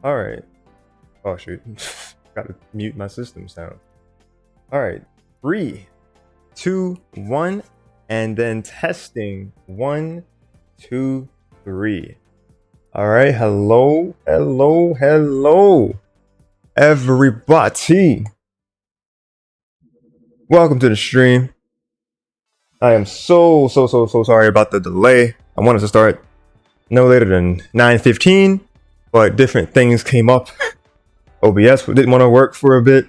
All right. Oh shoot. Gotta mute my system sound. All right. 3, 2, 1, and then testing. 1, 2, 3. All right. Hello, hello, hello, everybody. Welcome to the stream. I am so sorry about the delay. I wanted to start no later than 9:15, but different things came up. OBS didn't want to work for a bit,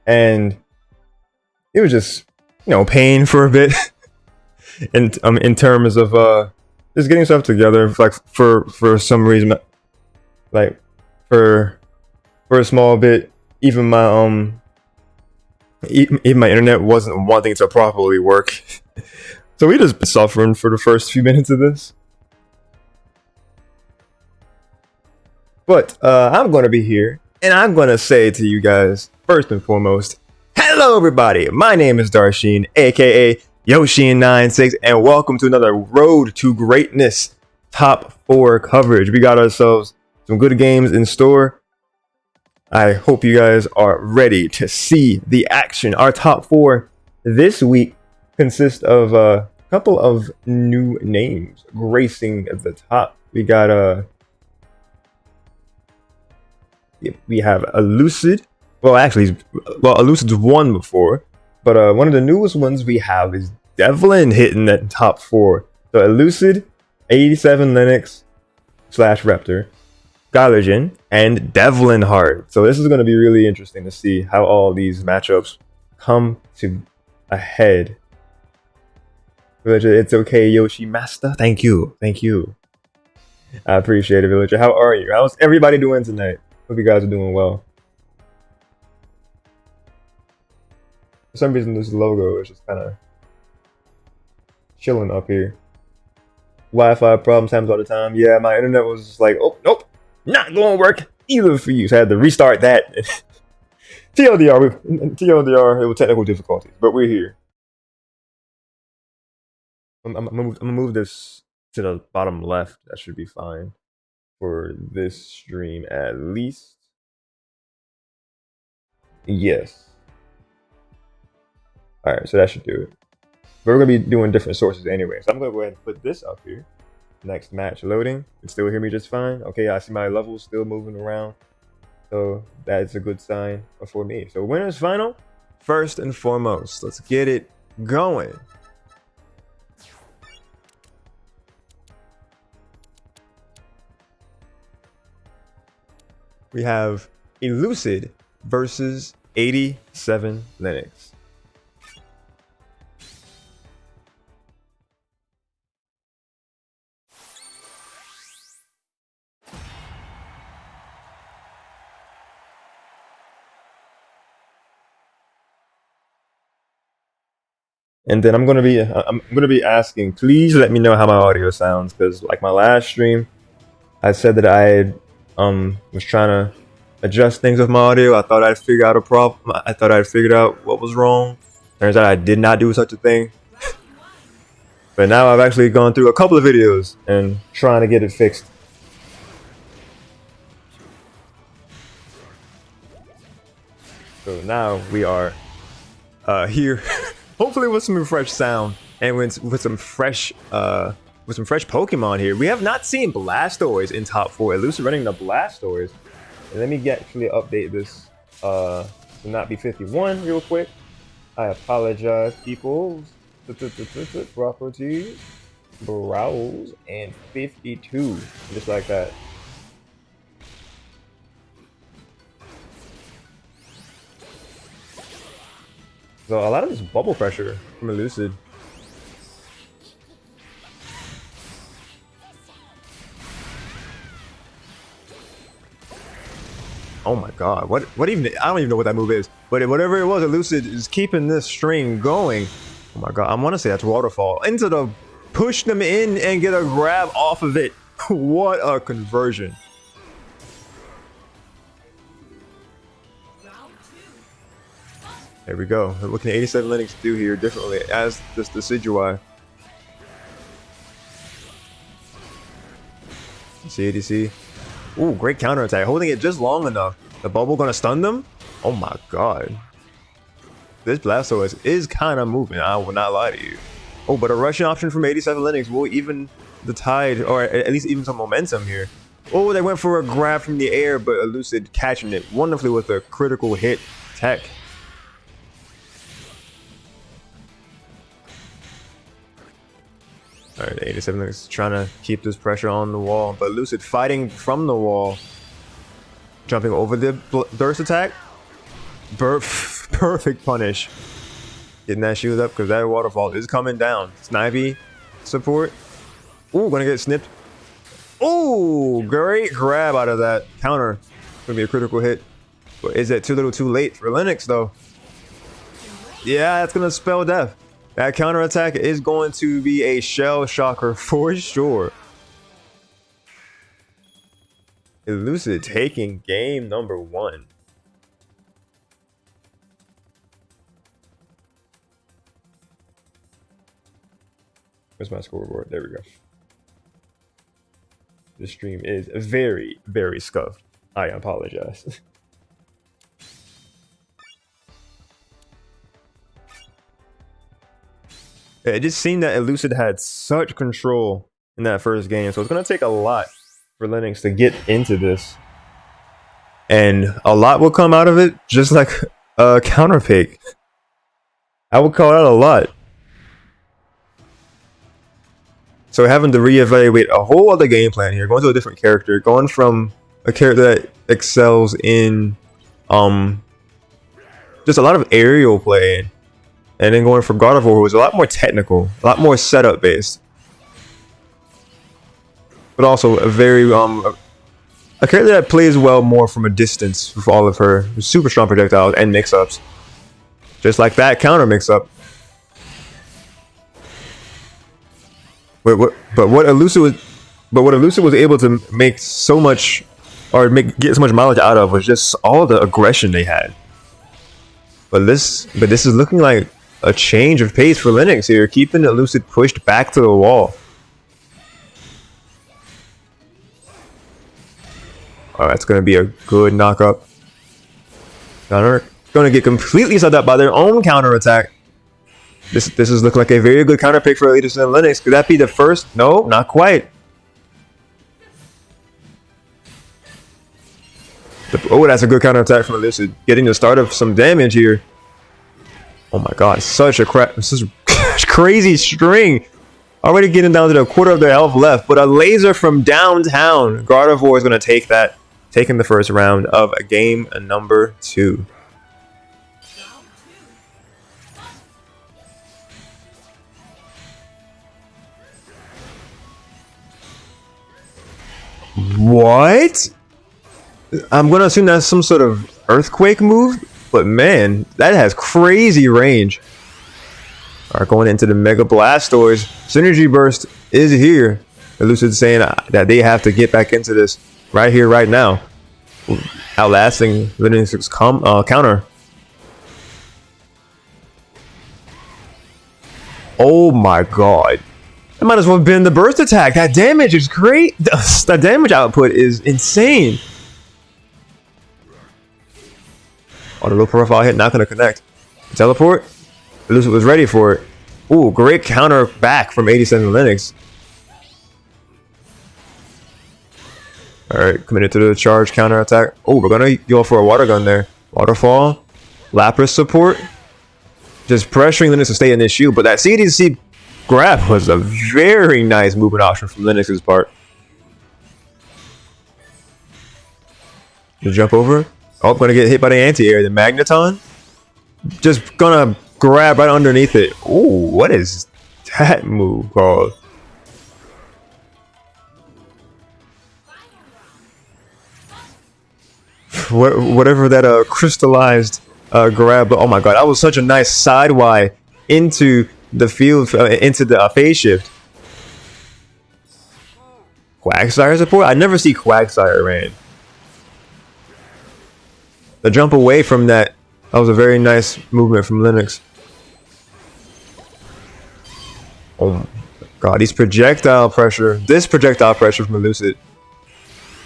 and it was just, pain for a bit. in terms of just getting stuff together, like for some reason, like for a small bit, even my even my internet wasn't wanting to properly work. So we just been suffering for the first few minutes of this. But I'm going to be here, and I'm going to say to you guys, first and foremost, hello everybody! My name is Darsheen, aka Yoshin96, and welcome to another Road to Greatness Top 4 coverage. We got ourselves some good games in store. I hope you guys are ready to see the action. Our top 4 this week consist of a couple of new names gracing at the top. We got we have Elucid. Elucid's won before, but one of the newest ones we have is Devlin hitting that top 4. So Elucid, 87linux / Raptor, Gylergin, and devlinhart. So this is going to be really interesting to see how all these matchups come to a head. Villager, it's okay, Yoshi Master. Thank you. I appreciate it, Villager. How are you? How's everybody doing tonight? Hope you guys are doing well. For some reason, this logo is just kind of chilling up here. Wi-Fi problems happens all the time. Yeah, my internet was just like, oh, nope, not going to work either for you. So I had to restart that. TLDR, it was technical difficulties, but we're here. I'm gonna move this to the bottom left. That should be fine for this stream at least. Yes. Alright, so that should do it. But we're gonna be doing different sources anyway. So I'm gonna go ahead and put this up here. Next match loading. You can still hear me just fine. Okay, I see my levels still moving around. So that's a good sign for me. So winners final, first and foremost. Let's get it going. We have Elucid versus 87linux. And then I'm gonna be asking, please let me know how my audio sounds, because like my last stream, I said that I was trying to adjust things with my audio. I thought I'd figure out a problem. I thought I'd figured out what was wrong. Turns out I did not do such a thing. But now I've actually gone through a couple of videos and trying to get it fixed. So now we are here, hopefully with some fresh sound and with some fresh Pokemon here. We have not seen Blastoise in top 4. Elucid running the Blastoise. And let me actually update this to not be 51 real quick. I apologize, people. Properties, browse, and 52, just like that. So a lot of this bubble pressure from Elucid. Oh my god, what even, I don't even know what that move is, but whatever it was, Elucid is keeping this string going. Oh my god, I want to say that's waterfall into the push them in and get a grab off of it. What a conversion. There we go. What can 87linux do here differently as this Decidueye? See ADC. Ooh, great counterattack. Holding it just long enough. The bubble gonna stun them? Oh my god. This Blastoise is kind of moving, I will not lie to you. Oh, but a Russian option from 87linux will even the tide, or at least even some momentum here. Oh, they went for a grab from the air, but Elucid catching it wonderfully with a critical hit tech. Alright, 87linux trying to keep this pressure on the wall, but Elucid fighting from the wall. Jumping over the burst attack. Perfect punish. Getting that shield up because that waterfall is coming down. Snivy support. Ooh, gonna get snipped. Ooh, great grab out of that counter. Gonna be a critical hit. But is it too little too late for Linux though? Yeah, that's gonna spell death. That counter attack is going to be a shell shocker for sure. Elucid taking game number 1. Where's my scoreboard? There we go. The stream is very, very scuffed. I apologize. It just seemed that Elucid had such control in that first game, so it's going to take a lot for Linux to get into this. And a lot will come out of it, just like a counter pick. I would call that a lot. So having to reevaluate a whole other game plan here, going to a different character, going from a character that excels in just a lot of aerial play, and then going for God of War, who was a lot more technical, a lot more setup based, but also a very a character that plays well more from a distance with all of her super strong projectiles and mix-ups, just like that counter mix-up. But what Elucid was able to make so much, or get so much mileage out of, was just all the aggression they had. But this is looking like a change of pace for Linux here, keeping Elucid pushed back to the wall. Oh, that's going to be a good knock-up. They're going to get completely set up by their own counter-attack. This is looking like a very good counter pick for 87linux. Could that be the first? No, not quite. Oh, that's a good counter attack from Elucid. Getting the start of some damage here. Oh my god, such a crazy string. Already getting down to the quarter of their health left, but a laser from downtown. God of War is going to take that, taking the first round of game number 2. What? I'm gonna assume that's some sort of earthquake move, but man, that has crazy range. Alright, going into the Mega Blastoise. Synergy Burst is here. Elucid saying that they have to get back into this right here, right now. Outlasting Linux's counter. Oh my god. That might as well have been the burst attack. That damage is great. That damage output is insane. Oh, the low profile hit, not going to connect. Teleport. Elucid was ready for it. Ooh, great counter back from 87linux. Alright, committed to the charge counter attack. Oh, we're going to go for a water gun there. Waterfall. Lapras support. Just pressuring Linux to stay in this shield, but that CDC grab was a very nice movement option from Linux's part. The jump over. Oh, gonna get hit by the anti-air. The Magneton. Just gonna grab right underneath it. Ooh, what is that move called? Whatever that crystallized grab. Oh my god, that was such a nice side Y into the field, into the phase shift. Quagsire support? I never see Quagsire ran. The jump away from that was a very nice movement from Linux. Oh my god, this projectile pressure from Elucid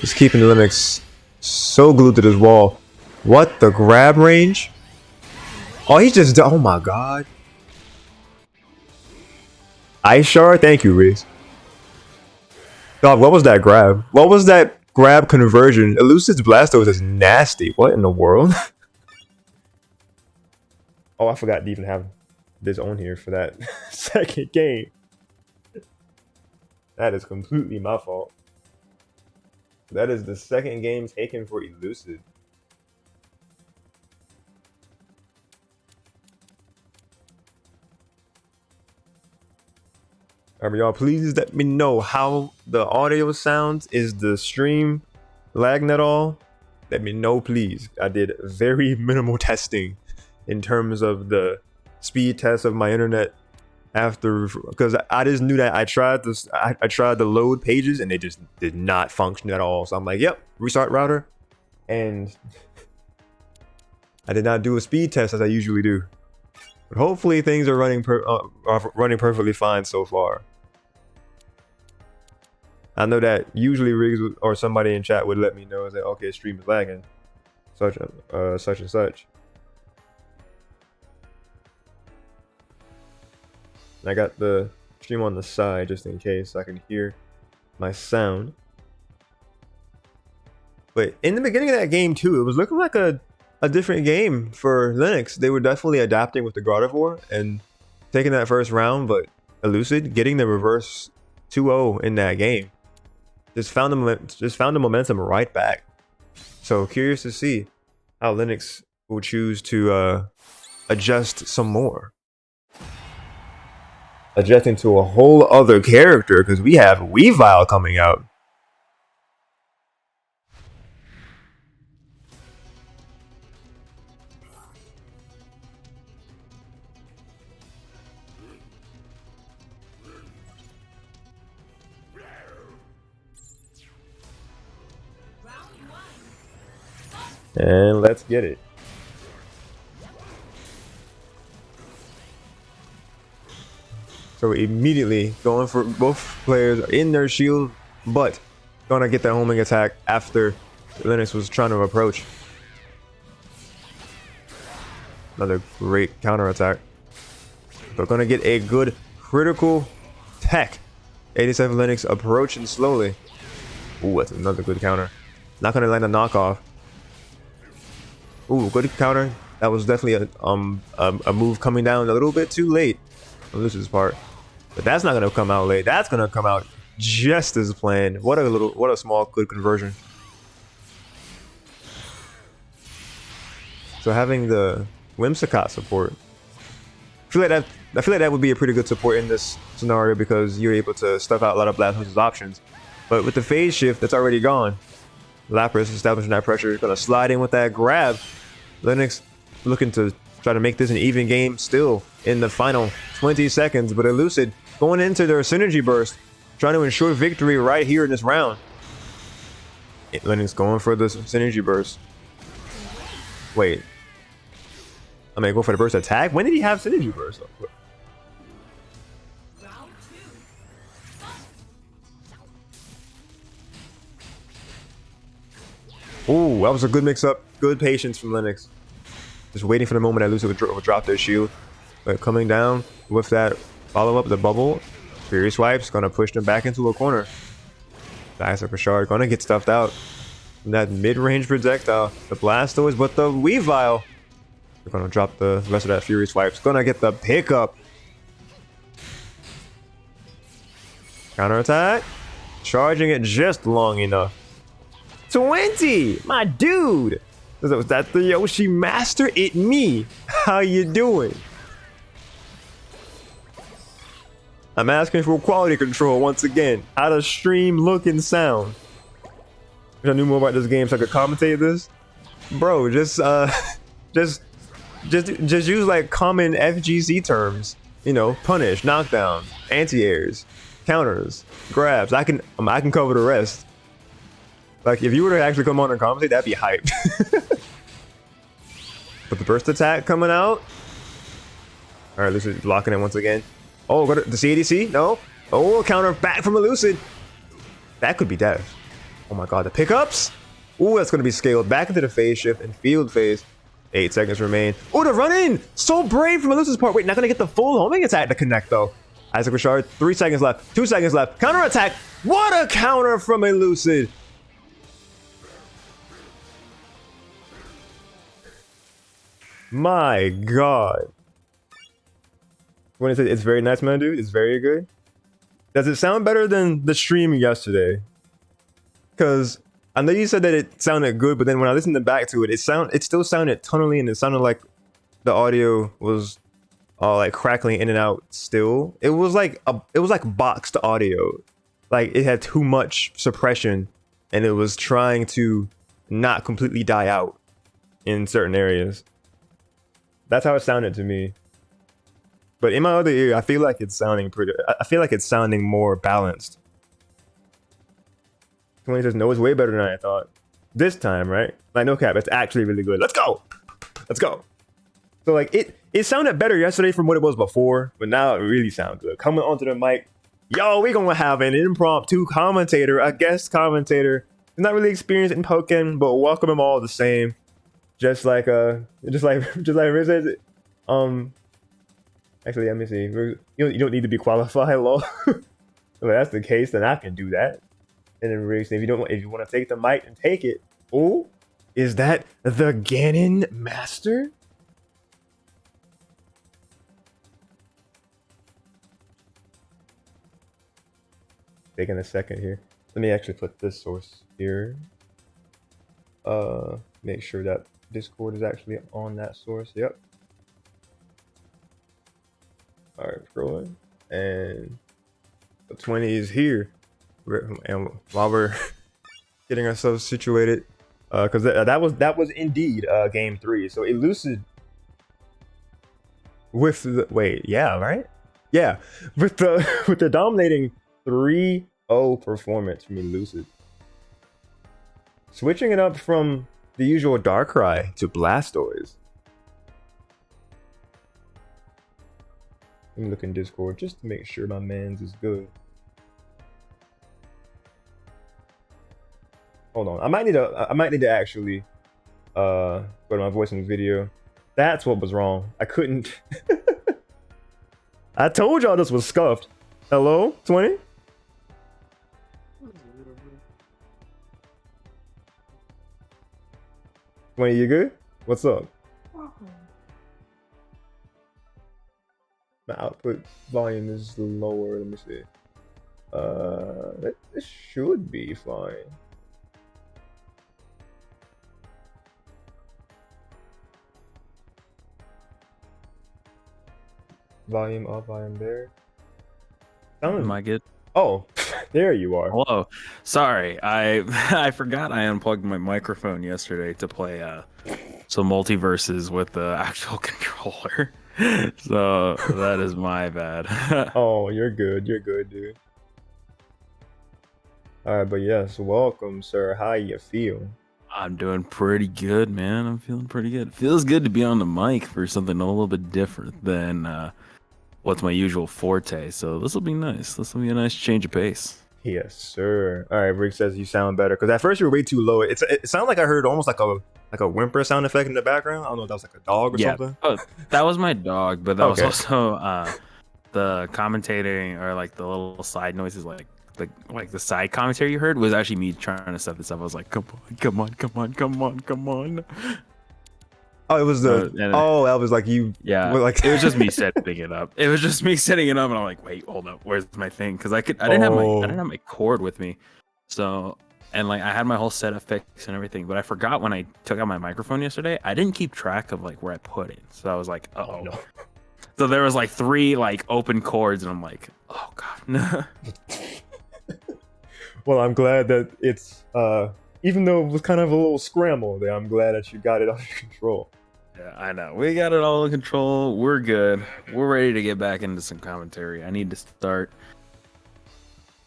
Just keeping Linux so glued to this wall. What the grab range? Oh, he's just. Oh my god. Ice shard? Thank you, Reese. God, what was that grab? What was that grab conversion? Elucid's Blastoise is nasty. What in the world? Oh, I forgot to even have this on here for that second game. That is completely my fault. That is the second game taken for Elucid. Alright, y'all, please let me know how the audio sounds. Is the stream lagging at all? Let me know, please. I did very minimal testing in terms of the speed test of my internet after, because I just knew that I tried this. I tried to load pages and they just did not function at all. So I'm like, yep, restart router, and I did not do a speed test as I usually do. But hopefully things are running perfectly fine so far. I know that usually Riggs or somebody in chat would let me know that okay, stream is lagging, such and such. I got the stream on the side just in case I can hear my sound. But in the beginning of that game too, it was looking like a different game for Linux. They were definitely adapting with the Gardevoir and taking that first round, but Elucid getting the reverse 2-0 in that game just found the momentum right back. So curious to see how Linux will choose to adjust some more. Adjusting to a whole other character because we have Weavile coming out. And let's get it. So immediately going for both players in their shield, but gonna get that homing attack after Linux was trying to approach. Another great counter attack. But gonna get a good critical tech. 87linux approaching slowly. Ooh, that's another good counter. Not gonna land a knockoff. Ooh, good counter. That was definitely a move coming down a little bit too late on Lucid's part. But that's not gonna come out late. That's gonna come out just as planned. What a small good conversion. So having the Whimsicott support, I feel like that would be a pretty good support in this scenario because you're able to stuff out a lot of Blastnoise's options. But with the phase shift that's already gone, Lapras establishing that pressure, gonna slide in with that grab. Linux looking to try to make this an even game still in the final 20 seconds, but Elucid going into their synergy burst, trying to ensure victory right here in this round. Linux going for the synergy burst. Wait. I mean, go for the burst attack? When did he have synergy burst? Ooh, that was a good mix-up. Good patience from Linux. Just waiting for the moment that Elucid would drop their shield. But coming down with that follow-up, the bubble. Fury Swipe's gonna push them back into a corner. Dice Upper Shard gonna get stuffed out from that mid-range projectile. The Blastoise, but the Weavile. They're gonna drop the rest of that Fury Swipe's. Gonna get the pickup. Counter attack. Charging it just long enough. 20! My dude! Was that the Yoshi Master? It me! How you doing? I'm asking for quality control once again. How does stream look and sound? If I knew more about this game so I could commentate this. Bro, just use like common FGC terms. You know, punish, knockdown, anti-airs, counters, grabs. I can cover the rest. Like, if you were to actually come on and commentate, that'd be hype. But the burst attack coming out. Alright, Elucid blocking it once again. Oh, got the CADC? No. Oh, counter back from Elucid. That could be death. Oh my god, the pickups! Ooh, that's gonna be scaled back into the phase shift and field phase. 8 seconds remain. Oh, the run in! So brave from Elucid's part. Wait, not gonna get the full homing attack to connect though. Isaac Richard, 3 seconds left, 2 seconds left. Counter attack! What a counter from Elucid! My god. When it's very nice, man, dude. It's very good. Does it sound better than the stream yesterday? Because I know you said that it sounded good, but then when I listened back to it, it still sounded tunnely, and it sounded like the audio was like crackling in and out. Still, it was like boxed audio, like it had too much suppression, and it was trying to not completely die out in certain areas. That's how it sounded to me. But in my other ear, I feel like it's sounding pretty. I feel like it's sounding more balanced. 20 says, no, it's way better than I thought. This time, right? Like, no cap, it's actually really good. Let's go! Let's go! So, like, it sounded better yesterday from what it was before, but now it really sounds good. Coming onto the mic, yo, we gonna have an impromptu commentator, a guest commentator. He's not really experienced in Pokemon, but welcome him all the same. Just like Riz says it. Actually, let me see. You don't need to be qualified, lol. If that's the case, then I can do that. And then if you want to take the mic and take it. Oh, is that the Ganon Master? Taking a second here. Let me actually put this source here. Make sure that Discord is actually on that source. Yep. All right, scrolling, and the 20 is here. And while we're getting ourselves situated, because that was indeed game 3. So Elucid with the with the dominating 3-0 performance from Elucid, switching it up from the usual Darkrai to Blastoise. Let me look in Discord just to make sure my man's is good. Hold on, I might need to actually go to my voice and video. That's what was wrong. I couldn't. I told y'all this was scuffed. Hello, 20? When you good? What's up? My output volume is lower. Let me see. This should be fine. Volume up, volume there. Am I good? Oh, there you are. Hello. Sorry, I forgot I unplugged my microphone yesterday to play some multiverses with the actual controller. So that is my bad. Oh, you're good. You're good, dude. All right, but yes, welcome, sir. How you feel? I'm doing pretty good, man. I'm feeling pretty good. It feels good to be on the mic for something a little bit different than what's my usual forte. So this will be nice. This will be a nice change of pace. Yes, sir. All right, Rick says you sound better because at first you were way too low. It sounded like I heard almost like a whimper sound effect in the background. I don't know if that was like a dog or something. Oh, that was my dog, but that was also the commentating or like the little side noises, like the side commentary you heard was actually me trying to set this up. I was like, come on. Oh, it was the that was like you. Yeah, like it was just me setting it up. It was just me setting it up, and I'm like, wait, hold up, where's my thing? Because I didn't have my cord with me, so and like I had my whole setup fixed and everything, but I forgot when I took out my microphone yesterday. I didn't keep track of like where I put it, so I was like, oh no. So there was like 3 like open cords, and I'm like, oh god. Well, I'm glad that it's even though it was kind of a little scramble there, I'm glad that you got it under control. Yeah, I know. We got it all in control. We're good. We're ready to get back into some commentary. I need to start.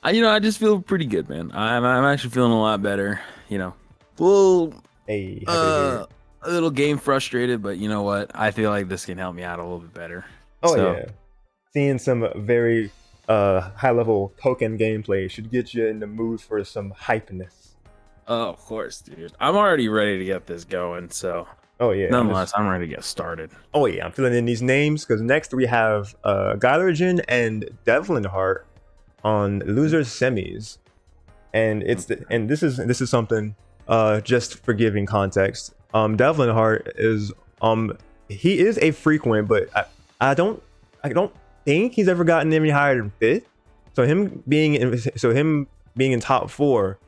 I just feel pretty good, man. I'm actually feeling a lot better. Well, hey, a little game frustrated, but you know what? I feel like this can help me out a little bit better. Oh yeah, seeing some very high level Pokemon gameplay should get you in the mood for some hypeness. Oh, of course, dude. I'm already ready to get this going. So, Oh yeah, nonetheless, I'm ready to get started. oh yeah, I'm filling in these names because next we have Gylergin and devlinhart on losers semis, and and this is something just for giving context. Devlinhart is he is a frequent, but I don't think he's ever gotten any higher than fifth. So him being in top four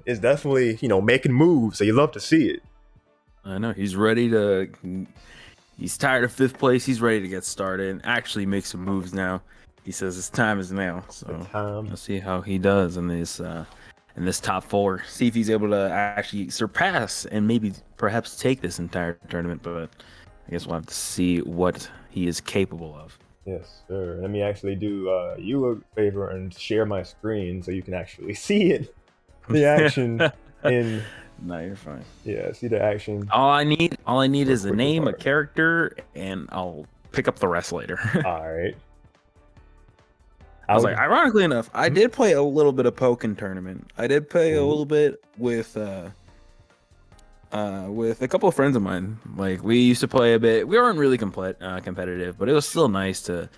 is definitely, you know, making moves. So you love to see it. I know he's ready to. He's tired of fifth place. He's ready to get started and actually make some moves now. He says his time is now. So let's see how he does in this top four. See if he's able to actually surpass and maybe perhaps take this entire tournament. But I guess we'll have to see what he is capable of. Yes, sir. Let me actually do you a favor and share my screen so you can actually see it. The action in. No, you're fine. Yeah, see the action. All I need is a name, a character, and I'll pick up the rest later. All right. I was like, ironically enough, I did play a little bit of Pokken tournament. I did play a little bit with a couple of friends of mine. Like, we used to play a bit. We weren't really competitive, but it was still nice to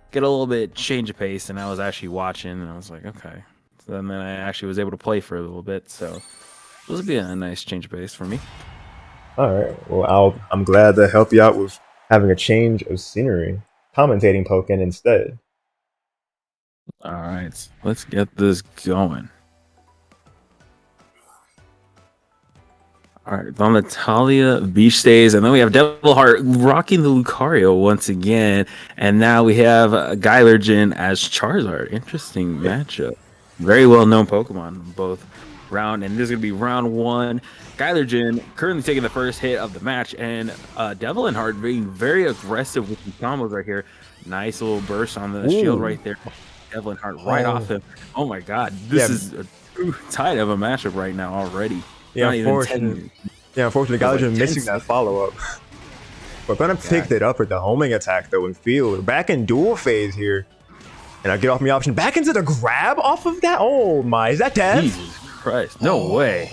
get a little bit change of pace. And I was actually watching, and I was like, okay. So then I actually was able to play for a little bit. So this would be a nice change of pace for me. All right. Well, I'm glad to help you out with having a change of scenery, commentating Pokken instead. All right, let's get this going. All right, Natalia Beach stays, and then we have devlinhart rocking the Lucario once again, and now we have Gylergin as Charizard. Interesting matchup. Very well known Pokemon, both round, and this is gonna be round one. Gylergin currently taking the first hit of the match, and devlinhart being very aggressive with the combos right here. Nice little burst on the shield right there. devlinhart right off him. Oh my god, this is a too tight of a matchup right now already. Yeah, unfortunately, Gylergin missing that follow-up. We're gonna pick it up with the homing attack though in field. Back in dual phase here. And I get off my option back into the grab off of that. Oh my, is that death? Jesus Christ, no way.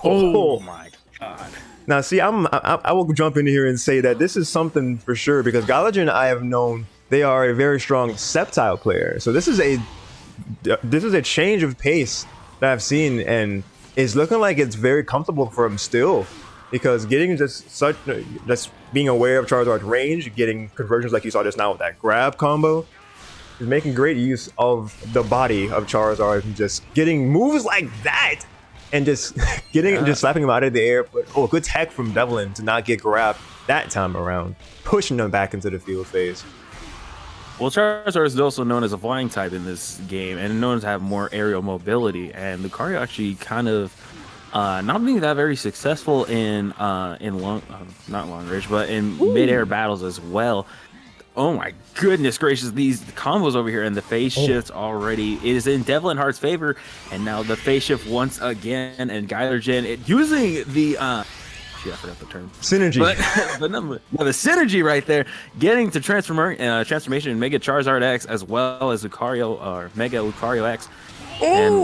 Oh my god. Now see, I will jump in here and say that this is something for sure because Gylergin, I have known they are a very strong Sceptile player. So this is a change of pace that I've seen, and it's looking like it's very comfortable for him still, because getting just being aware of Charizard's range, getting conversions like you saw just now with that grab combo, is making great use of the body of Charizard and just getting moves like that and just just slapping him out of the air. But good tech from Devlin to not get grabbed that time around, pushing him back into the field phase. Well, Charizard is also known as a flying type in this game and known to have more aerial mobility, and Lucario actually kind of not being that very successful in not long range, but in mid-air battles as well. Oh my goodness gracious, these combos over here and the phase shifts already is in devlinhart's favor, and now the phase shift once again, and Gylergin using the I forgot the term. Synergy. But the synergy right there, getting to transformation and Mega Charizard X as well as Lucario or Mega Lucario X. And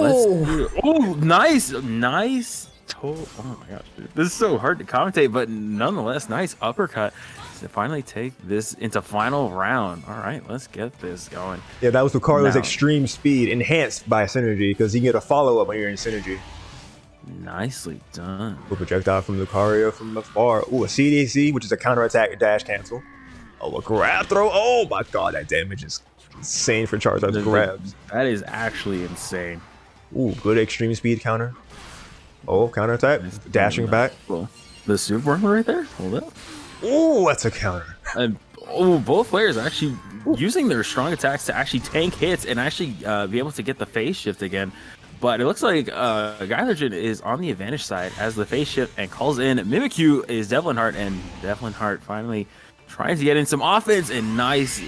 nice. Oh my gosh, dude. This is so hard to commentate, but nonetheless, nice uppercut to finally take this into final round. All right, let's get this going. Yeah, that was Lucario's extreme speed enhanced by synergy, because you can get a follow-up when you're in synergy. Nicely done. Projectile from Lucario from afar. Ooh, a CDC, which is a counterattack dash cancel. Oh, a grab throw. Oh my god, that damage is insane for Charizard's grabs. That is actually insane. Ooh, good extreme speed counter. Oh, counterattack. Dashing back. Well, the super armor right there. Hold up. Ooh, that's a counter. And both players actually using their strong attacks to actually tank hits and actually be able to get the phase shift again. But it looks like Gylergin is on the advantage side as the phase shift and calls in. Mimikyu is devlinhart, and devlinhart finally trying to get in some offense, and nice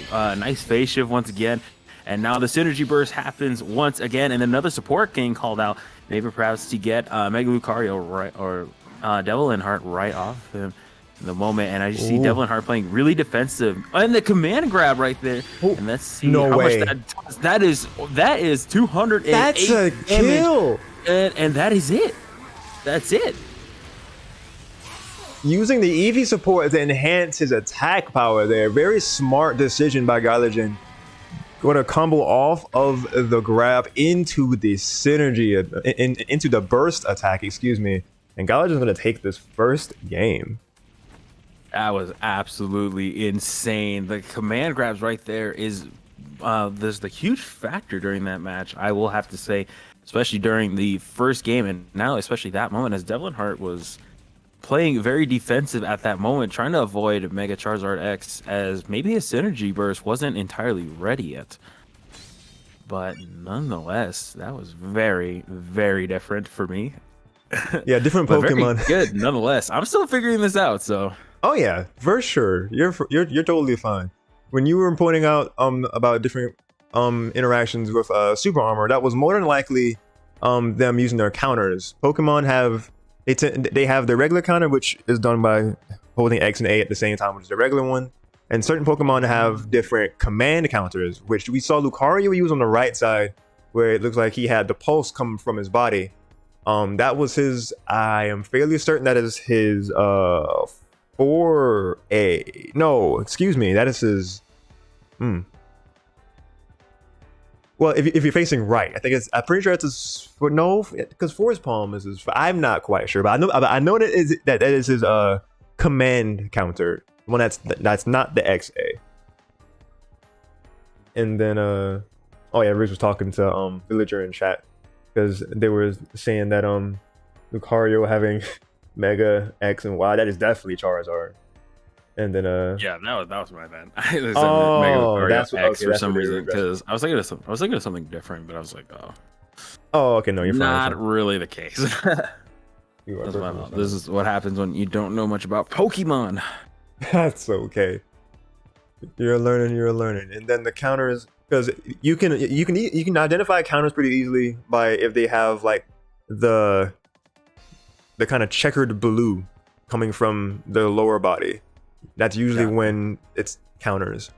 phase shift once again. And now the synergy burst happens once again, and another support getting called out, maybe perhaps to get Mega Lucario right, or devlinhart right off him in the moment. And I just see devlinhart playing really defensive, and the command grab right there. And let's see how much that does. That is 208. That's a kill, and that is it. That's it. Using the EV support to enhance his attack power there. Very smart decision by Gylergin. Going to combo off of the grab into the synergy, into the burst attack, excuse me. And Gylergin's going to take this first game. That was absolutely insane. The command grabs right there is there's the huge factor during that match, I will have to say, especially during the first game, and now especially that moment as devlinhart was playing very defensive at that moment, trying to avoid Mega Charizard X, as maybe his synergy burst wasn't entirely ready yet. But nonetheless, that was very, very different for me. Yeah, different Pokemon. Very good, nonetheless. I'm still figuring this out, so. Oh yeah, for sure. You're totally fine. When you were pointing out about different interactions with Super Armor, that was more than likely them using their counters. Pokemon have they have their regular counter, which is done by holding X and A at the same time, which is the regular one. And certain Pokemon have different command counters, which we saw Lucario use on the right side, where it looks like he had the pulse coming from his body. That was his, I am fairly certain that is his 4A. No, excuse me, that is his well, if you're facing right, I think it's. I'm pretty sure it's his. No, because Forest Palm is his. I'm not quite sure, but I know that is his command counter. One that's not the XA. And then oh yeah, Riz was talking to Villager in chat because they were saying that Lucario having Mega X and Y, that is definitely Charizard. And then yeah, that was my bad. Oh, that's X for some reason, because I was thinking of something different, but I was like, oh, okay, no, you're fine. Not really the case. That's my fault. This is what happens when you don't know much about Pokemon. That's okay. You're learning. And then the counters, because you can identify counters pretty easily by if they have like the kind of checkered blue coming from the lower body. That's usually when it's counters.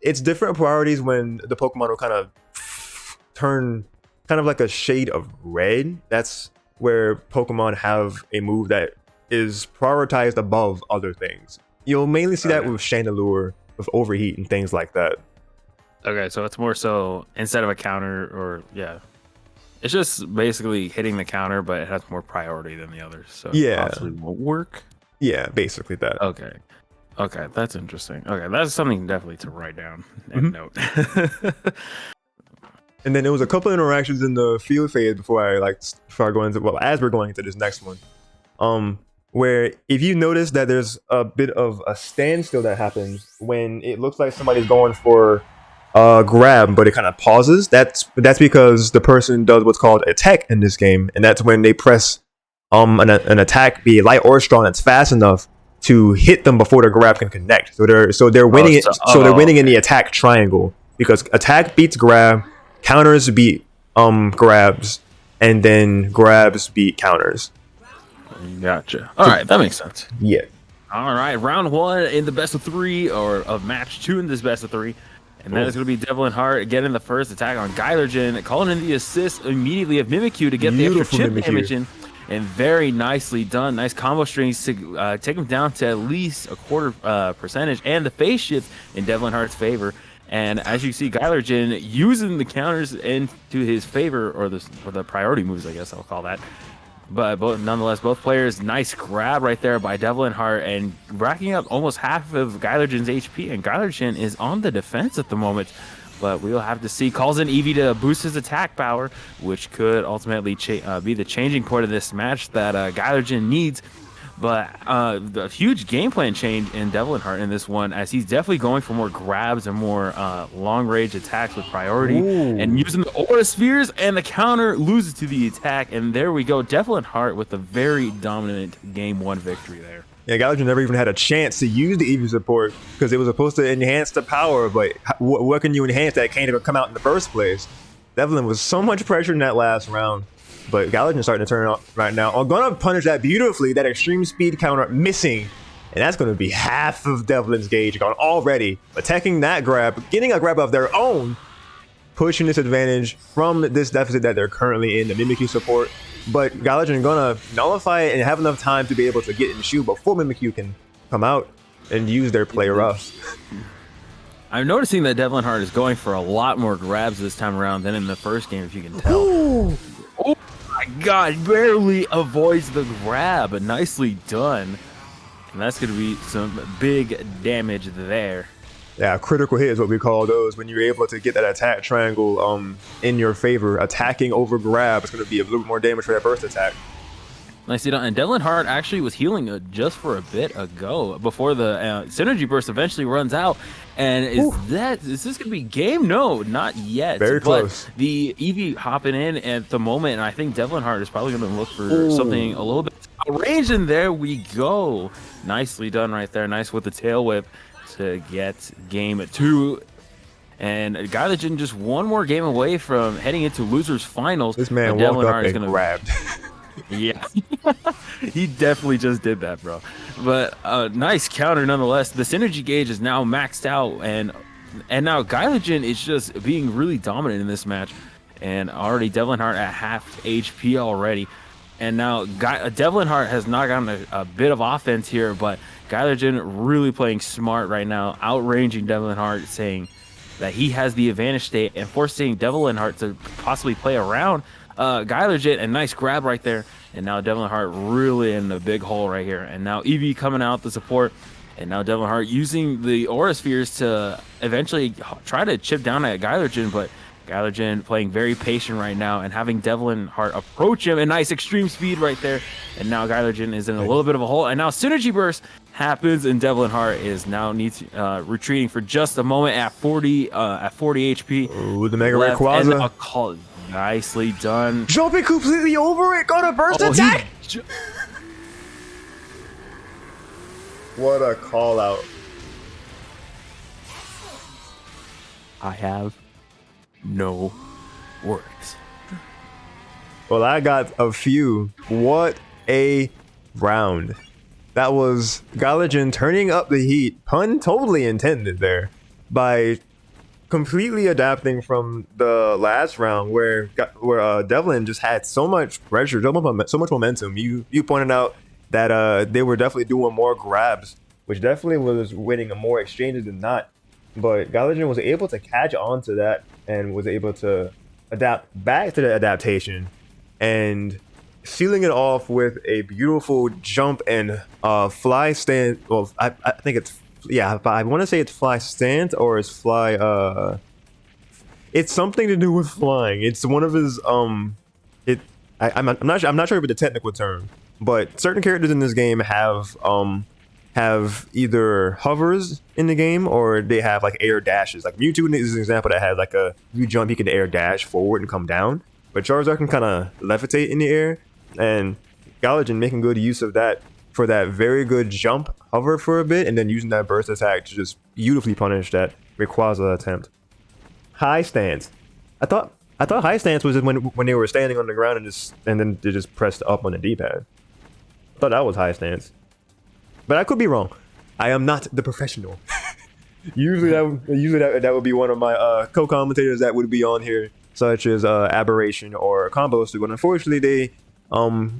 It's different priorities when the Pokemon will kind of turn kind of like a shade of red. That's where Pokemon have a move that is prioritized above other things. You'll mainly see that with Chandelure, with Overheat and things like that. Okay, so it's more so instead of a counter, or it's just basically hitting the counter, but it has more priority than the others. So yeah, it possibly won't work. Yeah, basically that. Okay, that's interesting. Okay, that's something definitely to write down and note. And then there was a couple interactions in the field phase before I go into, well, as we're going into this next one, where if you notice that there's a bit of a standstill that happens when it looks like somebody's going for a grab, but it kind of pauses. That's because the person does what's called a tech in this game, and that's when they press an attack, be it light or strong, that's fast enough to hit them before the grab can connect. So they're winning they're winning in the attack triangle, because attack beats grab, counters beat grabs, and then grabs beat counters. Gotcha. All right, that makes sense. Yeah. All right, round one in the best of three, or of match two in this best of three. And that is going to be devlinhart getting the first attack on Gylergin, calling in the assist immediately of Mimikyu to get the extra chip damage in. And very nicely done. Nice combo strings to take him down to at least a quarter percentage, and the phase shift in devlinhart's favor. And as you see, Gylergin using the counters into his favor, or the priority moves, I guess I'll call that. But nonetheless, both players, nice grab right there by devlinhart, and racking up almost half of Gylergin's HP. And Gylergin is on the defense at the moment. But we'll have to see. Calls in Eevee to boost his attack power, which could ultimately be the changing point of this match that Gylergin needs. But the huge game plan change in devlinhart in this one, as he's definitely going for more grabs and more long-range attacks with priority. Ooh. And using the Aura Spheres, and the counter loses to the attack. And there we go. devlinhart with a very dominant Game 1 victory there. Yeah, Gylergin never even had a chance to use the EV support because it was supposed to enhance the power, but what can you enhance that can't even come out in the first place? Devlin was so much pressure in that last round, but Gylergin's starting to turn it on right now. I'm going to punish that beautifully, that extreme speed counter missing, and that's going to be half of Devlin's gauge gone already. Attacking that grab, getting a grab of their own, pushing this advantage from this deficit that they're currently in, the Mimikyu support. But Gylergin gonna nullify it and have enough time to be able to get in the shoe before Mimikyu can come out and use their play rough. I'm noticing that devlinhart is going for a lot more grabs this time around than in the first game, if you can tell. Ooh. Oh my god, barely avoids the grab. Nicely done. And that's going to be some big damage there. Yeah, critical hit is what we call those. When you're able to get that attack triangle in your favor, attacking over grab, it's going to be a little bit more damage for that burst attack. Nicely done. And devlinhart actually was healing just for a bit ago before the synergy burst eventually runs out. And is this going to be game? No, not yet. Very close. But the Eevee hopping in at the moment, and I think devlinhart is probably going to look for something a little bit range, and there we go. Nicely done right there. Nice with the tail whip to get game 2. And Gylergin just one more game away from heading into losers finals. This man walked up and grabbed. Yeah, he definitely just did that, bro. But nice counter nonetheless. The synergy gauge is now maxed out, and now Gylergin is just being really dominant in this match. And already devlinhart at half HP already. And now devlinhart has not gotten a bit of offense here, but Gylergin really playing smart right now, outranging devlinhart, saying that he has the advantage state and forcing devlinhart to possibly play around Gylergin. A nice grab right there. And now devlinhart really in the big hole right here. And now Eevee coming out the support. And now devlinhart using the Aura Spheres to eventually try to chip down at Gylergin, but Gylergin playing very patient right now and having devlinhart approach him. A nice extreme speed right there. And now Gylergin is in a little bit of a hole. And now synergy burst happens, and devlinhart is now retreating for just a moment at 40 HP. Ooh, the Mega Rayquaza. Nicely done. Jumping completely over it. Got a burst attack. What a call out. I have no words. Well, I got a few. What a round. That was Gylergin turning up the heat, pun totally intended there, by completely adapting from the last round where Devlin just had so much pressure, so much momentum. You pointed out that they were definitely doing more grabs, which definitely was winning more exchanges than not. But Gylergin was able to catch on to that and was able to adapt back to the adaptation and sealing it off with a beautiful jump and fly stand. Well, I think it's, yeah, I want to say it's fly stand or it's fly. It's something to do with flying. It's one of his I'm not sure about the technical term, but certain characters in this game have either hovers in the game or they have like air dashes. Like Mewtwo is an example that has like a you jump, he can air dash forward and come down. But Charizard can kind of levitate in the air, and Gylergin making good use of that for that very good jump, hover for a bit, and then using that burst attack to just beautifully punish that Rayquaza attempt. High stance. I thought high stance was when they were standing on the ground and then they just pressed up on the D-pad. I thought that was high stance, but I could be wrong. I am not the professional. usually that would be one of my co-commentators that would be on here, such as Aberration or Combos, but unfortunately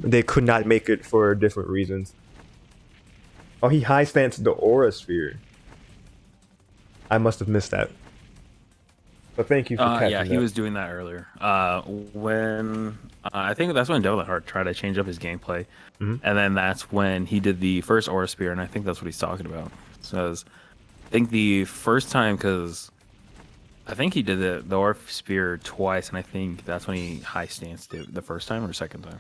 they could not make it for different reasons. Oh, he high stanced the Aura Sphere. I must have missed that. But thank you for catching yeah, that. he was doing that earlier. When I think that's when devlinhart tried to change up his gameplay, and then that's when he did the first Aura Sphere, and I think that's what he's talking about. So I think the first time, because I think he did the Aura Sphere twice, and I think that's when he high stanced it the first time or second time.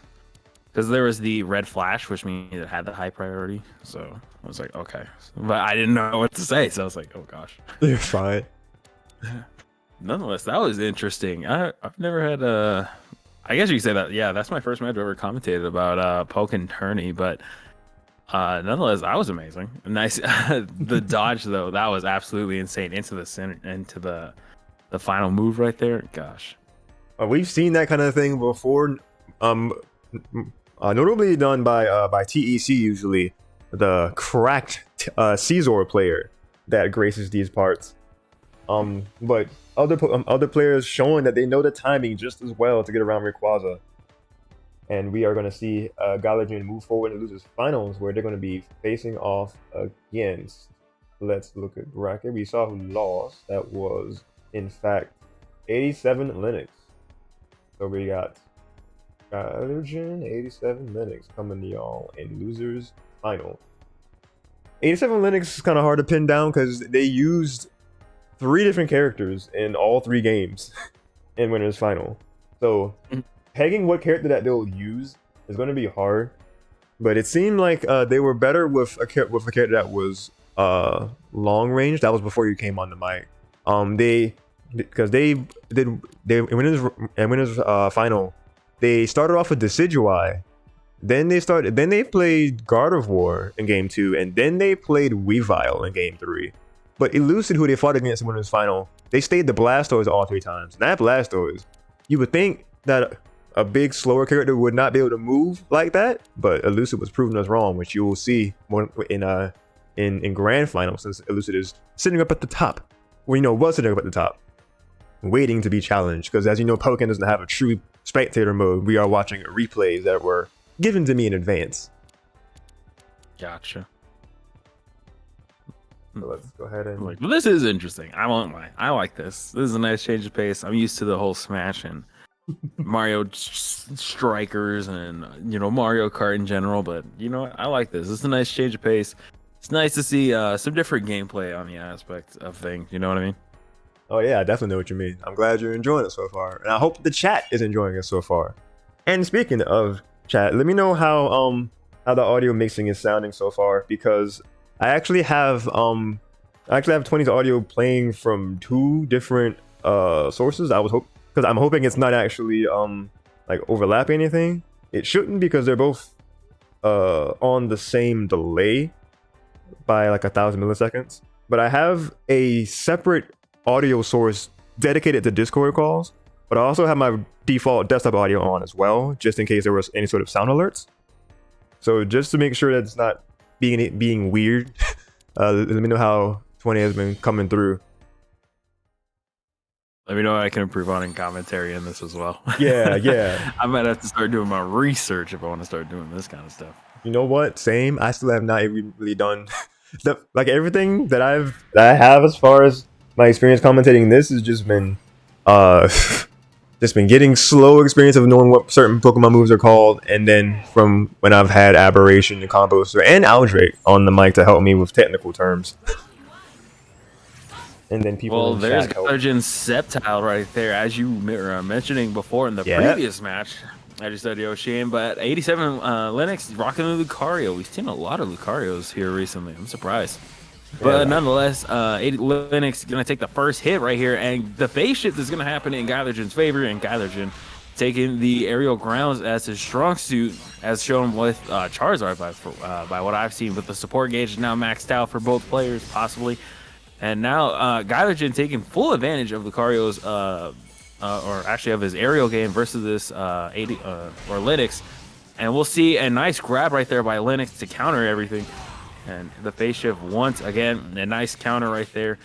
Because there was the red flash, which means it had the high priority. So I was like, okay. But I didn't know what to say, so I was like, oh gosh. You're fine. Nonetheless, that was interesting. I've never had I guess you could say that. Yeah, that's my first match I've ever commentated about Poke and Tourney, but nonetheless, that was amazing. Nice. The dodge though, that was absolutely insane into the center, into the final move right there. Gosh. We've seen that kind of thing before. Notably done by TEC usually, the cracked Caesar player that graces these parts. But other players showing that they know the timing just as well to get around Rayquaza. And we are going to see Gylergin move forward and losers finals, where they're going to be facing off against. Let's look at bracket. We saw who lost. That was, in fact, 87linux. So we got Gylergin, 87linux coming to y'all in losers final. 87linux is kind of hard to pin down because they used 3 different characters in all 3 games in winners final. So pegging what character that they'll use is going to be hard, but it seemed like they were better with a character that was long range. That was before you came on the mic. Because they in winners final, they started off with Decidueye, then they played Gardevoir in game 2, and then they played Weavile in game 3. But Elucid, who they fought against in winners final, they stayed the Blastoise all 3 times. And that Blastoise, you would think that a big, slower character would not be able to move like that, but Elucid was proving us wrong, which you will see more in grand final, since Elucid is sitting up at the top. Well, was sitting up at the top, waiting to be challenged. Because as you know, Pelican doesn't have a true spectator mode. We are watching replays that were given to me in advance. Gotcha. So let's go ahead and well, this is interesting. I won't lie. I like this. This is a nice change of pace. I'm used to the whole Smash and Mario Strikers and Mario Kart in general, but I like this. This is a nice change of pace. It's nice to see some different gameplay on the aspect of things. You know what I mean? Oh yeah, I definitely know what you mean. I'm glad you're enjoying it so far, and I hope the chat is enjoying it so far. And speaking of chat, let me know how the audio mixing is sounding so far, because I actually have 20's audio playing from 2 different sources. Because I'm hoping it's not actually like overlapping anything. It shouldn't, because they're both on the same delay by like 1,000 milliseconds. But I have a separate audio source dedicated to Discord calls, but I also have my default desktop audio on as well, just in case there was any sort of sound alerts. So just to make sure that it's not being weird, let me know how 20 has been coming through. Let me know what I can improve on in commentary in this as well. Yeah. I might have to start doing my research if I want to start doing this kind of stuff. You know what? Same. I still have not really done like everything that I have as far as my experience commentating. This has just been getting slow experience of knowing what certain Pokemon moves are called, and then from when I've had Aberration and Combo Booster and Aldrake on the mic to help me with technical terms. And then people. Well, there's Gylergin's Sceptile right there, as you were mentioning before in the previous match. I just said Yoshi, but 87linux rocking the Lucario. We've seen a lot of Lucarios here recently. I'm surprised. But nonetheless, 87linux gonna take the first hit right here, and the phase shift is gonna happen in Gylergin's favor, and Gylergin taking the aerial grounds as his strong suit, as shown with Charizard by what I've seen. With the support gauge now maxed out for both players, possibly. And now Gylergin taking full advantage of Lucario's, or actually of his aerial game versus this Linux. And we'll see a nice grab right there by Linux to counter everything. And the phase shift once again, a nice counter right there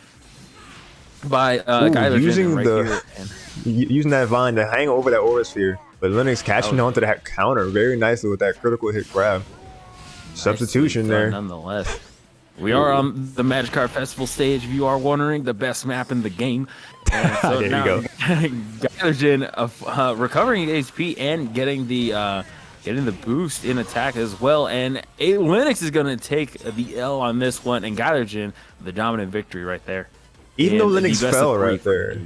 by Gylergin using here. Using that vine to hang over that Aura Sphere, but Linux catching onto that counter very nicely with that critical hit grab. Substitution there. Nonetheless. We are on the Magikarp Festival stage, if you are wondering, the best map in the game. And so there now, you go. Gylergin recovering HP and getting the boost in attack as well. And Linux is going to take the L on this one, and Gylergin the dominant victory right there. Even though Linux fell right there.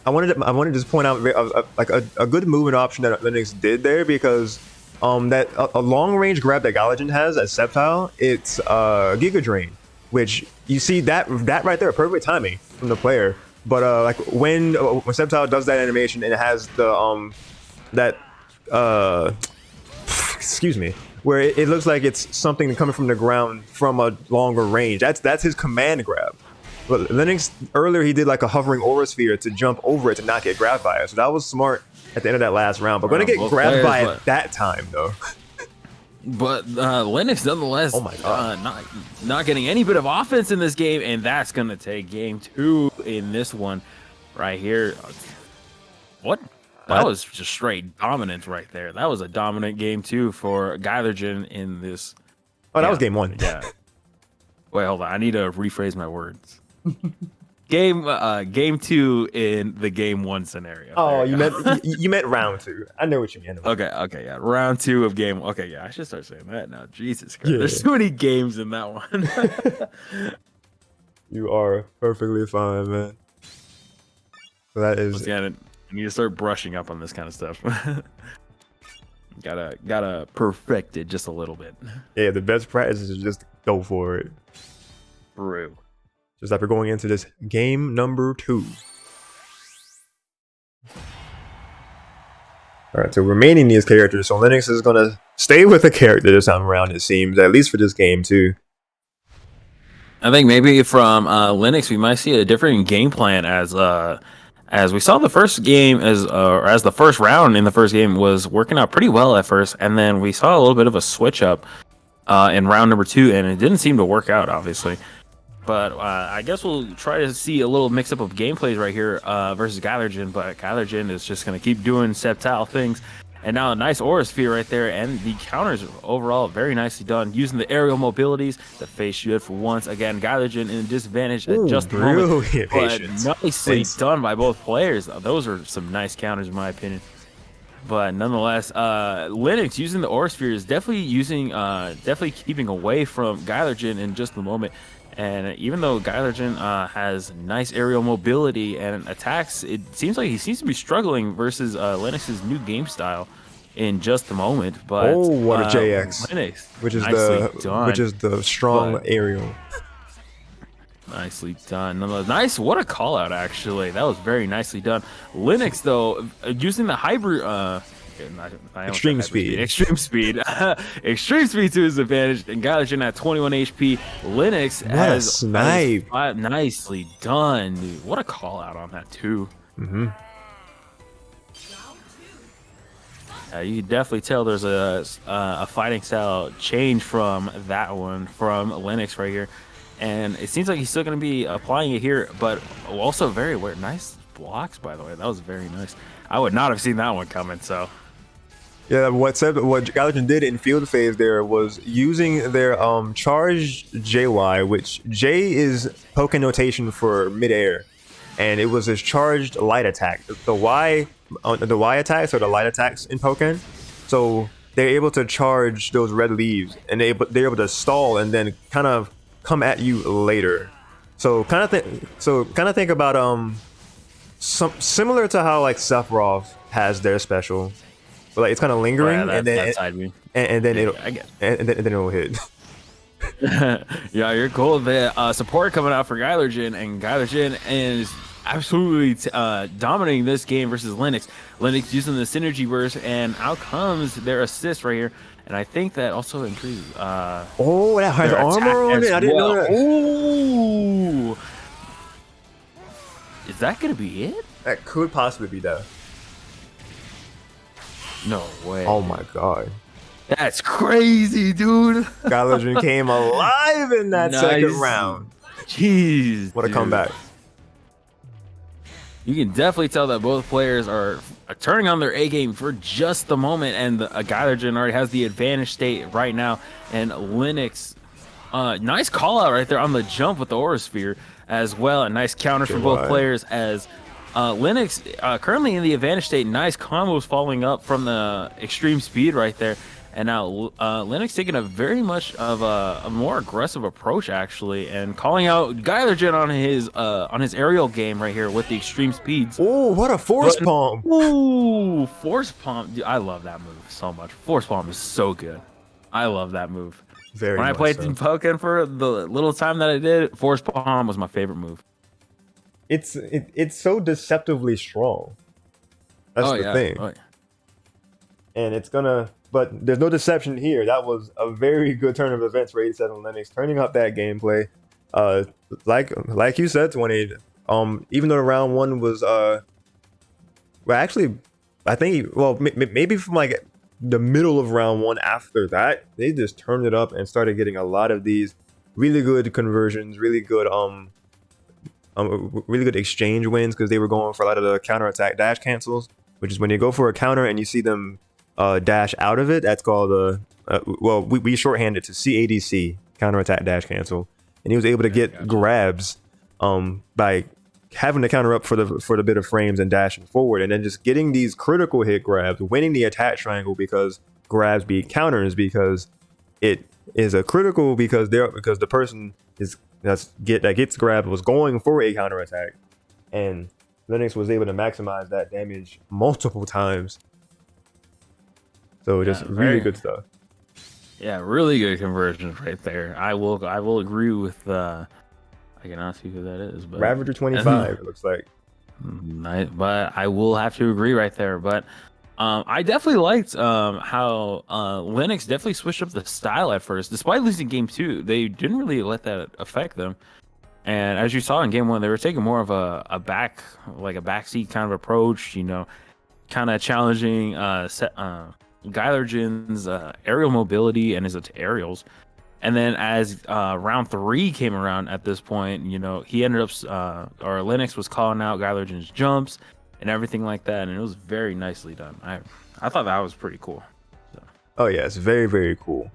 I wanted to just point out like a good movement option that Linux did there, because that a long range grab that Gylergin has as Sceptile, it's Giga Drain, which you see that right there, perfect timing from the player. But like when Sceptile does that animation and it has the excuse me, where it looks like it's something coming from the ground from a longer range. That's his command grab. But Linux earlier, he did like a hovering Aura Sphere to jump over it to not get grabbed by it. So that was smart at the end of that last round. But gonna get grabbed by it that time though. But Linux nonetheless, oh my God. Not getting any bit of offense in this game, and that's gonna take game 2 in this one right here. What? That was just straight dominance right there. That was a dominant game too for Gylergin in this. Oh, that was game 1. Yeah. Wait, hold on. I need to rephrase my words. Game 2 in the game 1 scenario. Oh, you meant round 2. I know what you mean. Okay, yeah. Round 2 of game. Okay, yeah. I should start saying that now. Jesus Christ. Yeah. There's so many games in that one. You are perfectly fine, man. So that is. I need to start brushing up on this kind of stuff. gotta perfect it just a little bit. Yeah, the best practice is just go for it. True. Just after going into this game number 2. Alright, so remaining these characters, so Linux is gonna stay with the character this time around, it seems, at least for this game too. I think maybe from Linux we might see a different game plan as we saw the first game as the first round in the first game was working out pretty well at first, and then we saw a little bit of a switch up in round number 2, and it didn't seem to work out, obviously. But I guess we'll try to see a little mix up of gameplays right here versus Gylergin, but Gylergin is just going to keep doing Septile things. And now a nice Aura Sphere right there, and the counters overall very nicely done. Using the aerial mobilities, the face shield for once. Again, Gylergin in disadvantage at just the moment. But nicely done by both players. Those are some nice counters in my opinion. But nonetheless, Linux using the Aura Sphere is definitely keeping away from Gylergin in just the moment. And even though Gylergin has nice aerial mobility and attacks, it seems like he seems to be struggling versus Linux's new game style in just the moment. But what a JX, Linux, which is the strong aerial. Nicely done. Nice. What a call out, actually. That was very nicely done. Linux, though, using the hybrid. Extreme speed to his advantage, and Gylergin at 21 HP. Linux has snipe. Nicely done, dude. What a call out on that too. You can definitely tell there's a fighting style change from that one from Linux right here, and it seems like he's still going to be applying it here, but also very aware. Nice blocks, by the way. That was very nice. I would not have seen that one coming. So. Yeah, what Gylergin did in field phase there was using their charged JY, which J is Pokken notation for midair, and it was his charged light attack. The Y attacks are the light attacks in Pokken, so they're able to charge those red leaves, and they're able to stall and then kind of come at you later. So kind of think about similar to how like Sephiroth has their special. But like it's kind of lingering, and then it'll hit. Yeah, you're cool. The support coming out for Gylergin, and Gylergin is absolutely dominating this game versus Linux. Linux using the synergy burst, and out comes their assist right here. And I think that also increases. That has armor on it. I didn't know that. Ooh, is that gonna be it? That could possibly be that. No way. Oh my god. That's crazy, dude. Gylergin came alive in that second round. Jeez. What a comeback. You can definitely tell that both players are turning on their A game for just the moment, and Gylergin already has the advantage state right now. And Linux, nice call out right there on the jump with the Aura Sphere as well. A nice counters for both players as Linux currently in the advantage state. Nice combos following up from the extreme speed right there, and now Linux taking a very much of a more aggressive approach actually, and calling out Gylergin on his aerial game right here with the extreme speeds. Oh, what a force palm! Ooh, force palm! Dude, I love that move so much. Force palm is so good. I love that move. Very. When I played Pokken for the little time that I did, force palm was my favorite move. It's so deceptively strong. That's the thing. Oh, yeah. And it's gonna, but there's no deception here. That was a very good turn of events for 87linux, turning up that gameplay. Like you said, 28. Even though round 1 was well, actually, I think maybe from like the middle of round 1 after that, they just turned it up and started getting a lot of these really good conversions, really good really good exchange wins because they were going for a lot of the counterattack dash cancels, which is when you go for a counter and you see them dash out of it. That's called well, we shorthanded to CADC, counterattack dash cancel, and he was able to get grabs by having the counter up for the bit of frames and dashing forward, and then just getting these critical hit grabs, winning the attack triangle because grabs beat counters, because it is a critical because the person that gets grabbed was going for a counterattack, and Linux was able to maximize that damage multiple times. So just really good stuff. Yeah, really good conversions right there. I will agree with I cannot see who that is, but Ravager 25 it looks like. But I will have to agree right there. But I definitely liked how Linux definitely switched up the style at first. Despite losing game 2, they didn't really let that affect them. And as you saw in game 1, they were taking more of a backseat kind of approach, you know, kind of challenging Gylergin's aerial mobility and his aerials. And then as round 3 came around at this point, you know, he ended up, or Linux was calling out Gylergin's jumps and everything like that. And it was very nicely done. I thought that was pretty cool. So. Oh, yeah, it's very, very cool.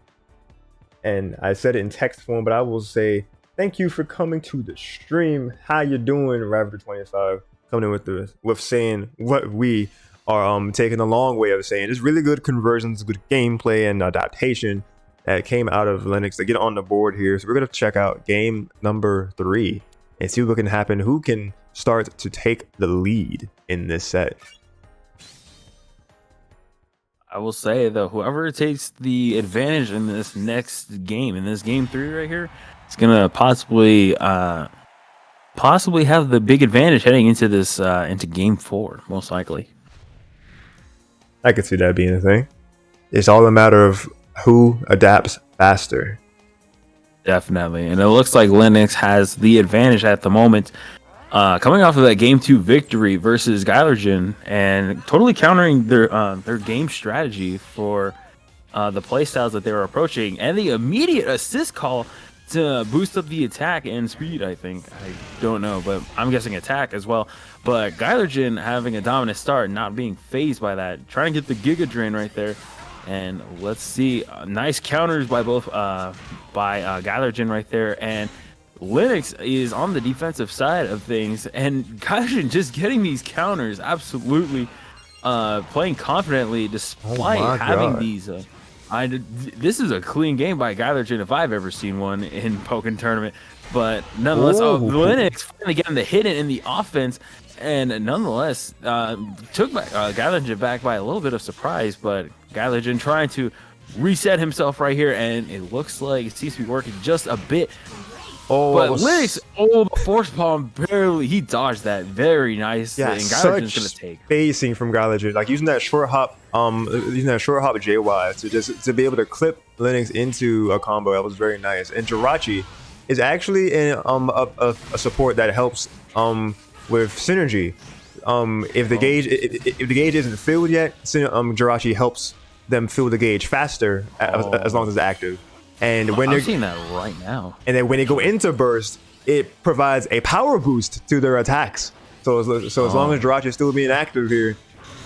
And I said it in text form, but I will say, thank you for coming to the stream. How you doing, Ravager 25? Coming in with saying what we are taking the long way of saying. It's really good conversions, good gameplay, and adaptation that came out of Linux to get on the board here. So we're going to check out game number 3 and see what can happen. Who can start to take the lead in this set? I will say, though, whoever takes the advantage in this next game, in this game 3 right here, is going to possibly have the big advantage heading into this into game 4, most likely. I could see that being a thing. It's all a matter of who adapts faster. Definitely. And it looks like Linux has the advantage at the moment, coming off of that game 2 victory versus Gylergin, and totally countering their game strategy for the playstyles that they were approaching, and the immediate assist call to boost up the attack and speed. I don't know, but I'm guessing attack as well. But Gylergin having a dominant start, not being phased by that, trying to get the Giga Drain right there. And let's see, nice counters by both Gylergin right there, and Linux is on the defensive side of things, and Gylergin just getting these counters, absolutely playing confidently despite having these. This is a clean game by Gylergin if I've ever seen one in Pokken Tournament, but nonetheless, Linux finally getting the hit in the offense, and nonetheless took Gylergin back by a little bit of surprise, but Gylergin trying to reset himself right here, and it looks like it seems to be working just a bit. But Linux, the force palm barely, he dodged that very nice. Yeah, and Gylergin's gonna take spacing from Gylergin, like using that short hop JY to be able to clip Linux into a combo. That was very nice. And Jirachi is actually in a support that helps with synergy. If the gauge isn't filled yet, Jirachi helps them fill the gauge faster as long as it's active. And when I'm seeing that right now. And then when they go into burst, it provides a power boost to their attacks. So as long as Jirachi is still being active here,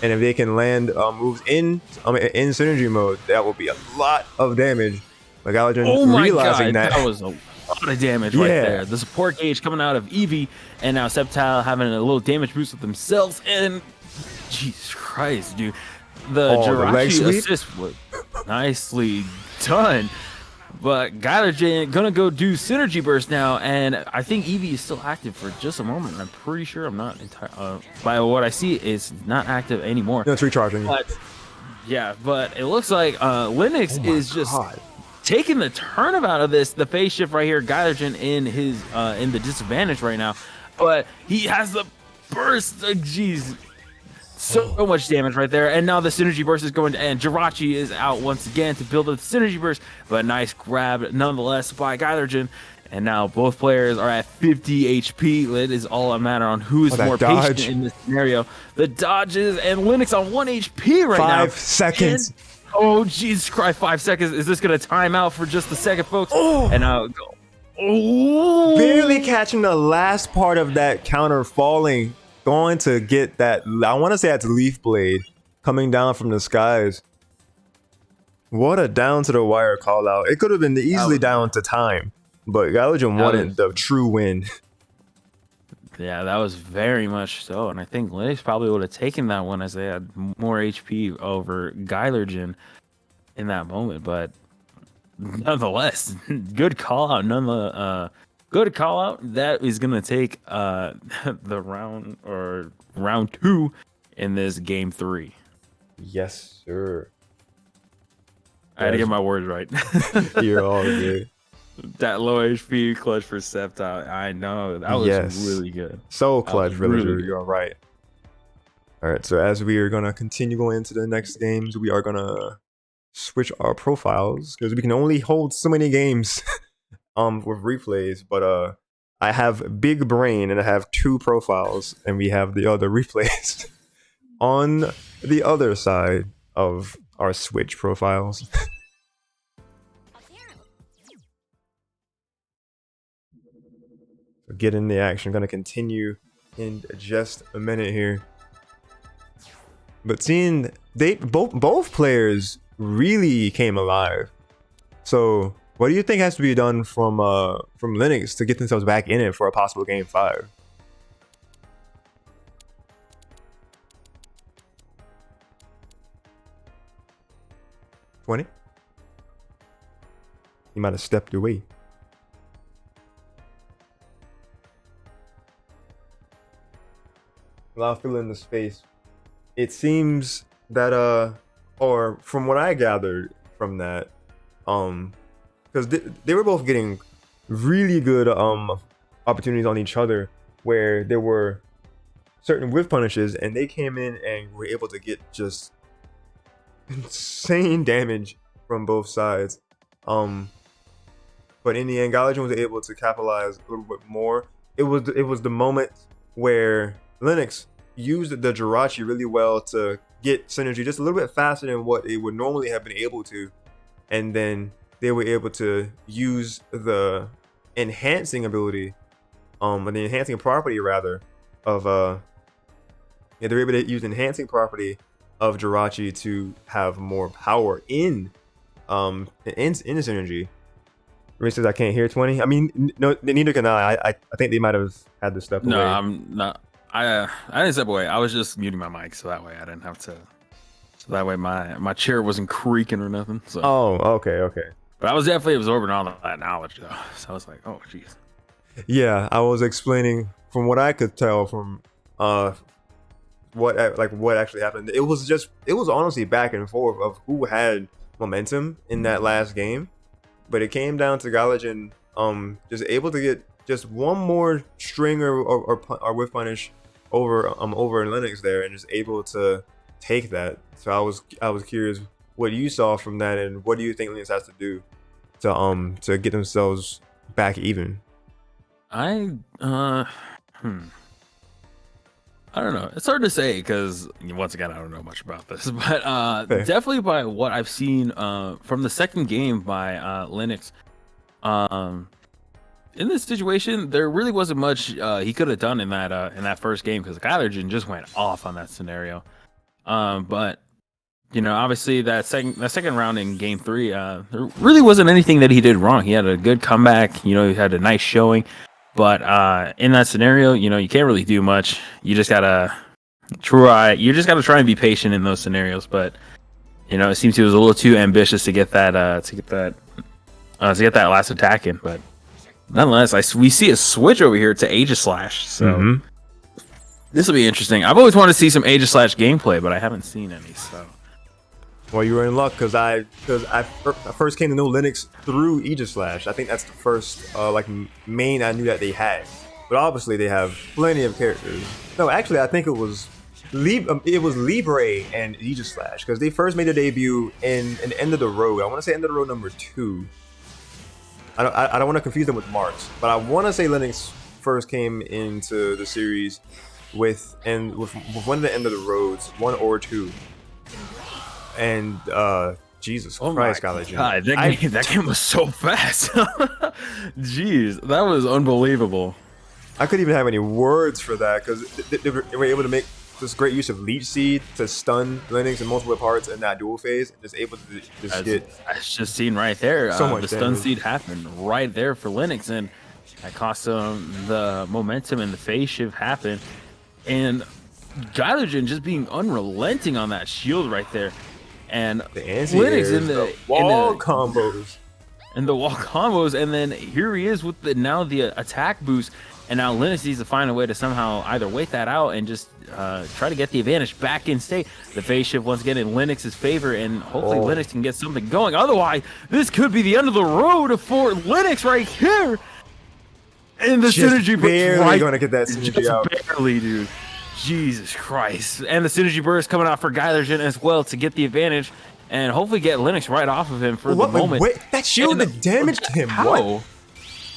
and if they can land moves in synergy mode, that will be a lot of damage. Like Gylergin realizing that was a lot of damage right there. The support gauge coming out of Eevee, and now Sceptile having a little damage boost with themselves, and Jesus Christ, dude. The Jirachi assist was nicely done. But Gylergin gonna go do synergy burst now, and I think Eevee is still active for just a moment. I'm pretty sure I'm not entirely by what I see, it's not active anymore. No, it's recharging. But yeah, but it looks like Linux is just taking the turnabout of this. The phase shift right here, Gylergin in the disadvantage right now, but he has the burst. Jeez. So much damage right there, and now the synergy burst is going to end. Jirachi is out once again to build up the synergy burst, but nice grab nonetheless by Gylergin. And now both players are at 50 HP. It is all a matter on who is more patient in this scenario. The dodges, and Linux on 1 HP right now. 5 seconds. Oh, Jesus Christ, 5 seconds. Is this going to time out for just a second, folks? And now, Oh, Barely catching the last part of that counter falling, going to get that. I want to say that's Leaf Blade coming down from the skies. What a down to the wire call out. It could have been easily down to time, but Gylergin wanted the true win. Yeah, that was very much so, and I think Linux probably would have taken that one as they had more HP over Gylergin in that moment. But nonetheless, good call out. Good call out. That is gonna take the round 2 in this game 3. Yes, sir. I had to get my words right. You're all good. That low HP clutch for Sceptile. I know. That was really good. So clutch, Villager. Really You're right. Alright, so as we are going to continue going into the next games, we are going to switch our profiles because we can only hold so many games with replays. But I have Big Brain and I have 2 profiles, and we have the other replays on the other side of our Switch profiles. Get in the action. Gonna continue in just a minute here. But seeing both players really came alive. So what do you think has to be done from Linux to get themselves back in it for a possible game 5? He might have stepped away. While filling the space, it seems that or from what I gathered from that, because they were both getting really good opportunities on each other, where there were certain whiff punishes, and they came in and were able to get just insane damage from both sides. But in the end, Gylergin was able to capitalize a little bit more. It was the moment where Linux used the Jirachi really well to get synergy just a little bit faster than what it would normally have been able to, and then they were able to use the enhancing ability, or the enhancing property rather of they were able to use the enhancing property of Jirachi to have more power in the synergy. Ray says I can't hear 20. I mean, no, neither can I. I think they might have had to step away. No, I'm not. I didn't step away. I was just muting my mic, so that way I didn't have to. So that way my chair wasn't creaking or nothing. So. Oh, okay. But I was definitely absorbing all of that knowledge, though. So I was like, oh, jeez. Yeah, I was explaining from what I could tell from what actually happened. It was honestly back and forth of who had momentum in that last game, but it came down to Gylergin just able to get just one more string or whiff punish over Linux there, and just able to take that. So I was curious what you saw from that, and what do you think Linux has to do to get themselves back even? I don't know. It's hard to say because once again I don't know much about this, but definitely by what I've seen from the second game by Linux, in this situation there really wasn't much he could have done in that first game, because Gylergin just went off on that scenario. But you know, obviously that second round in game 3, there really wasn't anything that he did wrong. He had a good comeback. You know, he had a nice showing. But in that scenario, you know, you can't really do much. You just gotta try. You just gotta try and be patient in those scenarios. But you know, it seems he was a little too ambitious to get that last attack in. But nonetheless, we see a switch over here to Aegislash. So this will be interesting. I've always wanted to see some Aegislash gameplay, but I haven't seen any. So. Well, you were in luck because I first came to know Linux through Aegislash. I think that's the first main I knew that they had. But obviously they have plenty of characters. No, actually I think it was Libre and Aegislash, because they first made a debut in End of the Road. I want to say End of the Road number 2. I don't want to confuse them with Marks, but I want to say Linux first came into the series with one of the End of the Roads, 1 or 2. And Jesus Oh Christ, my Gylergin. God, that game was so fast. Jeez, that was unbelievable. I couldn't even have any words for that because they were able to make this great use of Leech Seed to stun Linux in multiple parts in that dual phase, and just able to just get As just seen right there, so much the stun damage. seed happened right there for Linux, and that cost him the momentum and the phase shift happened. And Gylergin just being unrelenting on that shield right there. And The Linux anti-airs, the wall combos. and the wall combos, and then here he is with the attack boost, and now Linux needs to find a way to somehow either wait that out and just try to get the advantage back in state. The phase shift once again in Linux's favor, and hopefully Linux can get something going. Otherwise, this could be the end of the road for Linux right here. And the Just synergy barely right, gonna get that synergy just out. barely, dude. Jesus Christ. And the synergy burst coming out for Gylergin as well to get the advantage and hopefully get Linux right off of him for the moment. Wait, that shield that damaged him. How? What?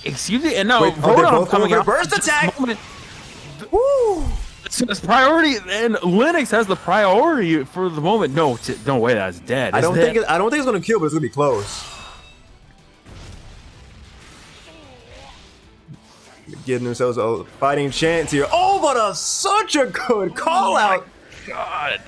Excuse me. And now Rotom coming out. Burst attack. Woo! So it's priority, and Linux has the priority for the moment. No, don't wait. That's dead. I don't think it's gonna kill, but it's gonna be close. Giving themselves a fighting chance here. Oh, but such a good call out. God.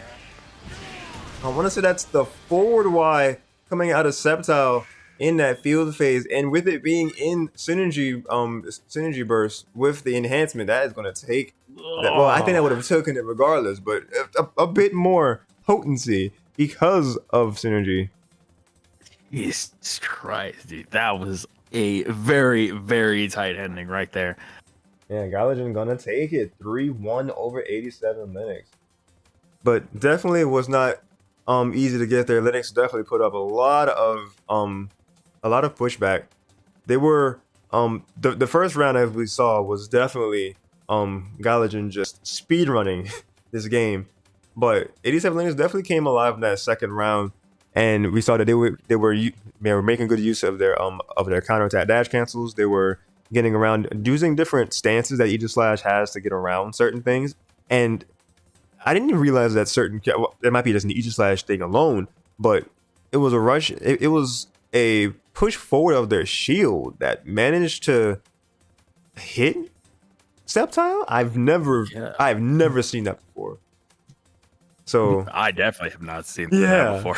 I want to say that's the forward Y coming out of Sceptile in that field phase, and with it being in synergy burst with the enhancement, that is going to take that. Well, I think that would have taken it regardless, but a bit more potency because of synergy. Jesus Christ, dude, that was a very, very tight ending right there. Yeah, Gylergin gonna take it 3-1 over 87linux. But definitely was not easy to get there. Linux definitely put up a lot of pushback. They were the first round, as we saw, was definitely Gylergin just speed running this game. But 87linux definitely came alive in that second round, and we saw that they were making good use of their counterattack dash cancels. They were getting around using different stances that Aegislash has to get around certain things. And I didn't even realize that it might be just an Aegislash thing alone, but it was a rush. It was a push forward of their shield that managed to hit Sceptile. I've never seen that before. So I definitely have not seen that before.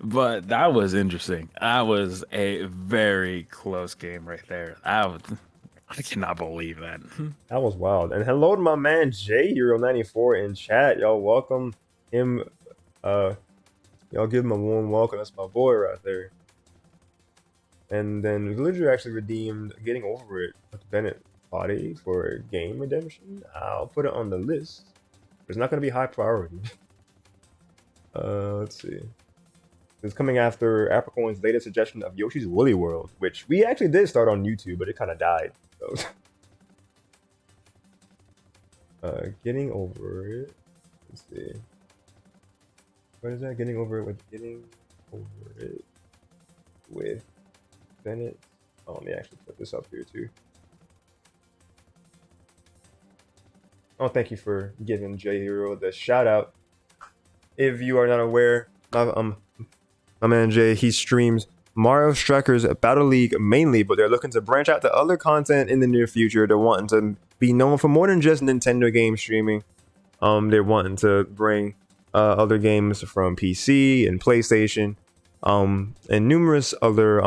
But that was interesting. That was a very close game right there. I cannot believe that. That was wild. And hello to my man JHero94 in chat. Y'all welcome him. Y'all give him a warm welcome. That's my boy right there. And then Villager actually redeemed Getting Over It with Bennett Body for a game redemption. I'll put it on the list. It's not going to be high priority. Let's see. It's coming after Apricorn's latest suggestion of Yoshi's Woolly World, which we actually did start on YouTube, but it kind of died. So. Getting Over It. Let's see. What is that? Getting Over It with Bennett. Oh, let me actually put this up here too. Oh, thank you for giving JHero the shout out. If you are not aware, my man Jay, he streams Mario Strikers Battle League mainly, but they're looking to branch out to other content in the near future. They're wanting to be known for more than just Nintendo game streaming. They're wanting to bring other games from PC and PlayStation, and numerous other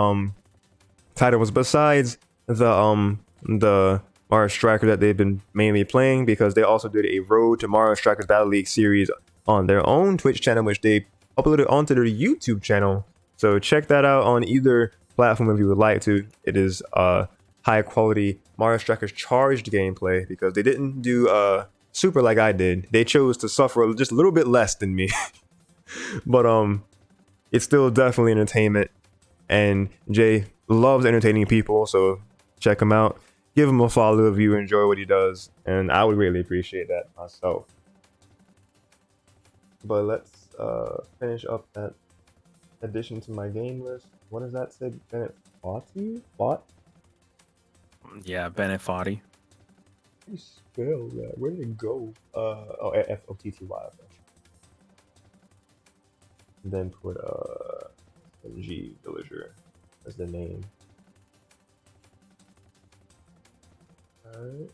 titles besides the Mario Striker that they've been mainly playing, because they also did a Road to Mario Strikers Battle League series on their own Twitch channel, which they uploaded onto their YouTube channel. So check that out on either platform if you would like to. It is high quality Mario Strikers charged gameplay, because they didn't do super like I did. They chose to suffer just a little bit less than me. But it's still definitely entertainment, and Jay loves entertaining people, so check him out. Give him a follow if you enjoy what he does, and I would really appreciate that myself. But let's finish up that addition to my game list. What does that say? Bennett Foddy? Yeah, Bennett Foddy. How do you spell that? Where did it go? Oh, F-O-T-T-Y. And then put G villager as the name. Alright.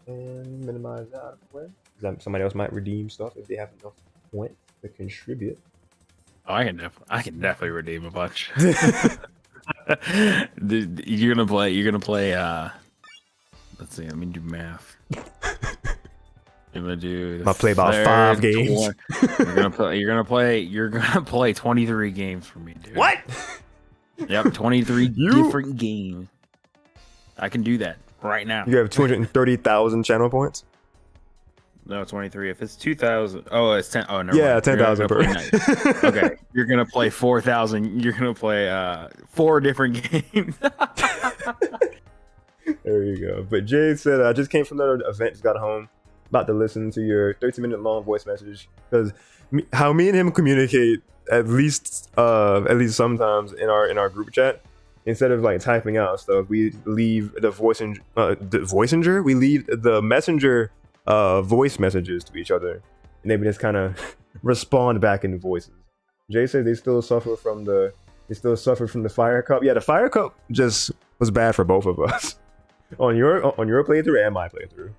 And minimize that out of the way. Because somebody else might redeem stuff if they have enough points to contribute. Oh, I can definitely redeem a bunch. You're gonna play. Let's see. Let me do math. You're gonna do. I'll play about 5 games. You're gonna play 23 games for me, dude. What? Yep, 23 different games. I can do that right now. You have 230,000 channel points. No, 23. If it's 2,000, oh, it's 10. Oh, no. Yeah, 10,000 per. Okay, you're gonna play 4,000. You're gonna play 4 different games. There you go. But Jay said, I just came from the event, just got home, about to listen to your 30-minute long voice message, because how me and him communicate, at least sometimes in our group chat, instead of like typing out stuff, we leave the we leave the messenger voice messages to each other, and they would just kind of respond back in voices. Jay said they still suffer from the fire cup. Yeah, the fire cup just was bad for both of us on your playthrough and my playthrough.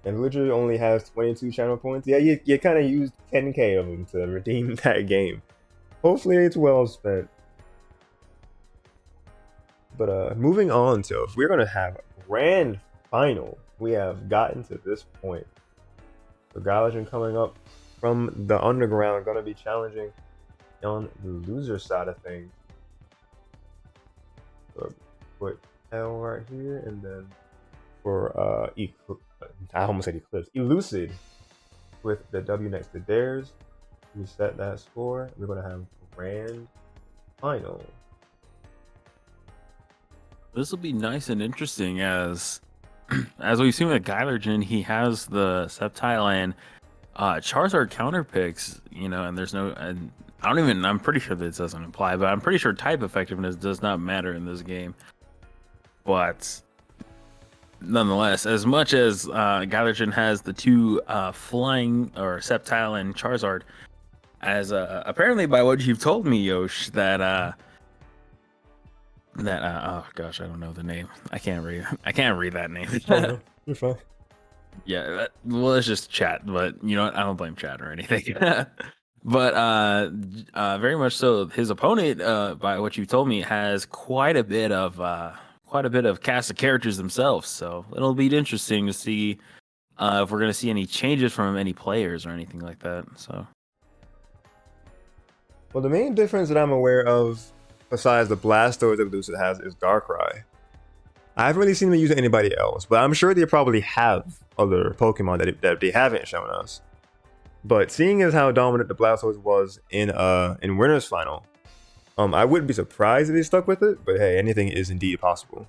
And Villager only has 22 channel points. Yeah, you kind of used 10k of them to redeem that game. Hopefully it's well spent. But moving on to, if we're gonna have a grand final, we have gotten to this point. So Gylergin coming up from the underground, gonna be challenging on the loser side of things. So put L right here, and then for I almost said Eclipse, Elucid with the W next to theirs. We set that score. We're gonna have grand final. This will be nice and interesting as we've seen with Gylergin, he has the Sceptile and Charizard counter picks, and there's no, and I'm pretty sure this doesn't apply, but I'm pretty sure type effectiveness does not matter in this game. But nonetheless, as much as Gylergin has the 2 flying or Sceptile and Charizard, as apparently by what you've told me, Yosh, that oh gosh, I don't know the name. I can't read that name. You're fine. Yeah, well, it's just chat, but you know what? I don't blame chat or anything. But very much so, his opponent, by what you told me, has quite a bit of cast of characters themselves. So it'll be interesting to see if we're gonna see any changes from any players or anything like that. So, well, the main difference that I'm aware of, besides the Blastoise that Elucid has, is Darkrai. I haven't really seen them use anybody else, but I'm sure they probably have other Pokemon that they haven't shown us. But seeing as how dominant the Blastoise was in Winner's Final, I wouldn't be surprised if they stuck with it, but hey, anything is indeed possible.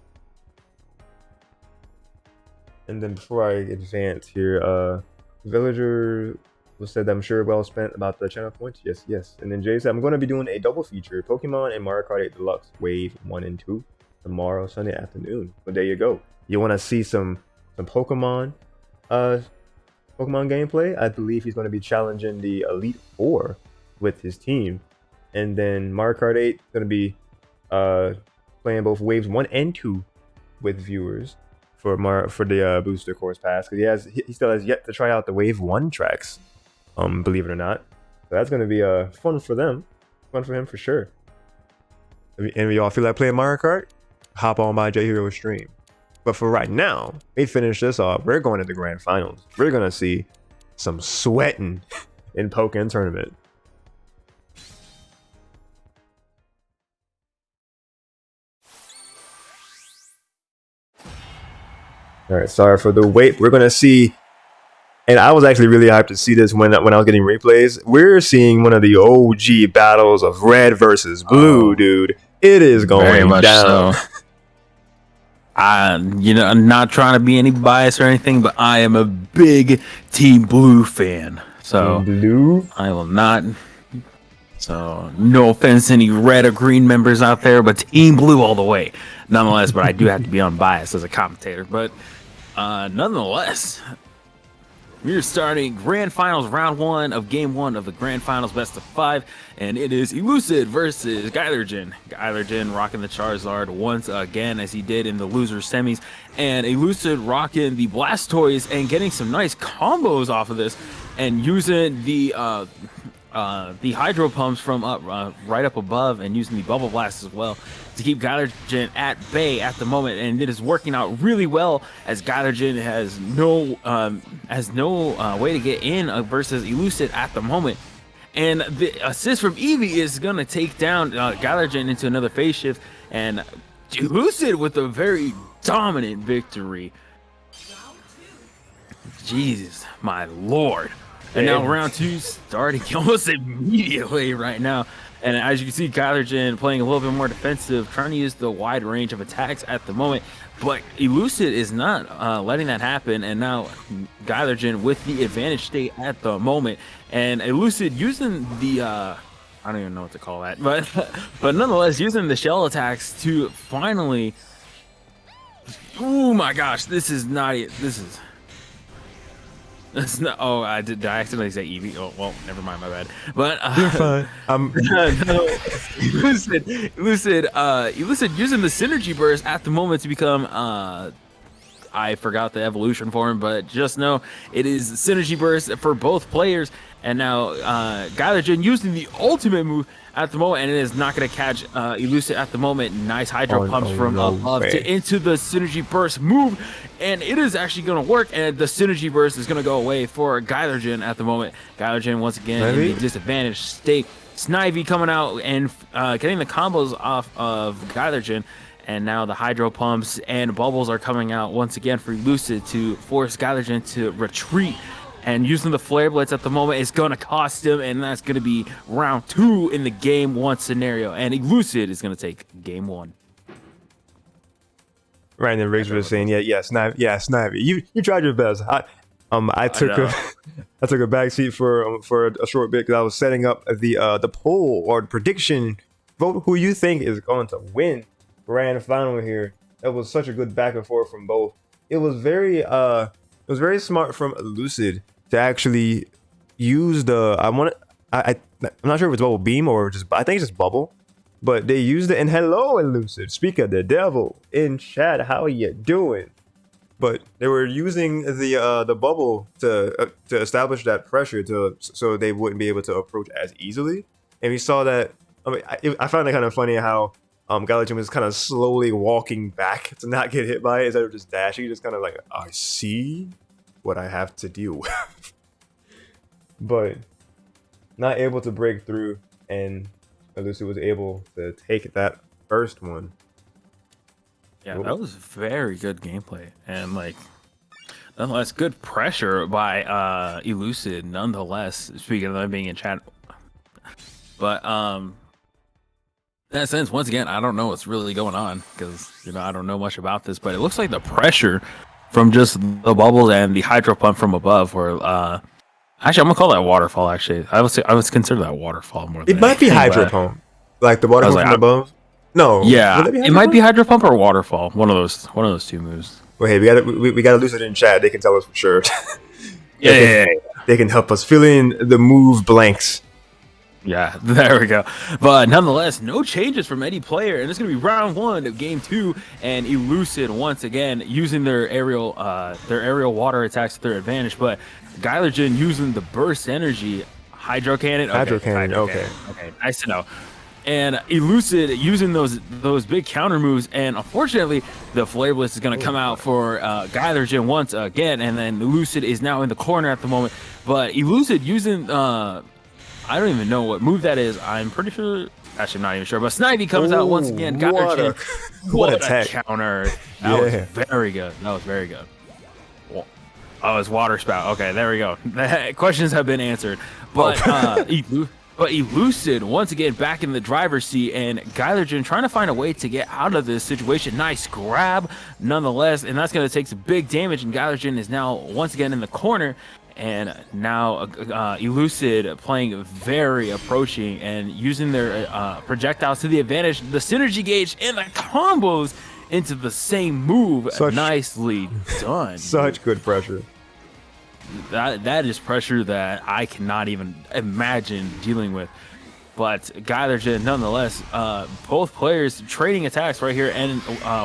And then before I advance here, Villager said that I'm sure well spent about the channel points. Yes. And then Jay said I'm going to be doing a double feature, Pokemon and Mario Kart 8 Deluxe Wave 1 and 2 tomorrow, Sunday afternoon. But there you go. You want to see some Pokemon gameplay? I believe he's going to be challenging the Elite Four with his team. And then Mario Kart 8 is going to be playing both Waves 1 and 2 with viewers for the booster course pass, because he still has yet to try out the Wave 1 tracks. Believe it or not. So that's going to be fun for them. Fun for him for sure. If any of y'all feel like playing Mario Kart, hop on by J Hero stream. But for right now, we finish this off. We're going to the grand finals. We're going to see some sweating in Pokken Tournament. All right, sorry for the wait. We're going to see, and I was actually really hyped to see this when I was getting replays. We're seeing one of the OG battles of red versus blue, dude. It is going very much down. So. I'm not trying to be any bias or anything, but I am a big Team Blue fan. So Team Blue? I will not. So no offense to any red or green members out there, but Team Blue all the way. Nonetheless, but I do have to be unbiased as a commentator. But nonetheless, We are starting Grand Finals Round 1 of Game 1 of the Grand Finals Best of 5, and it is Elucid versus Gylergin. Gylergin rocking the Charizard once again as he did in the loser semis, and Elucid rocking the Blastoise and getting some nice combos off of this, and using the Hydro Pumps from right up above, and using the Bubble Blast as well to keep Gylergin at bay at the moment, and it is working out really well as Gylergin has no way to get in versus Elucid at the moment. And the assist from Eevee is going to take down Gylergin into another phase shift, and Elucid with a very dominant victory. Jesus, my lord. And now round 2 starting almost immediately right now. And as you can see, Gylergin playing a little bit more defensive, trying to use the wide range of attacks at the moment. But Elucid is not letting that happen. And now Gylergin with the advantage state at the moment. And Elucid using the, I don't even know what to call that. But nonetheless, using the shell attacks to finally... Oh my gosh, this is not it. This is... That's not, oh, I accidentally say Eevee. Oh, well, never mind, my bad. But you're fine. Elucid using the Synergy Burst at the moment to become I forgot the evolution form, but just know it is Synergy Burst for both players. And now Gylergin using the ultimate move at the moment, and it is not going to catch Elucid at the moment. Nice Hydro Pumps from above into the Synergy Burst move, and it is actually going to work, and the Synergy Burst is going to go away for Gylergin at the moment. Gylergin once again in the disadvantaged state. Snivy coming out and getting the combos off of Gylergin. And now the Hydro Pumps and Bubbles are coming out once again for Elucid to force Gylergin to retreat. And using the Flare Blitz at the moment is going to cost him, and that's going to be round 2 in the Game 1 scenario. And Elucid is going to take Game 1. Right, and then Riggs was saying, Snivy, you tried your best. I took a back seat for a short bit because I was setting up the poll or the prediction. Vote who you think is going to win Grand Final here. It was such a good back and forth from both. It was very smart from Elucid to actually use the I'm not sure if it's Bubble Beam or just, I think it's just Bubble, but they used it. And hello Elucid, speak of the devil in chat, how you doing? But they were using the bubble to establish that pressure so they wouldn't be able to approach as easily. And we saw that. I mean, I found it kind of funny how Gylergin was kind of slowly walking back to not get hit by it instead of just dashing. Just kind of like, I see what I have to deal with. But not able to break through, and Elucid was able to take that first one. Yeah, that was very good gameplay, and like nonetheless good pressure by Elucid nonetheless, speaking of them being in chat. But in that sense, once again, I don't know what's really going on because I don't know much about this, but it looks like the pressure from just the bubbles and the Hydro Pump from above were actually, I'm gonna call that waterfall. Actually, I would consider that waterfall more than it might be Hydro Pump, like the water from above. No, yeah, it might be Hydro Pump or waterfall. One of those two moves. Well, hey, we got Elucid in chat. They can tell us for sure. Yeah. They can help us fill in the move blanks. Yeah, there we go. But nonetheless, no changes from any player, and it's gonna be round 1 of Game 2, and Elucid once again using their aerial water attacks to their advantage. But Gylergin using the burst energy, Hydro Cannon. Okay, nice to know. And Elucid using those big counter moves, and unfortunately, the Flare Blitz is going to come out for Gylergin once again, and then Elucid is now in the corner at the moment. But Elucid using, I don't even know what move that is. I'm pretty sure, actually I'm not even sure, but Snivy comes out once again. Gylergin, what a counter. That was very good. That was very good. Oh, it's Water Spout. Okay, there we go. Questions have been answered. But Elucid once again back in the driver's seat, and Gylergin trying to find a way to get out of this situation. Nice grab nonetheless, and that's going to take some big damage, and Gylergin is now once again in the corner. And now Elucid playing very approaching and using their projectiles to the advantage, the synergy gauge and the combos into the same move. Nicely done. Such good pressure. that is pressure that I cannot even imagine dealing with. But Gylergin, nonetheless, both players trading attacks right here, and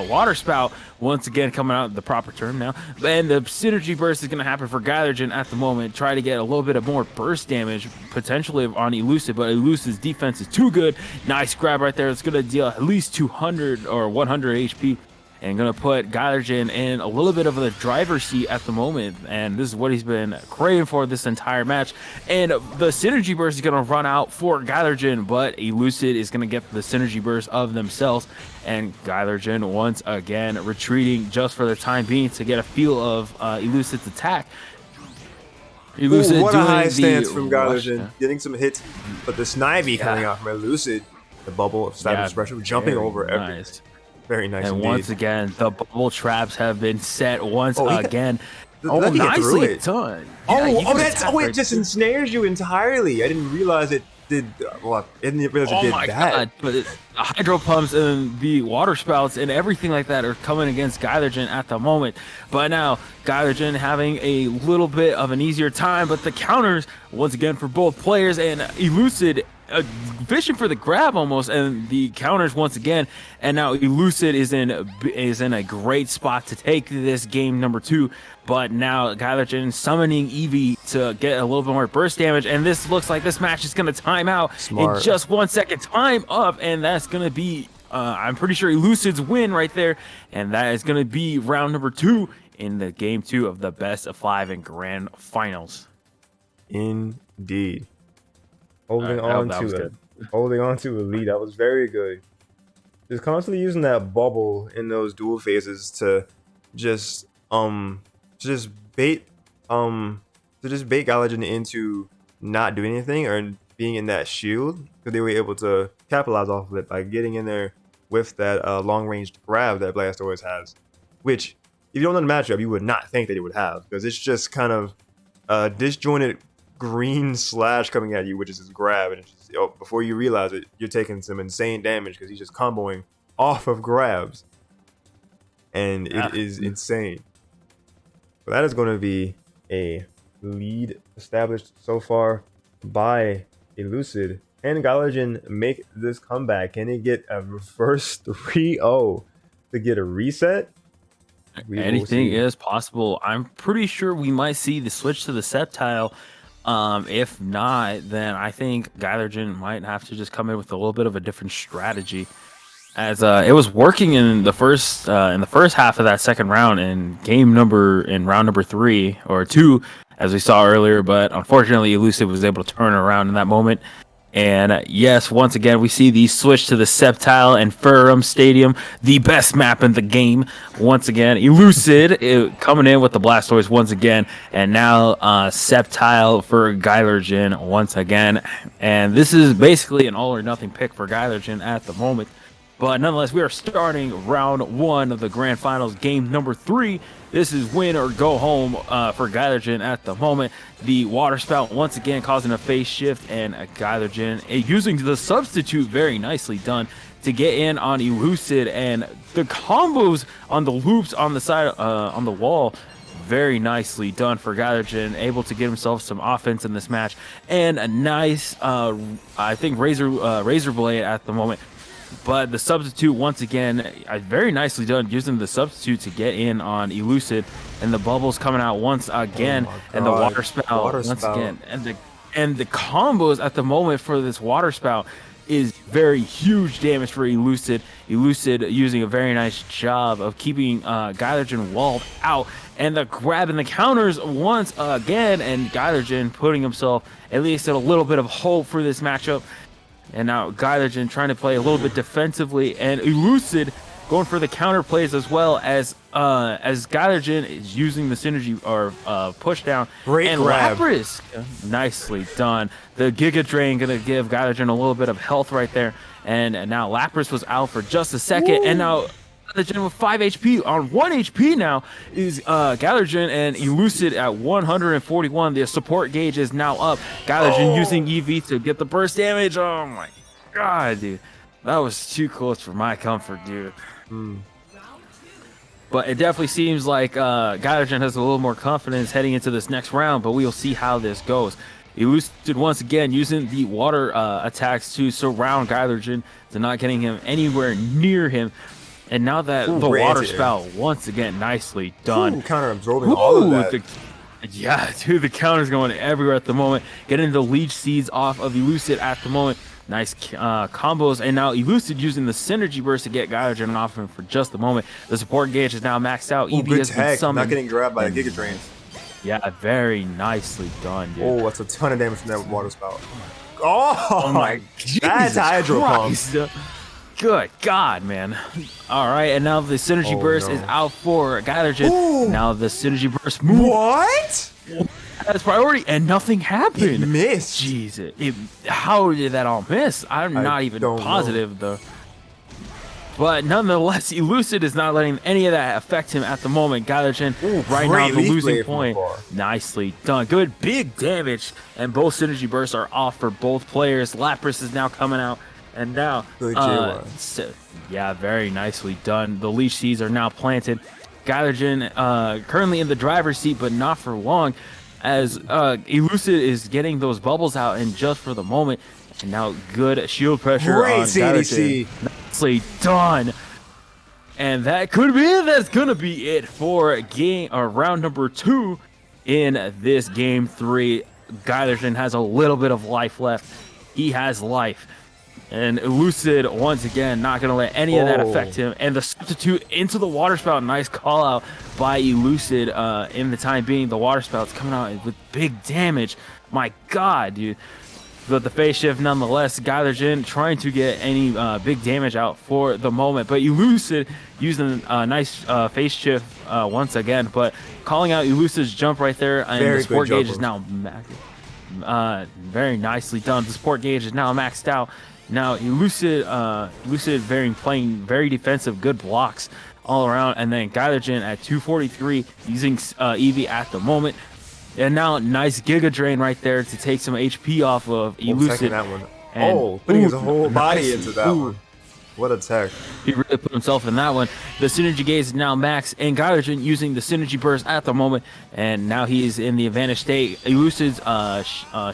Water Spout once again coming out the proper term now. And the synergy burst is going to happen for Gylergin at the moment. Try to get a little bit of more burst damage potentially on Elucid, but Elucid's defense is too good. Nice grab right there. It's going to deal at least 200 or 100 HP. And gonna put Gylergin in a little bit of the driver's seat at the moment, and this is what he's been craving for this entire match. And the synergy burst is gonna run out for Gylergin, but Elucid is gonna get the synergy burst of themselves, and Gylergin once again retreating just for the time being to get a feel of Elucid's attack. Elucid, what a high stance from Gylergin, getting some hits, but the snivy coming out from Elucid, the bubble of status pressure, jumping over everything. Very nice. And indeed. Once again, the bubble traps have been set once again. Nicely done. It just ensnares you entirely. I didn't realize it did. Well, I didn't realize it did that. God! But the hydro pumps and the water spouts and everything like that are coming against Gylergin at the moment. But now Gylergin having a little bit of an easier time. But the counters once again for both players, and Elucid fishing for the grab almost, and the counters once again. And now Elucid is in a great spot to take this game number 2. But now Gylergin summoning Eevee to get a little bit more burst damage, and this looks like this match is going to time out in just 1 second. Time up, and that's going to be I'm pretty sure Elucid's win right there, and that is going to be round number 2 in the game 2 of the best of 5 and grand finals. Indeed. Holding on to a lead. That was very good. Just constantly using that bubble in those dual phases to just bait Gylergin into not doing anything or being in that shield, because they were able to capitalize off of it by getting in there with that long range grab that Blastoise has, which if you don't know the matchup you would not think that it would have, because it's just kind of disjointed green slash coming at you, which is his grab, and it's just, before you realize it, you're taking some insane damage because he's just comboing off of grabs, and it is insane. But that is going to be a lead established so far by Elucid, and Gylergin make this comeback. Can he get a reverse 3-0 to get a reset? Anything is possible. I'm pretty sure we might see the switch to the Sceptile. If not, then I think Gylergin might have to just come in with a little bit of a different strategy, as it was working in the first half of that second round in round number 3 or 2, as we saw earlier. But unfortunately, Elucid was able to turn around in that moment. And yes, once again, we see the switch to the Sceptile and Ferrum Stadium, the best map in the game. Once again, Elucid coming in with the Blastoise once again, and now Sceptile for Gylergin once again. And this is basically an all or nothing pick for Gylergin at the moment. But nonetheless, we are starting round 1 of the grand finals, game number 3. This is win or go home for Gylergin at the moment. The water spout once again causing a phase shift, and Gylergin using the substitute, very nicely done, to get in on Elucid, and the combos on the loops on the side on the wall, very nicely done for Gylergin, able to get himself some offense in this match, and a nice I think razor blade at the moment. But the substitute once again, very nicely done, using the substitute to get in on Elucid, and the bubbles coming out once again, and the water spout once again, and the combos at the moment for this water spout is very huge damage for Elucid. Elucid using a very nice job of keeping Gylergin walled out, and the grab and the counters once again, and Gylergin putting himself at least at a little bit of hope for this matchup. And now Gylergin trying to play a little bit defensively, and Elucid going for the counter plays as well, as Gylergin is using the synergy or push down. Great and grab. Lapras, nicely done. The Giga Drain gonna give Gylergin a little bit of health right there, and now Lapras was out for just a second. Woo. And now Gylergin with 5 HP on 1 HP now is Gylergin, and Elucid at 141. The support gauge is now up. Gylergin using EV to get the burst damage. Oh my god, dude. That was too close for my comfort, dude. But it definitely seems like Gylergin has a little more confidence heading into this next round, but we will see how this goes. Elucid once again using the water attacks to surround Gylergin, to not getting him anywhere near him. And now that the water spout, once again, nicely done. Counter absorbing all of that. Yeah, dude, the counter's going everywhere at the moment. Getting the leech seeds off of Elucid at the moment. Nice combos, and now Elucid using the synergy burst to get Gylergin off him for just a moment. The support gauge is now maxed out. EV has been summoned. Not getting grabbed by the Giga Drains. Yeah, very nicely done, dude. Oh, that's a ton of damage from that water spout. Oh my, that's Hydro Pump. Good God, man. All right, and now the synergy burst is out for Gylergin. Now the synergy burst move. What? That's priority, and nothing happened. It missed. Jesus, how did that all miss? I'm not even positive, though. But nonetheless, Elucid is not letting any of that affect him at the moment. Gylergin right now the losing point. Nicely done. Good big damage, and both synergy bursts are off for both players. Lapras is now coming out, and now yeah, very nicely done. The leash seeds are now planted. Gylergin currently in the driver's seat, but not for long, as Elucid is getting those bubbles out, and just for the moment. And now good shield pressure on Gylergin. Nicely done. And that could be it. That's gonna be it for round number 2 in this game 3. Gylergin has a little bit of life left. He has life. And Elucid, once again, not going to let any of that affect him. And the substitute into the water spout, nice call out by Elucid in the time being. The water spout's coming out with big damage. My God, dude. But the phase shift, nonetheless, Gylergin trying to get any big damage out for the moment. But Elucid using a nice phase shift once again. But calling out Elucid's jump right there. And the support gauge is now very nicely done. The support gauge is now maxed out. Now Elucid playing very defensive, good blocks all around, and then Gylergin at 243 using Eevee at the moment, and now nice Giga Drain right there to take some HP off of Elucid. That one. And putting his whole body into that one. What a tech. He really put himself in that one. The synergy gauge is now max, and Gylergin using the synergy burst at the moment, and now he's in the advantage state. Elucid's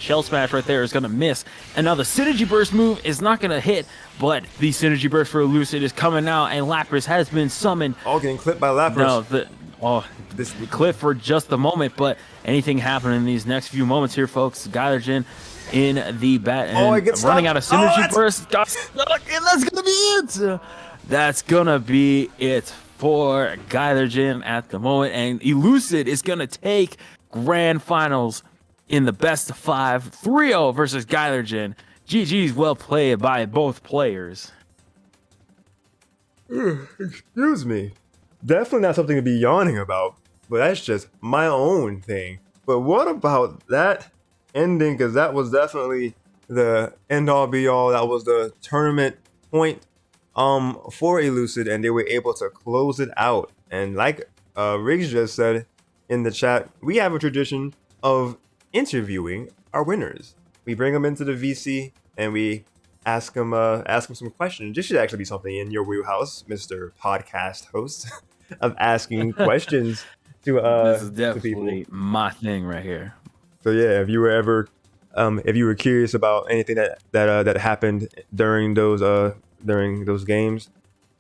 shell smash right there is going to miss, and now the synergy burst move is not going to hit, but the synergy burst for Elucid is coming out, and Lapras has been summoned. Getting clipped by Lapras. No, this clip for just a moment, but anything happening in these next few moments here, folks. Gylergin in the bat and running out of synergy burst. That's gonna be it. That's gonna be it for Gylergin at the moment, and Elucid is gonna take grand finals in the best of 5 3-0 versus Gylergin. GG's, well played by both players. Excuse me. Definitely not something to be yawning about, but that's just my own thing. But what about that ending? Because that was definitely the end all be all. That was the tournament point for Elucid, and they were able to close it out. And like Riggs just said in the chat, we have a tradition of interviewing our winners. We bring them into the VC and we ask them some questions. This should actually be something in your wheelhouse, Mr. Podcast host, of asking questions to this is definitely my thing right here. So yeah, if you were ever curious about anything that happened during those games,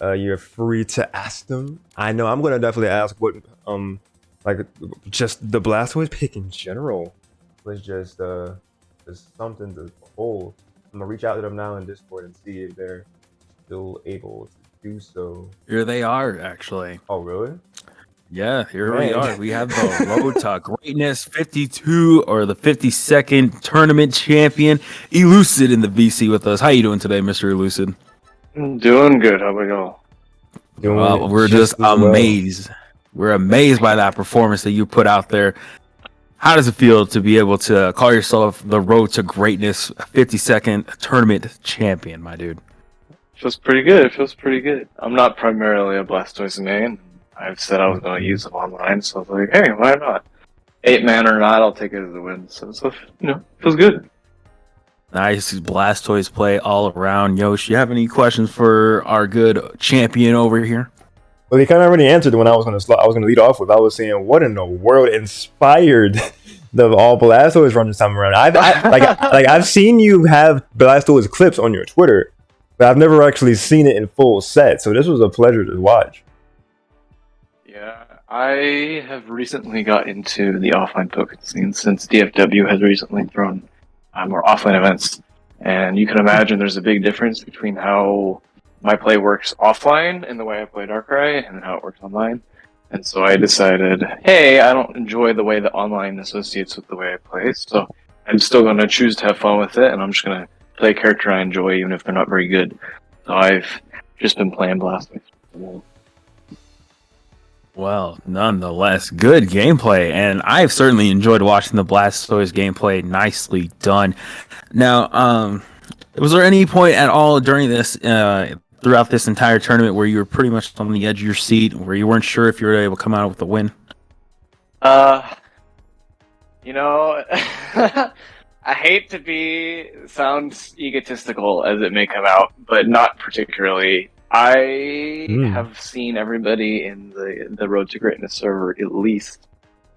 you're free to ask them. I know I'm gonna definitely ask what like just the Blastoise pick in general was just something to hold. I'm gonna reach out to them now in Discord and see if they're still able to do so. Here they are, actually. Oh really? Yeah, here we are. We have the Road to Greatness 52 or the 52nd tournament champion, Elucid, in the VC with us. How you doing today, Mr. Elucid? I'm doing good. How about y'all? We're just amazed. We're amazed by that performance that you put out there. How does it feel to be able to call yourself the Road to Greatness 52nd tournament champion, my dude? Feels pretty good. I'm not primarily a Blastoise main. I've said I was going to use them online, so I was like, hey, why not? 8-man or not, I'll take it as a win. So feels good. Nice Blastoise play all around. Yosh, you have any questions for our good champion over here? Well, they kind of already answered when I was gonna lead off with. I was saying, what in the world inspired the all Blastoise run this time around? I've seen you have Blastoise clips on your Twitter, but I've never actually seen it in full set. So this was a pleasure to watch. Yeah, I have recently got into the offline Pokemon scene since DFW has recently thrown more offline events, and you can imagine there's a big difference between how my play works offline and the way I play Darkrai and how it works online. And so I decided, hey, I don't enjoy the way that online associates with the way I play, so I'm still going to choose to have fun with it, and I'm just going to play a character I enjoy even if they're not very good. So I've just been playing Blastoise. Well, nonetheless, good gameplay, and I've certainly enjoyed watching the Blastoise gameplay. Nicely done. Now, was there any point at all during this, throughout this entire tournament, where you were pretty much on the edge of your seat, where you weren't sure if you were able to come out with a win? You know, I hate to sound egotistical as it may come out, but not particularly. I have seen everybody in the Road to Greatness server at least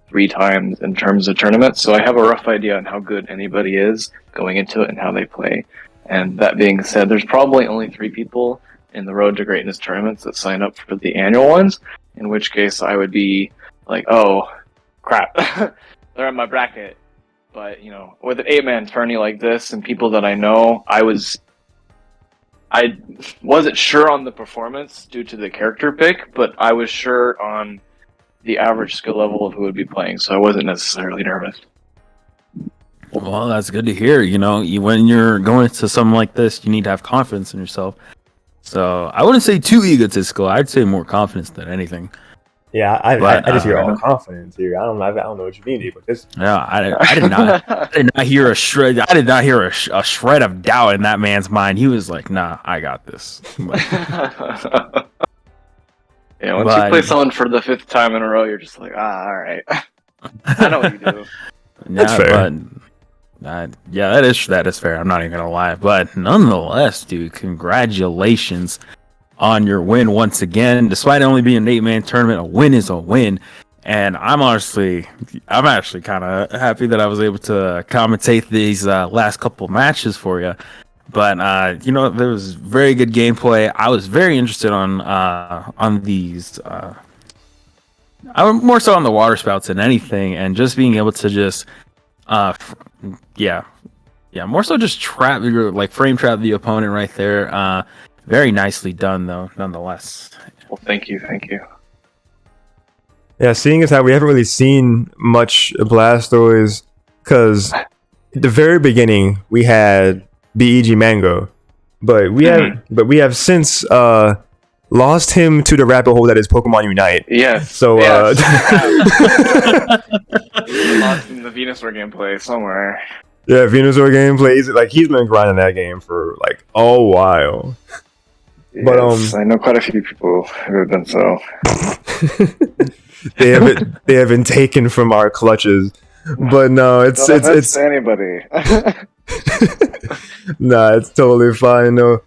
3 times in terms of tournaments, so I have a rough idea on how good anybody is going into it and how they play. And that being said, there's probably only 3 people in the Road to Greatness tournaments that sign up for the annual ones, in which case I would be like, oh, crap, they're in my bracket. But, you know, with an 8-man tourney like this and people that I know, I wasn't sure on the performance due to the character pick, but I was sure on the average skill level of who would be playing, so I wasn't necessarily nervous. Well, that's good to hear. You know, when you're going into something like this, you need to have confidence in yourself. So I wouldn't say too egotistical. I'd say more confidence than anything. Yeah, I just hear all confidence here. I don't know what you mean, but this. Yeah, I did not hear a shred. I did not hear a shred of doubt in that man's mind. He was like, "Nah, I got this." Yeah, once you play someone for the 5th time in a row, you're just like, all right, I know what you do. That's fair. Yeah, that is fair. I'm not even gonna lie, but nonetheless, dude, congratulations on your win once again. Despite it only being an 8-man tournament, a win is a win, and I'm actually kind of happy that I was able to commentate these last couple matches for you. But you know, there was very good gameplay. I was very interested on these. I'm more so on the water spouts than anything, and just being able to just more so just frame trap the opponent right there. Very nicely done, though, nonetheless. Well, thank you. Yeah, seeing as how we haven't really seen much Blastoise, because at the very beginning we had BEG Mango, but we have since lost him to the rabbit hole that is Pokemon Unite. Yes. So yes. Lost in the Venusaur gameplay somewhere. Yeah, Venusaur gameplay. He's been grinding that game for like a while. Yes, but I know quite a few people who have done so. they have been taken from our clutches. But no, it's anybody. Nah, it's totally fine. No.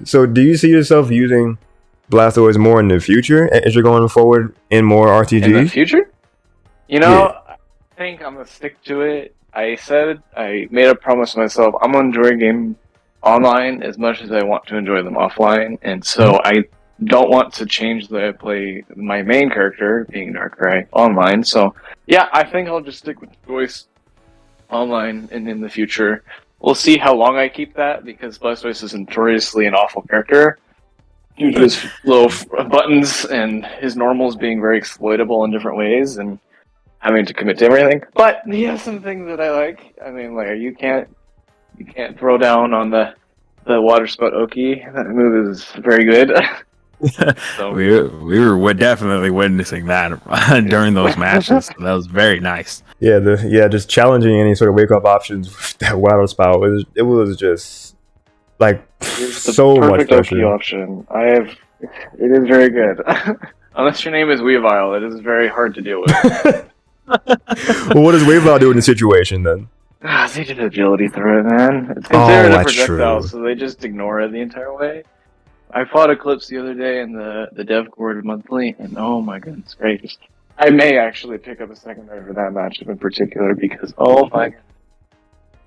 So do you see yourself using Blastoise more in the future as you're going forward in more RTGs? In the future? You know, I think I'm gonna stick to it. I made a promise to myself. I'm gonna enjoy a game online as much as I want to enjoy them offline, and so I don't want to change the way I play my main character, being Darkrai, online. So yeah, I think I'll just stick with voice online, and in the future, we'll see how long I keep that, because Blastoise is notoriously an awful character due to his low buttons and his normals being very exploitable in different ways, and having to commit to everything. But he has some things that I like. I mean, like, you can't throw down on the water spout Oki. That move is very good. So we were definitely witnessing that during those matches. That was very nice. Yeah, just challenging any sort of wake up options with that water spout. It was just like so much pressure. Oki option. It is very good. Unless your name is Weavile, it is very hard to deal with. Well, what does Weavile do in the situation then? They did agility through it, man. It's considered a projectile, true. so they just ignore it the entire way. I fought Eclipse the other day in the dev court monthly, and oh my goodness gracious. I may actually pick up a secondary for that matchup in particular because, oh my god.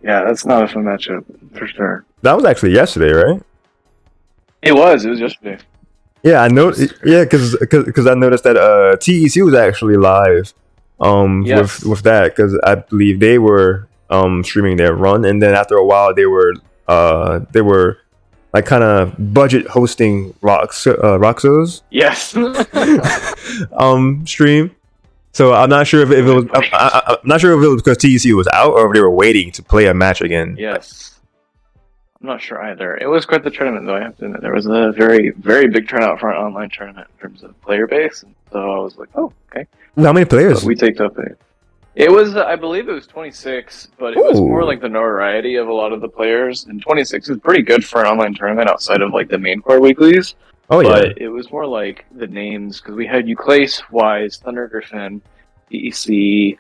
Yeah, that's not a fun matchup, for sure. That was actually yesterday, right? It was yesterday. Yeah, I know. Yeah, because I noticed that TEC was actually live Yes. with that, because I believe they were streaming their run, and then after a while they were like kind of budget hosting Roxo's Yes. stream. So I'm not sure if it was I'm not sure if it was because TEC was out or if they were waiting to play a match again. Yes. I'm not sure either. It was quite the tournament, though, I have to admit. There was a very, very big turnout for an online tournament in terms of player base. And so I was like, oh, okay. How many players? But we take up it. It was, I believe it was 26, but it was more like the notoriety of a lot of the players. And 26 is pretty good for an online tournament outside of like the main core weeklies. Oh, yeah. But it was more like the names, because we had Euclase, Wise, Thunder Griffin, DEC.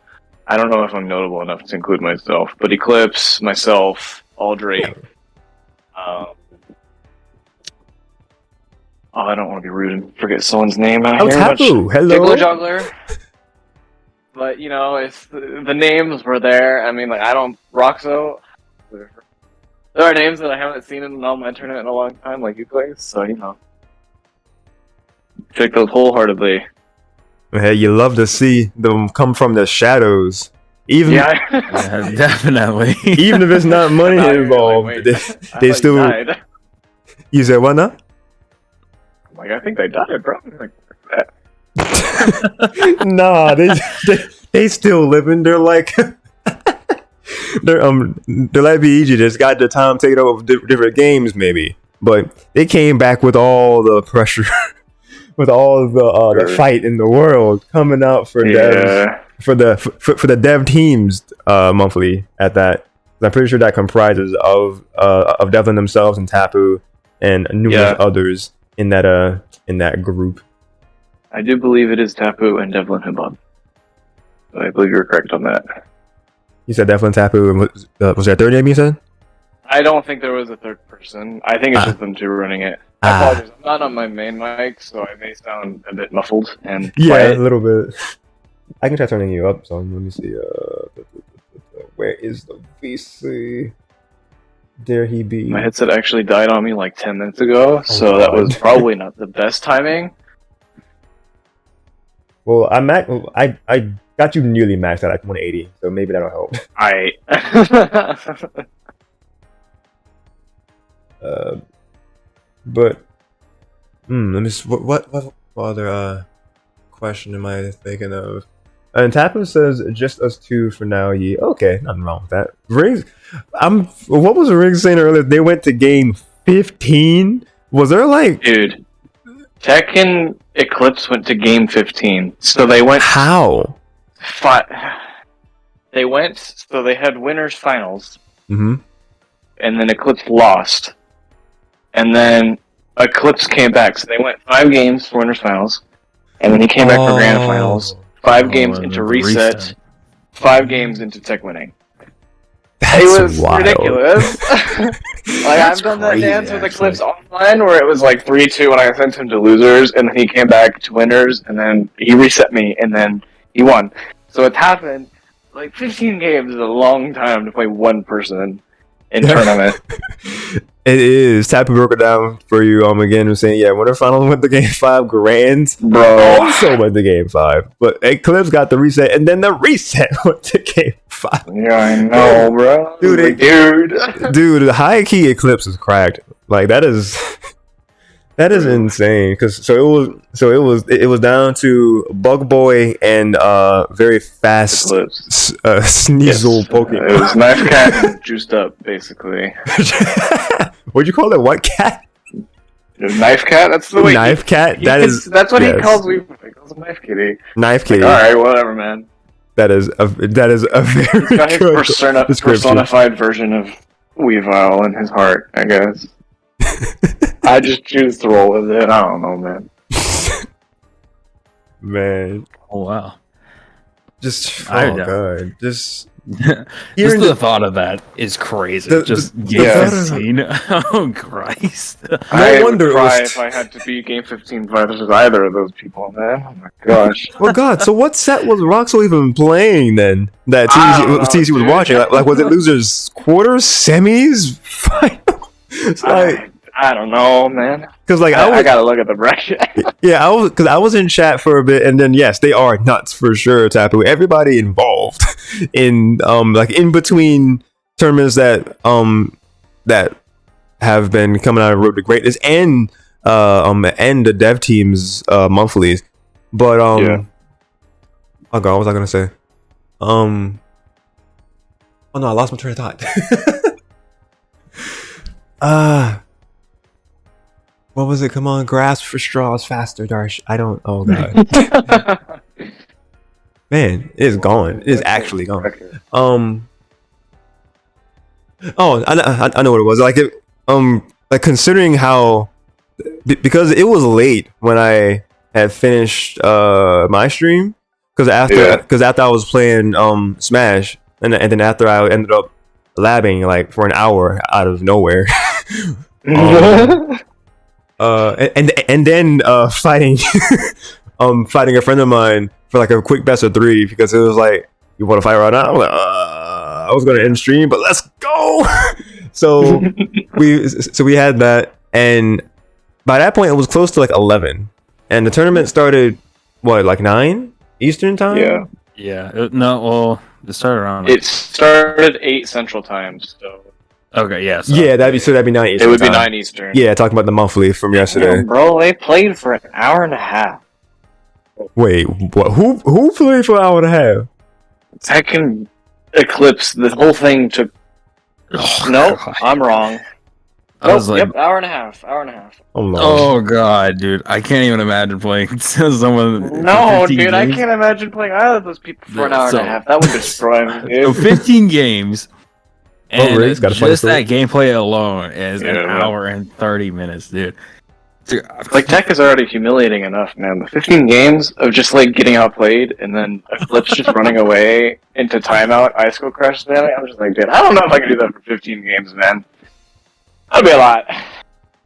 I don't know if I'm notable enough to include myself, but Eclipse, myself, Aldrake. I don't want to be rude and forget someone's name out here. Tapu. Hello. Juggler. But, you know, it's the names were there. I mean, like, I don't... Roxo. There are names that I haven't seen in an online tournament in a long time, like Euclase, so, you know. Take those wholeheartedly. Hey, you love to see them come from the shadows. Even Yeah, definitely. even if it's not money involved, Wait, they still. Died. You said what now? Like, I think they died, bro. Like, Nah, they still living. They're like they're like BEG just got the time taken over different games maybe, but they came back with all the pressure, with all the fight in the world coming out for devs, for the dev teams monthly at that. I'm pretty sure that comprises of Devlin themselves and Tapu and numerous others in that group. I do believe it is Tapu and Devlin Hibon. I believe you're correct on that. You said Devlin, Tapu, and was there a third name you said? I don't think there was a third person. I think it's just them two running it. I apologize. I'm not on my main mic, so I may sound a bit muffled and quiet. A little bit. I can try turning you up some. Let me see. Where is the VC? There he be. My headset actually died on me like 10 minutes ago, so that was probably not the best timing. Well, I got you nearly maxed out at 180, so maybe that'll help. But let me. What other question am I thinking of? And Tapu says just us two for now. Okay, nothing wrong with that. Riggs, what was Riggs saying earlier? They went to game 15. Was there like dude? Tech and Eclipse went to game 15, so they went how? They went so they had winners finals, and then Eclipse lost, and then Eclipse came back. So they went 5 games for winners finals, and then he came back for grand finals. 5 games into reset, 5 games into Tech winning. It was wild. Ridiculous. I've done that dance with Eclipse offline where it was like 3-2 when I sent him to losers, and then he came back to winners, and then he reset me, and then he won. So it's happened. Like 15 games is a long time to play one person in tournament. It is. Tapu broke it down for you again and saying, winner final went to game 5 grand. Bro. Also went to game 5. But Eclipse got the reset, and then the reset went to game 5. Yeah, I know, bro. Dude, high key Eclipse is cracked. Like that is insane. It was down to Bug Boy and very fast Sneasel Pokemon. It was Knife Cat juiced up, basically. What'd you call it? What cat? Knife Cat? That's the way Knife Cat? That's what he calls me. He calls him Knife Kitty. Knife Kitty. Like, alright, whatever, man. That is a very He's got his personified version of Weavile in his heart, I guess. I just choose to roll with it. I don't know, man. Man. Oh wow. God. Just Just the thought of that is crazy. Just game 15. Oh Christ! I would cry if I had to be game 15 versus either of those people, man. Oh my gosh. Well, God. So what set was Roxo even playing then? That TC was watching. Like, was it losers quarters, semis, final? It's like I don't know, man. Because like I gotta look at the bracket. Yeah, I was in chat for a bit, and then yes, they are nuts for sure. Tapu, everybody involved in like in between tournaments that have been coming out of Road to Greatness and the dev teams monthlies. But oh god, what was I gonna say? Oh no, I lost my train of thought. What was it? Come on, grasp for straws faster, Darsh. I don't. Oh god, man, it is gone. It is actually gone. Oh, I know what it was. Like it. Like considering how, because it was late when I had finished my stream. Because after I was playing Smash, and then after I ended up labbing like for an hour out of nowhere. And then fighting fighting a friend of mine for like a quick best of 3 because it was like, you want to fight right now? I'm like, I was gonna end stream, but let's go. so we had that, and by that point it was close to like 11, and the tournament started like 9 Eastern time. It started around. It started 8 Central Time, so. Okay, yeah. So that'd be 9 Eastern. It would be 9 Eastern. Yeah, talking about the monthly from yesterday. Yeah, bro, they played for an hour and a half. Wait, what? Who played for an hour and a half? Second Eclipse, the whole thing took. No, I'm wrong. Hour and a half. Oh god, dude, I can't even imagine playing someone. No, dude, games. I can't imagine playing either of those people for an hour and a half. That would destroy me. Dude. So 15 games. And just that gameplay alone is an hour and 30 minutes, dude. Like, tech is already humiliating enough, man. The 15 games of just, like, getting outplayed and then Eclipse just running away into timeout, Icicle Crush, man. I'm just like, dude, I don't know if I can do that for 15 games, man. That'd be a lot.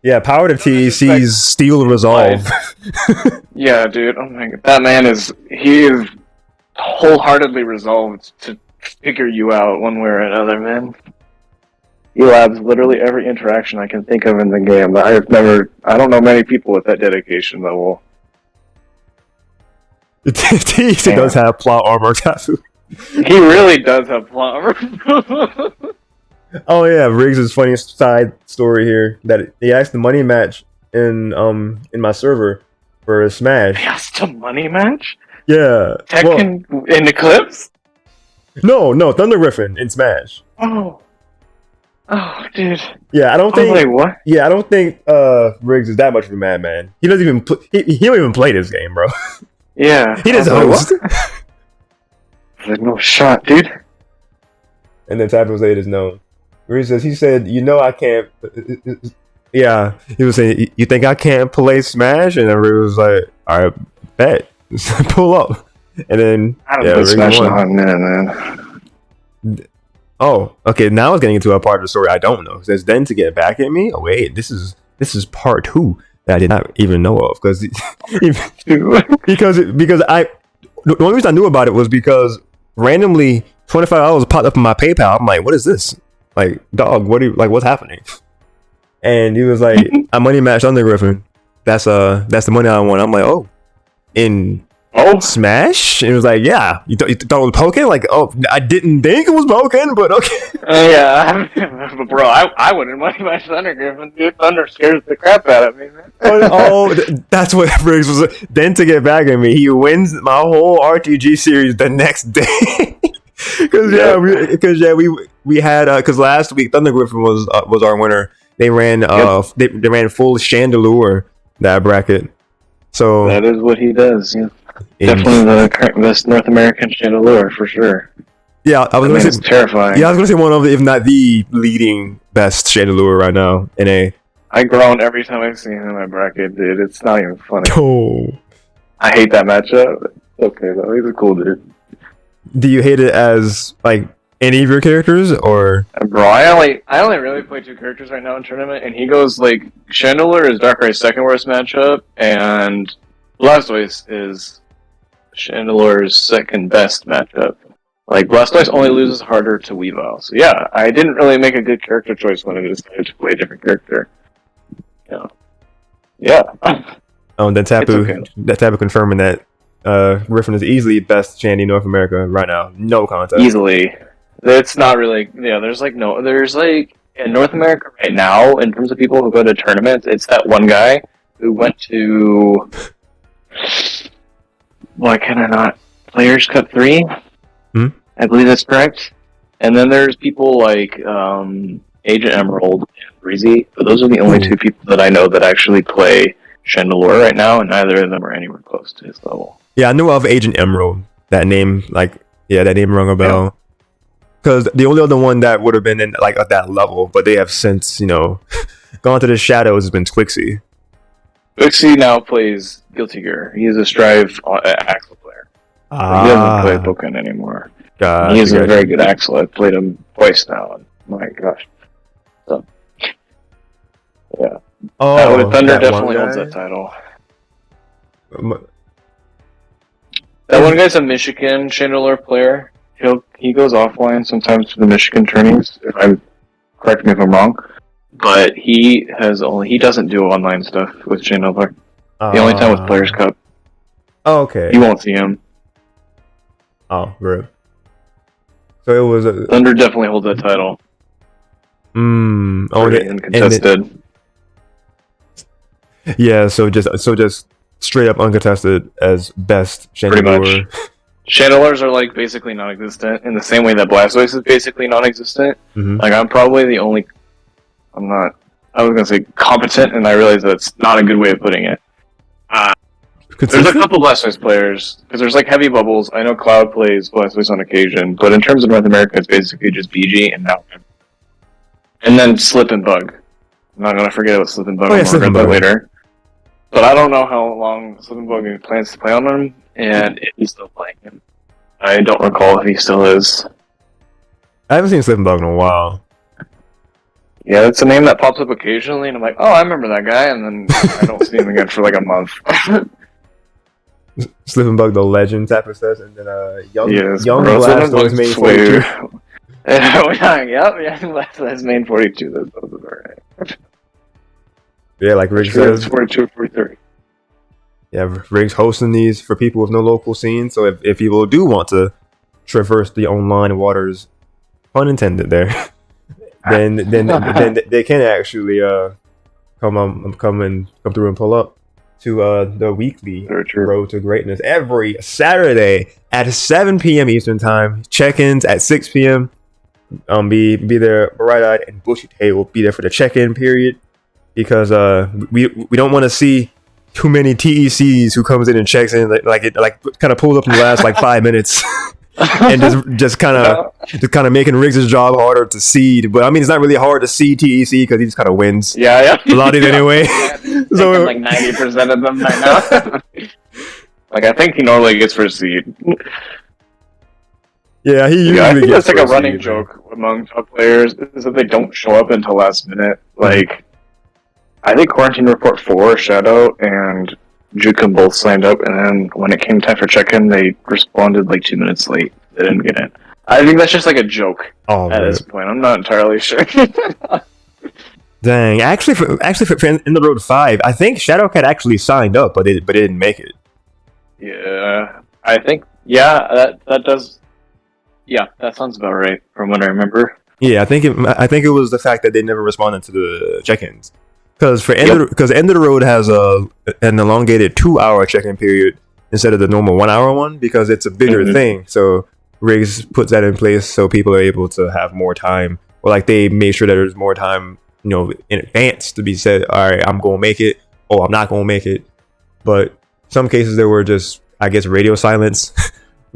Yeah, power to TEC's Steel Resolve. Yeah, dude. Oh my god. That man is wholeheartedly resolved to figure you out one way or another, man. He labs literally every interaction I can think of in the game, but I don't know many people with that dedication level. TEC does have plot armor, Tafu. He really does have plot armor. Oh yeah, Riggs' funniest side story here, that he asked the money match in my server for Smash. He asked a money match? Yeah. In Eclipse? No, Thunder Griffin in Smash. Oh, dude. Yeah, I don't think. Wait, what? Yeah, I don't think Riggs is that much of a madman. He doesn't even. He don't even play this game, bro. Yeah. He just host. Like, no shot, dude. And then Tapu Zade is known. Riggs says, he said, I can't. Yeah, he was saying, you think I can't play Smash? And then Riggs was like, all right, bet. Pull up. And then I don't play Smash in a hot minute, man. Oh, okay. Now it's getting into a part of the story I don't know. It says, then to get back at me. Oh wait, this is part 2 that I did not even know of because the only reason I knew about it was because randomly $25 popped up in my PayPal. I'm like, what is this? Like, dog, what's happening? And he was like, I money matched Thunder Griffin. That's the money I want. I'm like, Smash? And it was like, yeah. You thought it was Pokken? Like, I didn't think it was Pokken, but okay. Yeah, but bro, I wouldn't money match Thunder Griffin, dude. Thunder scares the crap out of me, man. That's what Briggs was. Then to get back at me, he wins my whole RTG series the next day. We had because last week Thunder Griffin was our winner. They ran they ran full Chandelure that bracket. So that is what he does. Yeah. Definitely the best North American Chandelure for sure. Yeah, I was going to say terrifying. Yeah, I was going to say one of the, if not the leading best Chandelure right now in a. I groan every time I see him in my bracket, dude. It's not even funny. Oh, I hate that matchup. Okay, though, he's a cool dude. Do you hate it as like any of your characters, or Bro, I only really play 2 characters right now in tournament, and he goes like Chandelier is Darkrai's second worst matchup, and Blastoise is Chandelier's second best matchup. Like Blastoise only loses harder to Weavile. So yeah, I didn't really make a good character choice when I decided to play a different character. Yeah. oh, then Tapu, okay. that Tapu confirming that Griffin is easily best Shandy in North America right now. No contest. Easily. It's not really. Yeah, there's like in North America right now, in terms of people who go to tournaments, it's that one guy who went to. Why can I not? Players Cup 3? I believe that's correct. And then there's people like Agent Emerald and Breezy, but those are the only 2 people that I know that actually play Chandelure right now, and neither of them are anywhere close to his level. Yeah, I knew of Agent Emerald. That name, that name rung a bell. Because the only other one that would have been in at that level, but they have since gone to the shadows, has been Twixie. Twixie now plays Guilty Gear. He is a Strive Axel player. He doesn't play Pokemon anymore. He is a very good Axel. I've played him twice now, and my gosh. So, yeah. Oh, Thunder definitely holds that title. That one guy's a Michigan Chandelier player. He goes offline sometimes for the Michigan tourneys. Correct me if I'm wrong, but he doesn't do online stuff with Chandelier. The only time with Players Cup. Oh, okay. You won't see him. Oh, rip. So it was Thunder definitely holds that title. Uncontested. Yeah, so just straight up uncontested as best Chandelier. Pretty much. Chandelures are like basically non-existent in the same way that Blastoise is basically non-existent. Mm-hmm. Like I'm probably the only. I was gonna say competent, and I realize that's not a good way of putting it. There's a couple Blastoise players, because there's like Heavy Bubbles. I know Cloud plays Blastoise on occasion, but in terms of North America, it's basically just BG and now. And then Slip and Bug. I'm not going to forget about Slip and Bug. We'll regret that later. But I don't know how long Slip and Bug plans to play on him, and if he's still playing him. I don't recall if he still is. I haven't seen Slip and Bug in a while. Yeah, it's a name that pops up occasionally, and I'm like, oh, I remember that guy, and then I don't see him again for like a month. Slip and Bug, the legend, Tapper says, and then young Blastoise main 42. That's main 42. Those are right. Yeah, like Riggs says. 42, 43. Yeah, Riggs hosting these for people with no local scene. So if people do want to traverse the online waters, pun intended there, then they can actually come through and pull up to the weekly Road to Greatness every Saturday at 7 p.m. Eastern Time. Check-ins at 6 p.m. Be there bright-eyed and bushy-tailed. We'll be there for the check-in period because we don't want to see too many TECs who comes in and checks in like kind of pulls up in the last 5 minutes. And just kind of making Riggs' job harder to seed, but I mean it's not really hard to seed TEC because he just kind of wins. Yeah. A lot of it anyway. So like 90% of them right now. I think he normally gets first seed. Yeah, he usually I think gets that's like a running seed, joke among top players is that they don't show up until last minute. I think Quarantine Report 4, Shadow, and Jukum both signed up, and then when it came time for check-in, they responded 2 minutes late. They didn't get in. I think that's just a joke at this point. I'm not entirely sure. Dang, actually for In the Road 5, I think Shadowcat actually signed up, but it didn't make it. Yeah, I think that does. Yeah, that sounds about right from what I remember. Yeah, I think it was the fact that they never responded to the check-ins. Because End of the Road has an elongated 2-hour check-in period instead of the normal 1-hour one because it's a bigger thing. So Riggs puts that in place so people are able to have more time, or they made sure that there's more time, in advance to be said. All right, I'm gonna make it. Oh, I'm not gonna make it. But some cases there were just, I guess, radio silence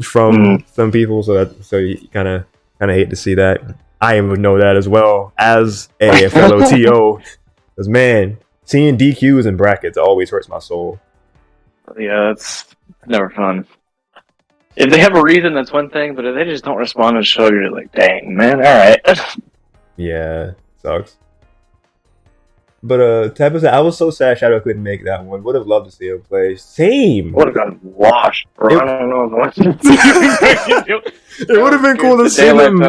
from some people. So you kind of hate to see that. I would know that as well as a fellow TO. Because, man, seeing DQs and brackets always hurts my soul. Yeah, that's never fun. If they have a reason, that's one thing. But if they just don't respond to the show, you're like, dang, man, all right. Yeah, sucks. But Tapper said, I was so sad Shadow couldn't make that one. Would have loved to see him play. Same. Would have gotten washed, bro. I don't know what. It would have been cool to see them.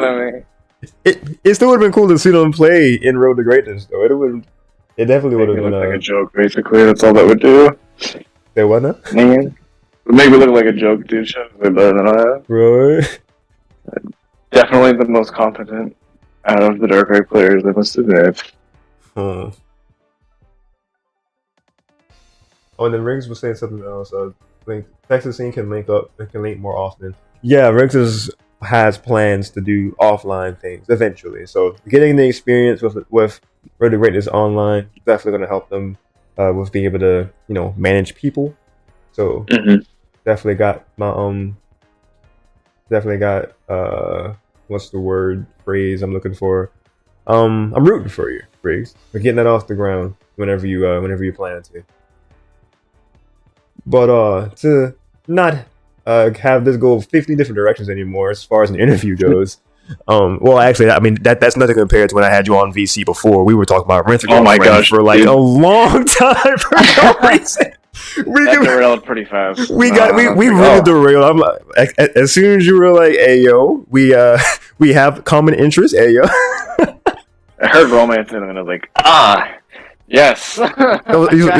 It still would have been cool to see them play in Road to Greatness, though. It definitely would have been like a joke. Basically, that's all that would do. Say what now? Man, it would make me look like a joke, dude. Shut way better than I am. Right. Definitely the most competent out of the Darkrai players, I must admit. Oh, and then Riggs was saying something else. Texas scene can link up. It can link more often. Yeah, Riggs has plans to do offline things eventually. So getting the experience with Road to Greatness online is definitely going to help them with being able to manage people. So definitely got my what's the phrase I'm looking for? I'm rooting for you, Riggs. We're getting that off the ground whenever you plan to. But to not have this go 50 different directions anymore as far as an interview goes. Well, actually, I mean that's nothing compared to when I had you on VC before. We were talking about for like a long time for no reason. We derailed pretty fast. We really derailed. I'm like, as soon as you were like, "Hey yo, we have common interests." Hey yo, I heard romance and I was like, yes. I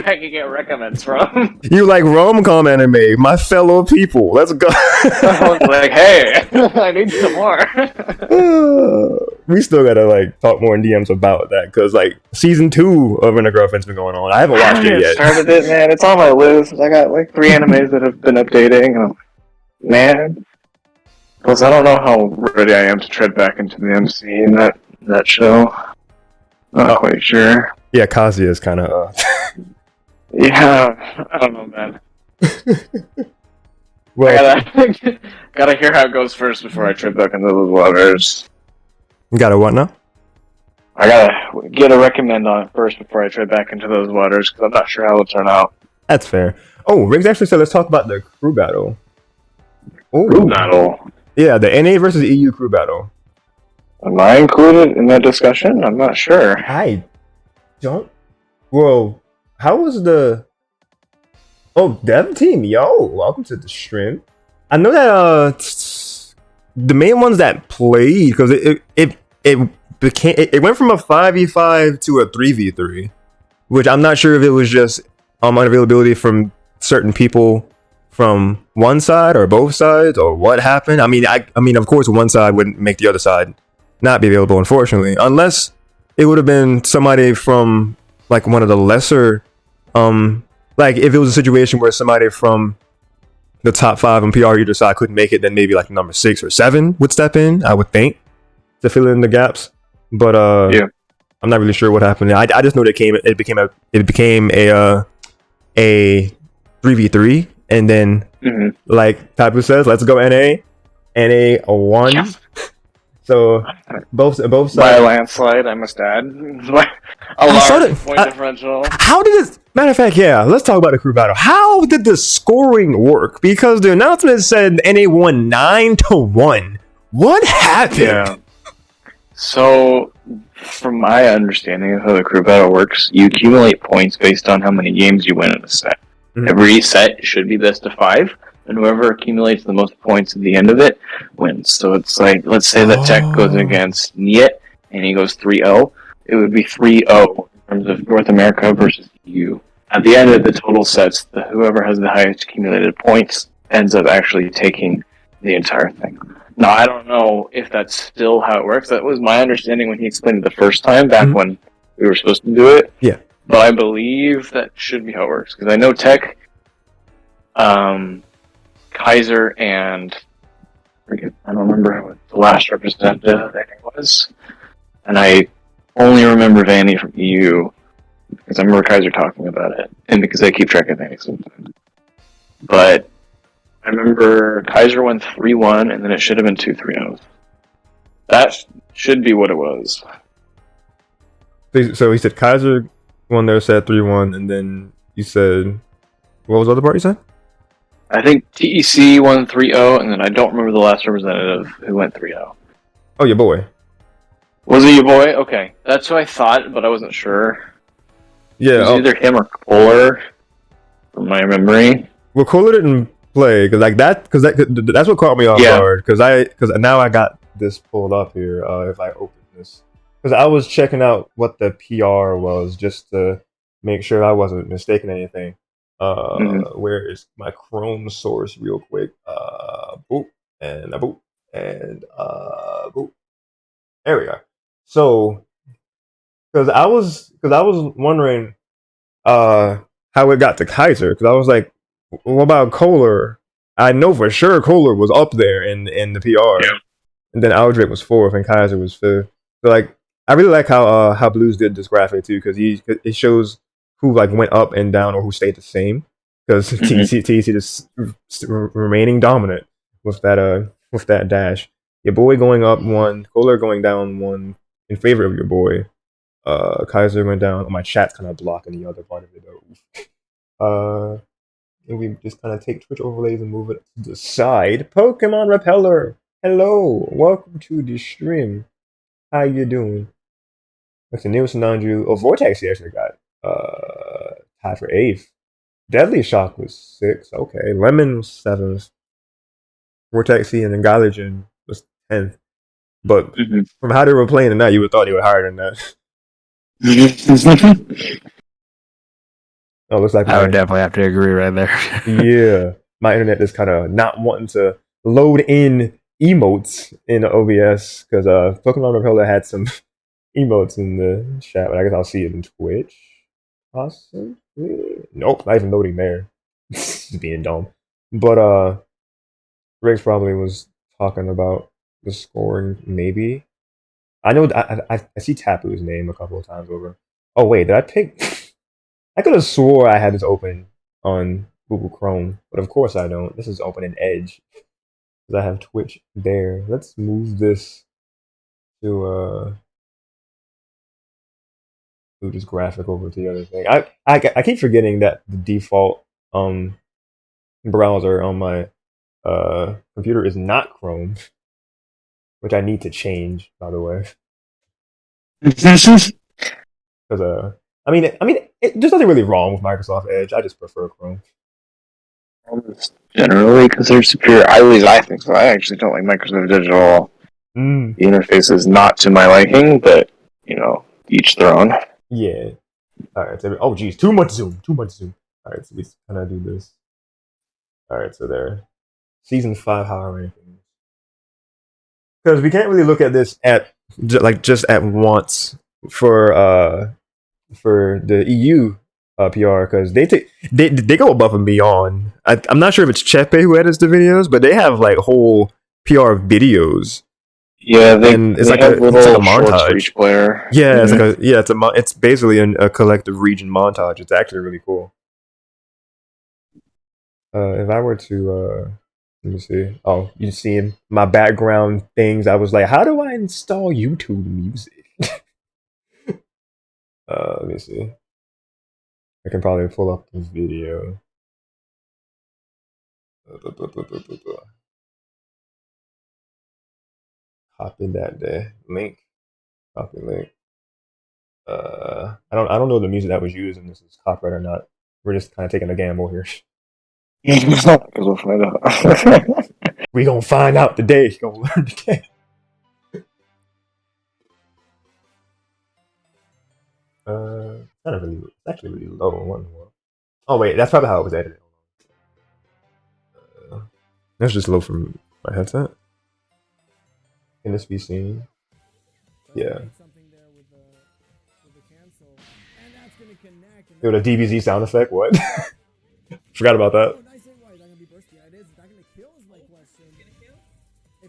can get recommends from. You like rom-com anime, my fellow people. Let's go. I was like, hey, I need some more. We still gotta talk more in DMs about that because season 2 of Rent a Girlfriend's been going on. I haven't watched it yet. Started it, man. It's on my list. I got 3 animes that have been updating. Man, because I don't know how ready I am to tread back into the MC in that show. Not quite sure. Yeah, Kazuya is kind of. Yeah, I don't know, man. Well, gotta hear how it goes first before I trip back into those waters. You gotta what now? I gotta get a recommend on it first before I tread back into those waters because I'm not sure how it'll turn out. That's fair. Oh, Riggs actually said let's talk about the crew battle. Ooh. Crew battle? Yeah, the NA versus EU crew battle. Am I included in that discussion? I'm not sure. I don't. Well, how was the? Oh, Dev Team, yo, welcome to the stream. I know that the main ones that played because it went from a 5v5 to a 3v3, which I'm not sure if it was just unavailability from certain people from one side or both sides or what happened. I mean, of course, one side wouldn't make the other side not be available, unfortunately, unless it would have been somebody from one of the lesser, if it was a situation where somebody from the top 5 on PR either side couldn't make it, then maybe number 6 or 7 would step in, I would think, to fill in the gaps. But yeah, I'm not really sure what happened. I just know that it became a 3v3, and then like Tapu says, let's go NA 1. Yeah. So both sides by a landslide, I must add. A large point differential. How did this? Matter of fact, yeah. Let's talk about the crew battle. How did the scoring work? Because the announcement said NA won 9-1. What happened? Yeah. So, from my understanding of how the crew battle works, you accumulate points based on how many games you win in a set. Every set should be best of 5. And whoever accumulates the most points at the end of it wins. So it's let's say that Tech goes against Niet, and he goes 3-0. It would be 3-0 in terms of North America versus EU. At the end of the total sets, whoever has the highest accumulated points ends up actually taking the entire thing. Now, I don't know if that's still how it works. That was my understanding when he explained it the first time, back when we were supposed to do it. Yeah. But I believe that should be how it works. Because I know Tech... Kaiser and I don't remember what the last representative was, and I only remember Vanny from EU because I remember Kaiser talking about it, and because I keep track of things sometimes. But I remember Kaiser won 3-1, and then it should have been 2-3-0. That should be what it was. So he said Kaiser won their set 3-1, and then you said what was the other part you said? I think TEC won 3-0, and then I don't remember the last representative who went 3-0. Oh, your boy. Was it your boy? Okay, that's what I thought, but I wasn't sure. Yeah. It was either him or Kohler, from my memory. Well, Kohler didn't play because that's what caught me off guard. Because now I got this pulled up here. If I open this, because I was checking out what the PR was just to make sure I wasn't mistaken anything. Where is my Chrome source, real quick? Boop and a boop and boop. There we go. So, because I was wondering how it got to Kaiser, because I was like, what about Kohler? I know for sure Kohler was up there in the PR, and then Aldrich was fourth and Kaiser was fifth. So like, I really like how Blues did this graphic too, because it shows who like went up and down or who stayed the same. Because TC just remaining dominant with that dash. Your boy going up one, Kohler going down one in favor of your boy. Kaiser went down. Oh, my chat's kind of blocking the other part of it though. And we just kind of take Twitch overlays and move it to the side. Pokemon Repeller, hello, welcome to the stream. How you doing? That's the newest Nanju. Oh, Vortex he actually got tied for 8th. Deadly Shock was 6th. Okay, Lemon was 7th. Vortex and then Gylergin was 10th. But from how they were playing tonight, you would have thought they were higher than that. Oh, looks like I would definitely have to agree right there. Yeah, my internet is kind of not wanting to load in emotes in OBS because Pokemon Repeller had some emotes in the chat, but I guess I'll see it in Twitch. Possibly. Nope, not even loading there. Just being dumb. But Riggs probably was talking about the scoring. Maybe I know. I see Tapu's name a couple of times over. Oh wait, did I pick? I could have swore I had this open on Google Chrome, but of course I don't. This is open in Edge because I have Twitch there. Let's move this to move this graphic over to the other thing. I keep forgetting that the default browser on my computer is not Chrome, which I need to change, by the way. Because I mean, there's nothing really wrong with Microsoft Edge. I just prefer Chrome. Generally, because they're superior. I think so. I actually don't like Microsoft Edge at all. The interface is not to my liking, but each their own. Yeah. All right. So, oh, geez, too much zoom. All right, so we kind of do this. All right, so there. Season 5 Power Rankings. Because we can't really look at this at just at once for the EU PR, because they go above and beyond. I'm not sure if it's Chepe who edits the videos, but they have like whole PR videos. Yeah, it's like a montage for each player. Yeah, it's basically a collective region montage. It's actually really cool. If I were to let me see. Oh, you see my background things. I was like, how do I install YouTube Music? Let me see. I can probably pull up the video. Copy that there. Link. Copy link. I don't know the music that was used, and this is copyright or not. We're just kind of taking a gamble here. Because we'll find out. We gonna find out today. Gonna learn today. It's actually really low. Oh wait, that's probably how it was edited. That's just low from my headset. Can this be seen? Yeah. Yo, the DBZ sound effect. What? Forgot about that.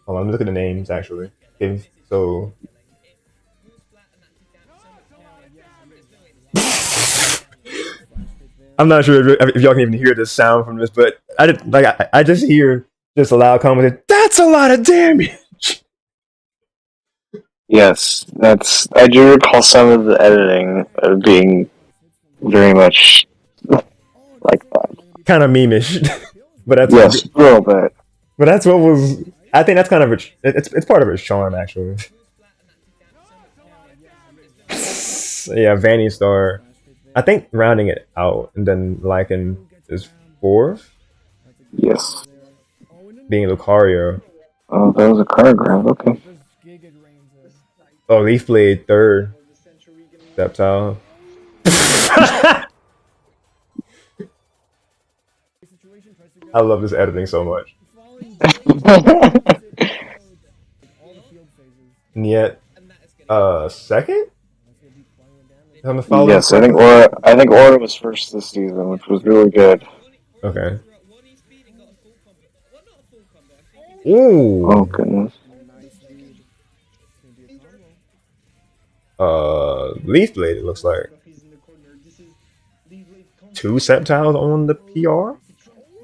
Hold on, let me look at the names actually. Okay, so. I'm not sure if y'all can even hear the sound from this, but I just hear just a loud comment. That's a lot of damage. Yes, I do recall some of the editing being very much like that. Kind of meme-ish. But that's Yes, a little bit. But that's what was. I think that's kind of it's part of its charm actually. Yeah, Vanny Star. I think rounding it out and then Lycan is fourth, Yes. being Lucario. Oh, that was a card grab. Okay. Oh, Leaf Blade third. Sceptile. I love this editing so much. And yet, second? Yes, I think Aura was first this season, which was really good. Okay. Ooh. Oh goodness. Leaf Blade. It looks like 2 Sceptiles on the PR.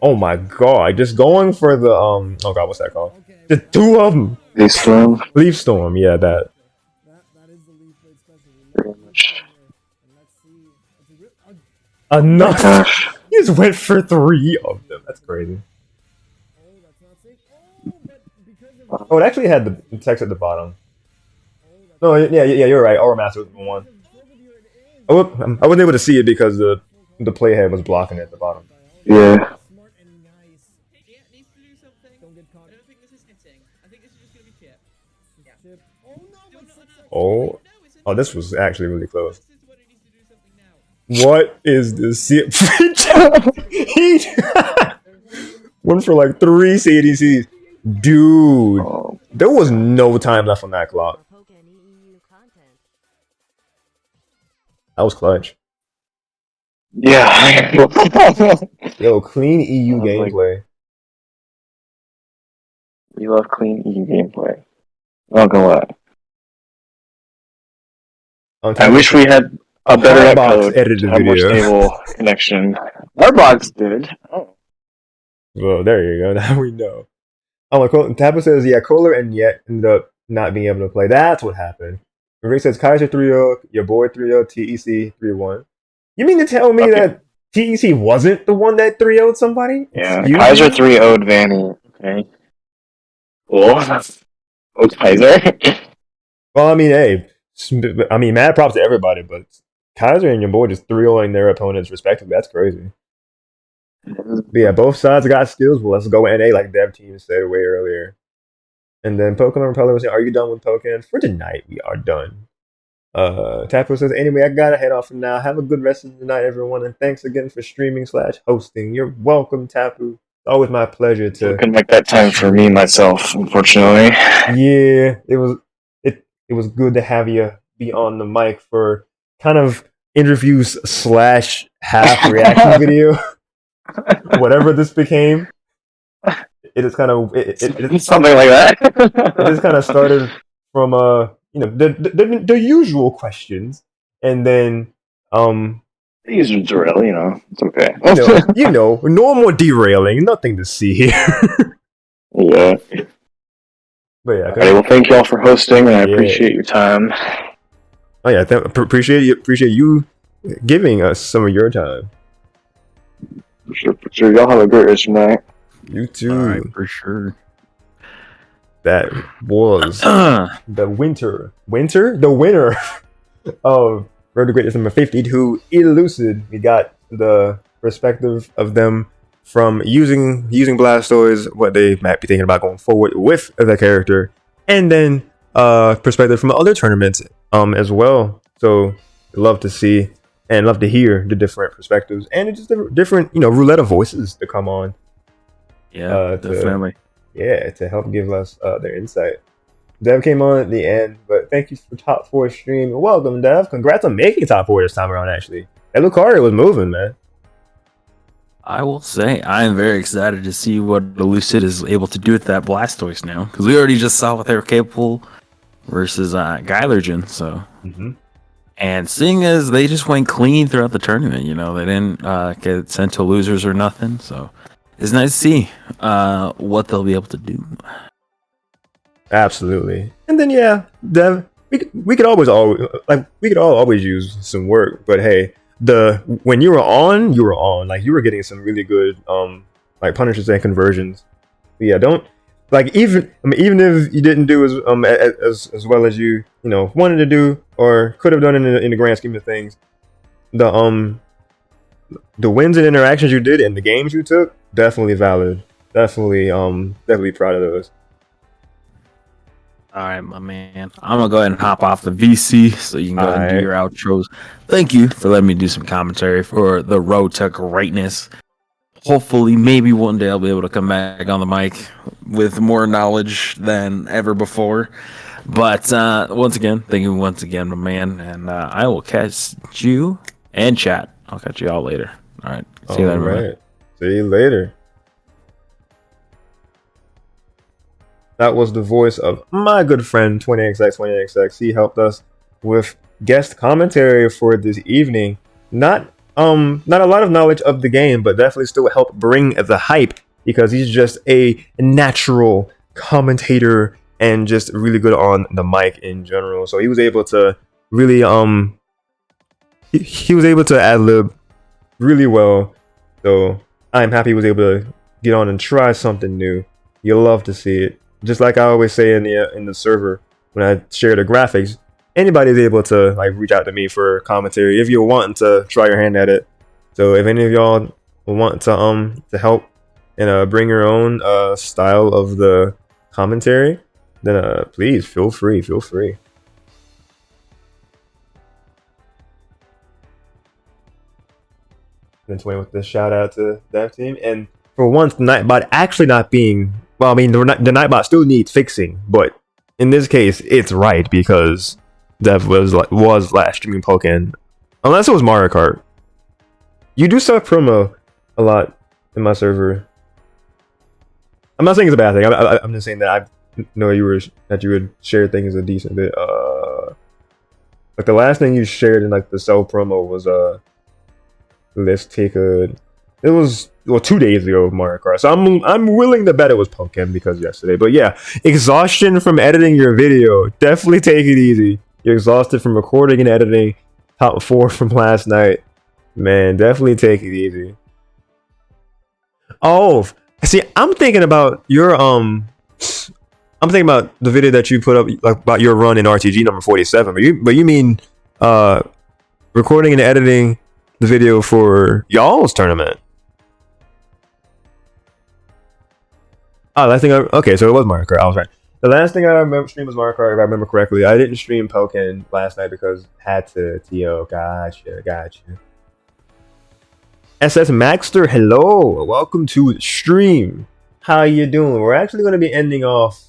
Oh my god! Just going for the Oh god, what's that called? Just 2 of them. Leaf Storm. Leaf Storm. Yeah, that. Pretty much. Enough. Gosh. You just went for 3 of them. That's crazy. Oh, it actually had the text at the bottom. No, yeah, you're right. Aura Master was the one. I wasn't able to see it because the playhead was blocking it at the bottom. Yeah. Oh, this was actually really close. What is this? He went for like 3 CDCs. Dude, there was no time left on that clock. That was clutch. Yeah. Yo, clean EU gameplay. You love clean EU gameplay. Not gonna lie. I wish we had a better Hardbox edited a more video. stable connection. Our box did. Oh. Well, there you go. Now we know. Oh, my Tapper says, yeah, Kohler and Yet ended up not being able to play. That's what happened. Rick says, Kaiser 3-0, your boy 3-0, TEC 3-1. You mean to tell me that TEC wasn't the one that 3-0'd somebody? Yeah, Excuse Kaiser me? 3-0'd Vanny. Okay. Cool. Oh, Kaiser. Well, I mean, hey, mad props to everybody, but Kaiser and your boy just 3-0'ing their opponents respectively. That's crazy. But yeah, both sides got skills. Well, let's go NA like Dev Team said way earlier. And then Pokemon Repeller was saying, are you done with Pokemon? For tonight, we are done. Tapo says, anyway, I gotta head off for now. Have a good rest of the night, everyone, and thanks again for streaming/hosting. You're welcome, Tapu. It's always my pleasure to. I couldn't make that time for me myself, unfortunately. Yeah, it was good to have you be on the mic for kind of interviews / half reaction video. Whatever this became, it is kind of something like that. It just kind of started from the usual questions, and then the usual drill, it's okay. Normal derailing, nothing to see here. Yeah. But yeah, okay, well, thank y'all for hosting, and I appreciate your time. Oh yeah, appreciate you giving us some of your time. For sure. Y'all have a great rest of your night. You too. All right, for sure. That was the winner of Road to Greatness number 52, Elucid. We got the perspective of them from using Blastoise, what they might be thinking about going forward with the character, and then perspective from other tournaments as well. So love to see and love to hear the different perspectives and just the different roulette of voices to come on. Yeah, definitely. To help give us their insight. Dev came on at the end, but thank you for top 4 stream. Welcome, Dev. Congrats on making top 4 this time around, actually. That Lucario was moving, man. I will say, I am very excited to see what Elucid is able to do with that Blastoise now, because we already just saw what they were capable versus Gylergin, so... Mm-hmm. And seeing as they just went clean throughout the tournament, they didn't get sent to losers or nothing, so... It's nice to see what they'll be able to do. Absolutely. And then Dev, we could always use some work, but hey, when you were on, like you were getting some really good like punishes and conversions. But yeah, don't like even even if you didn't do as well as you wanted to do or could have done in the grand scheme of things, the wins and interactions you did and the games you took, definitely valid. Definitely proud of those. All right, my man. I'm gonna go ahead and hop off the VC so you can go ahead and do your outros. Thank you for letting me do some commentary for the road to greatness. Hopefully, maybe one day I'll be able to come back on the mic with more knowledge than ever before. But once again, thank you once again, my man. And I will catch you and chat. I'll catch you all later. All right. See you later, man. See you later. That was the voice of my good friend 20XX. He helped us with guest commentary for this evening. Not a lot of knowledge of the game, but definitely still help bring the hype because he's just a natural commentator and just really good on the mic in general. So he was able to really he was able to ad-lib really well. So I'm happy he was able to get on and try something new. You'll love to see it. Just like I always say in the server when I share the graphics, anybody's able to like reach out to me for commentary if you're wanting to try your hand at it. So if any of y'all want to help and bring your own style of the commentary, then please feel free. And 20 with the shout out to Dev Team, and for once, Nightbot actually not being. Well, I mean, the Nightbot still needs fixing, but in this case, it's right because Dev was last streaming Pokken, unless it was Mario Kart. You do suck promo a lot in my server. I'm not saying it's a bad thing. I'm just saying that I know you would share things a decent bit. Like the last thing you shared in like the Cell promo was let's take a. It was 2 days ago with Mario Kart, so I'm willing to bet it was Pokken because yesterday. But yeah, exhaustion from editing your video. Definitely take it easy. You're exhausted from recording and editing. Top 4 from last night. Man, definitely take it easy. Oh, see, I'm thinking about your I'm thinking about the video that you put up like about your run in RTG number 47. But you mean recording and editing the video for y'all's tournament? Oh, last thing okay, so it was Mario Kart. I was right. The last thing I remember stream was Mario Kart, if I remember correctly. I didn't stream Pokken last night because had to. Gotcha. SS Maxter, hello, welcome to the stream. How you doing? We're actually going to be ending off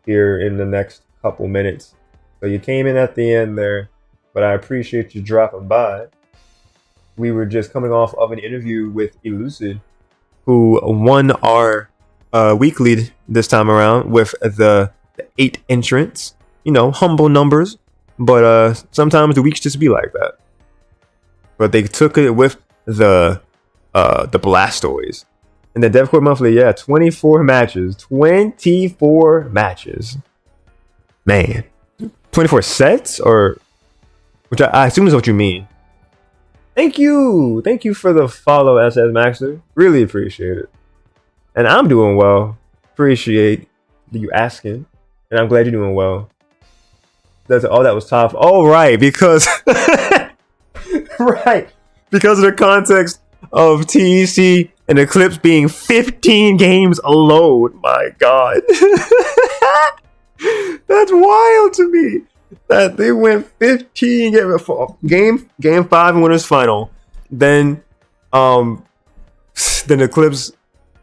here in the next couple minutes. So you came in at the end there, but I appreciate you dropping by. We were just coming off of an interview with Elucid, who won our weekly this time around with the 8 entrants. Humble numbers, but sometimes the weeks just be like that. But they took it with the Blastoise. And the DevCore Monthly, 24 matches. 24 matches. Man. 24 sets? Or which I assume is what you mean. Thank you for the follow, SS Maxter. Really appreciate it. And I'm doing well. Appreciate you asking. And I'm glad you're doing well. That was tough. Oh, right, because right. Because of the context of TEC and Eclipse being 15 games alone. My God. That's wild to me. That they went 15 game 5 winners final. Then Eclipse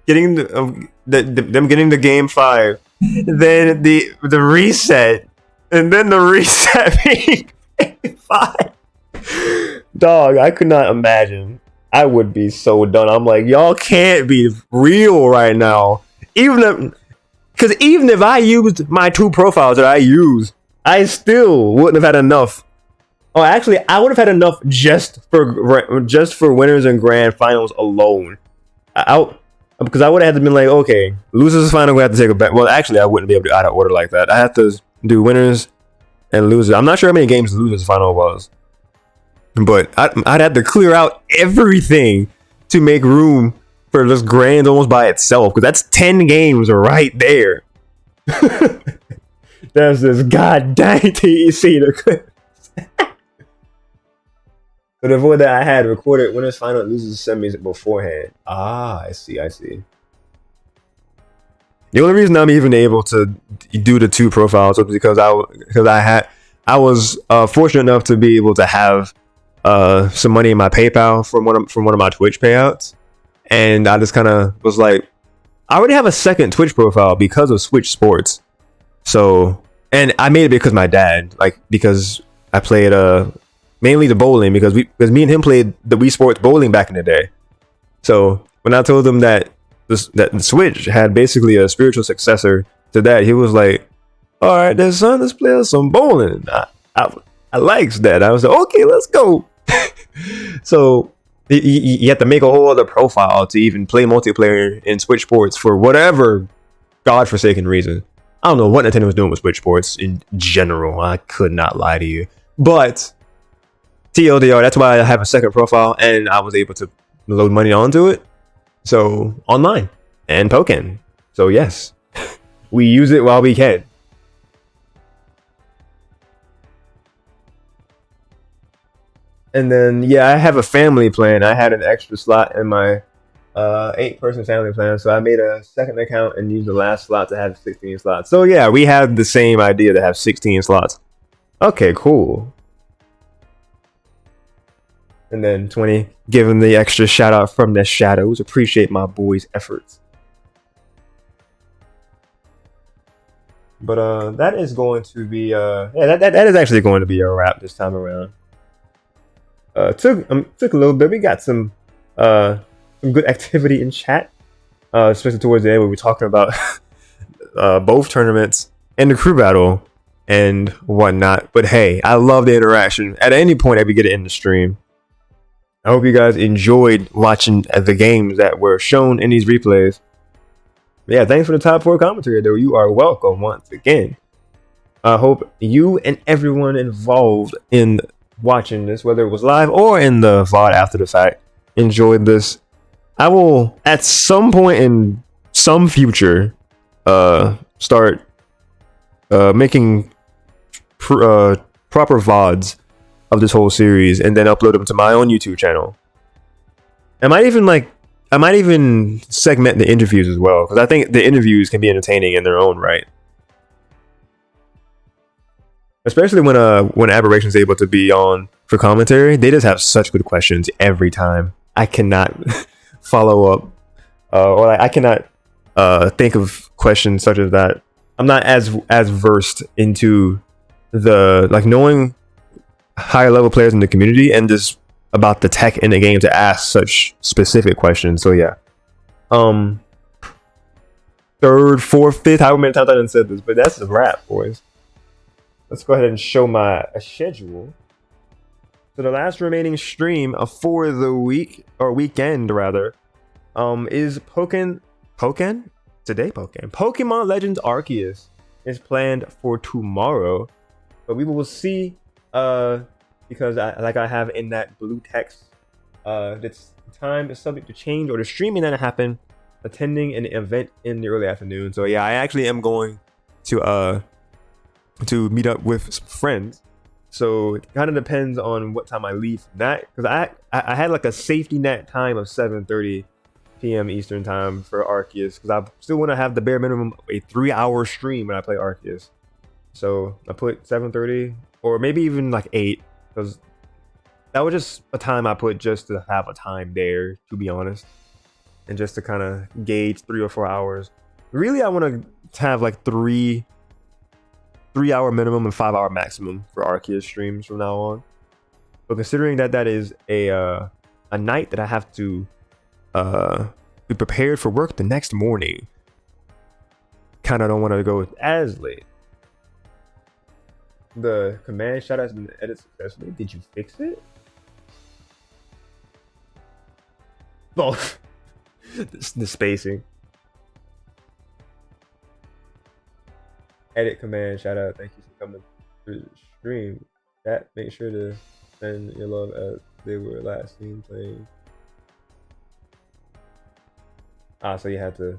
getting them getting the game 5, then the reset, and then the reset being game 5. Dog, I could not imagine. I would be so done. I'm like, y'all can't be real right now. Even if I used my 2 profiles that I use, I still wouldn't have had enough. Oh, actually, I would have had enough just for winners and grand finals alone. Because I would have had to be like, okay, losers final, we have to take a bet. Well, actually, I wouldn't be able to out of order like that. I have to do winners and losers. I'm not sure how many games losers final was, but I'd have to clear out everything to make room for just grand almost by itself, because that's 10 games right there. There's this goddamn TEC to clip. So the void that I had recorded winners, final, losers, semis beforehand. Ah, I see. The only reason I'm even able to do the 2 profiles was because I was fortunate enough to be able to have some money in my PayPal from one of my Twitch payouts, and I just kind of was like, I already have a second Twitch profile because of Switch Sports. So, and I made it because my dad, because I played mainly the bowling, because me and him played the Wii Sports bowling back in the day. So when I told him that the Switch had basically a spiritual successor to that, he was like, "All right, then son, let's play some bowling." I likes that. I was like, "Okay, let's go." So you have to make a whole other profile to even play multiplayer in Switch Sports for whatever godforsaken reason. I don't know what Nintendo was doing with Switch Sports in general. I could not lie to you, but TLDR, that's why I have a second profile, and I was able to load money onto it. So, online and Pokken. So, yes, we use it while we can. And then, yeah, I have a family plan. I had an extra slot in my 8-person family plan, so I made a second account and used the last slot to have 16 slots. So, yeah, we had the same idea to have 16 slots. Okay, cool. And then 20, give him the extra shout out from the shadows. Appreciate my boy's efforts. But that is going to be that is actually going to be a wrap this time around. Took a little bit. We got some good activity in chat, especially towards the end where we're talking about both tournaments and the crew battle and whatnot. But hey, I love the interaction at any point that we get it in the stream. I hope you guys enjoyed watching the games that were shown in these replays. But yeah, thanks for the top 4 commentary, though. You are welcome once again. I hope you and everyone involved in watching this, whether it was live or in the VOD after the fact, enjoyed this. I will, at some point in some future, start making proper VODs of this whole series and then upload them to my own YouTube channel. I might even segment the interviews as well, because I think the interviews can be entertaining in their own right. Especially when Aberration's able to be on for commentary. They just have such good questions every time. I cannot follow up I cannot think of questions such as that. I'm not as versed into the knowing higher level players in the community and just about the tech in the game to ask such specific questions. So yeah, 3rd, 4th, 5th, however many times I done said this, but that's a wrap, boys. Let's go ahead and show my schedule. So the last remaining stream for the week, or weekend rather, is Pokemon Legends Arceus is planned for tomorrow, but we will see. Because I have in that blue text, this time is subject to change, or the streaming that happened, attending an event in the early afternoon. So yeah, I actually am going to meet up with some friends. So it kind of depends on what time I leave from that, because I had a safety net time of 7:30 p.m. Eastern time for Arceus, because I still want to have the bare minimum of a 3-hour stream when I play Arceus. So I put 7:30 or maybe even 8, because that was just a time I put just to have a time there, to be honest, and just to kind of gauge 3 or 4 hours. Really, I want to have 3-hour minimum and 5-hour maximum for Arceus streams from now on. But considering that is a night that I have to be prepared for work the next morning, kind of don't want to go as late. The command shot has been edited successfully. Did you fix it? Oh, the spacing. Edit command shout out. Thank you for coming through the stream. That make sure to send your love as they were last seen playing. Ah, so you had to.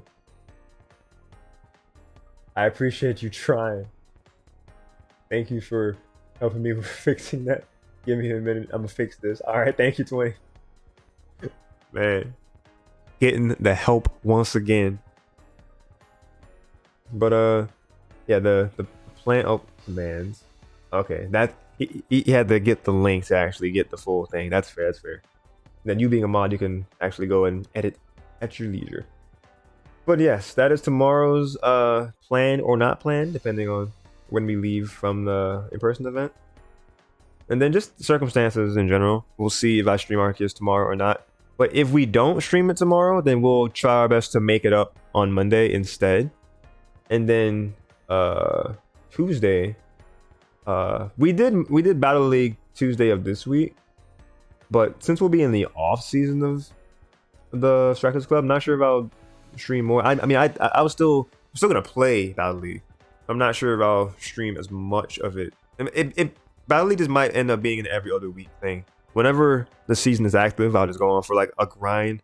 I appreciate you trying. Thank you for helping me with fixing that. Give me a minute. I'm gonna fix this. All right, thank you, 20. Man, getting the help once again. But yeah, the plant commands. Okay, that he had to get the link to actually get the full thing. That's fair. That's fair. Then you being a mod, you can actually go and edit at your leisure. But yes, that is tomorrow's plan or not plan, depending on when we leave from the in-person event. And then just circumstances in general. We'll see if I stream Arceus tomorrow or not. But if we don't stream it tomorrow, then we'll try our best to make it up on Monday instead. And then Tuesday, we did Battle League Tuesday of this week. But since we'll be in the off season of the Strikers Club, I'm not sure if I'll stream more. I mean, I was still gonna play Battle League. I'm not sure if I'll stream as much of it. Battle League just might end up being an every other week thing. Whenever the season is active, I'll just go on for like a grind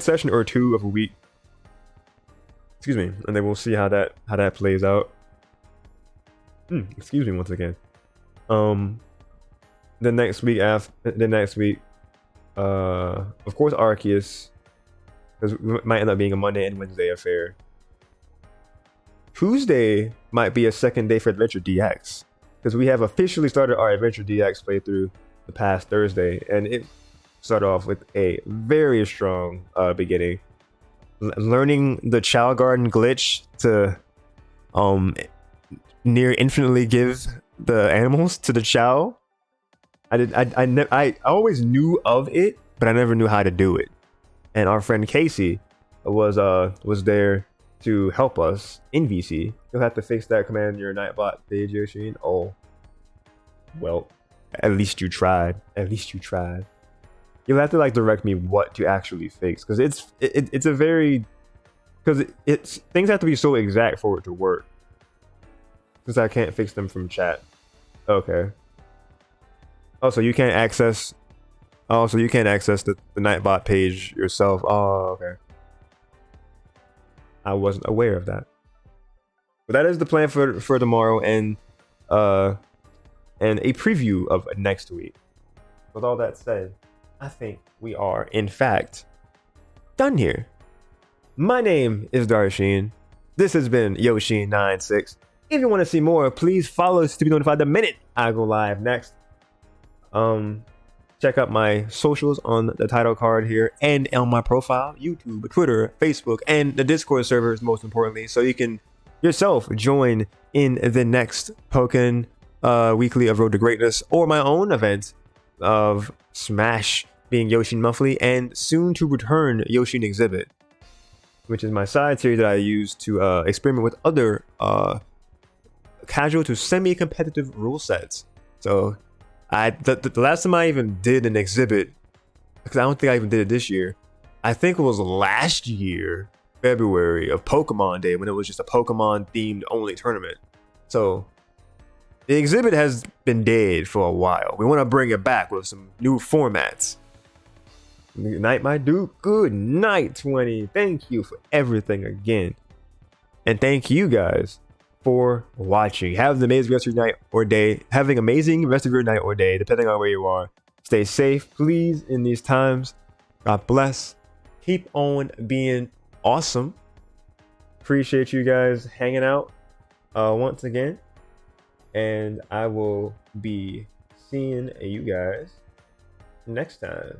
session or two of a week. Excuse me, and then we'll see how that plays out. Excuse me once again. The next week, of course, Arceus, because it might end up being a Monday and Wednesday affair. Tuesday might be a second day for Adventure DX, because we have officially started our Adventure DX playthrough the past Thursday, and it started off with a very strong beginning. Learning the Chow Garden glitch to near infinitely give the animals to the Chow. I always knew of it, but I never knew how to do it. And our friend Casey was there to help us in VC. You'll have to fix that command in your Nightbot page, Yoshin. Oh, well, at least you tried. At least you tried. You'll have to like direct me what to actually fix, because it's a very, because it's things have to be so exact for it to work. Since I can't fix them from chat. Okay. Also, you can't access. Also, you can't access the Nightbot page yourself. Oh, okay. I wasn't aware of that. But that is the plan for tomorrow, and a preview of next week. With all that said, I think we are, in fact, done here. My name is Darshin. This has been Yoshin96. If you want to see more, please follow us to be notified the minute I go live next. Check out my socials on the title card here and on my profile, YouTube, Twitter, Facebook, and the Discord servers, most importantly, so you can yourself join in the next Pokken weekly of Road to Greatness, or my own event of Smash being Yoshin Monthly, and soon to return Yoshin Exhibit, which is my side series that I use to experiment with other casual to semi-competitive rule sets. So the last time I even did an exhibit, because I don't think I even did it this year, I think it was last year, February, of Pokemon Day, when it was just a Pokemon themed only tournament. So the exhibit has been dead for a while. We want to bring it back with some new formats. Good night, my dude. Good night, 20. Thank you for everything again. And thank you guys for watching. Have an amazing rest of your night or day. Having amazing rest of your night or day, depending on where you are. Stay safe, please, in these times. God bless. Keep on being awesome. Appreciate you guys hanging out once again. And I will be seeing you guys next time.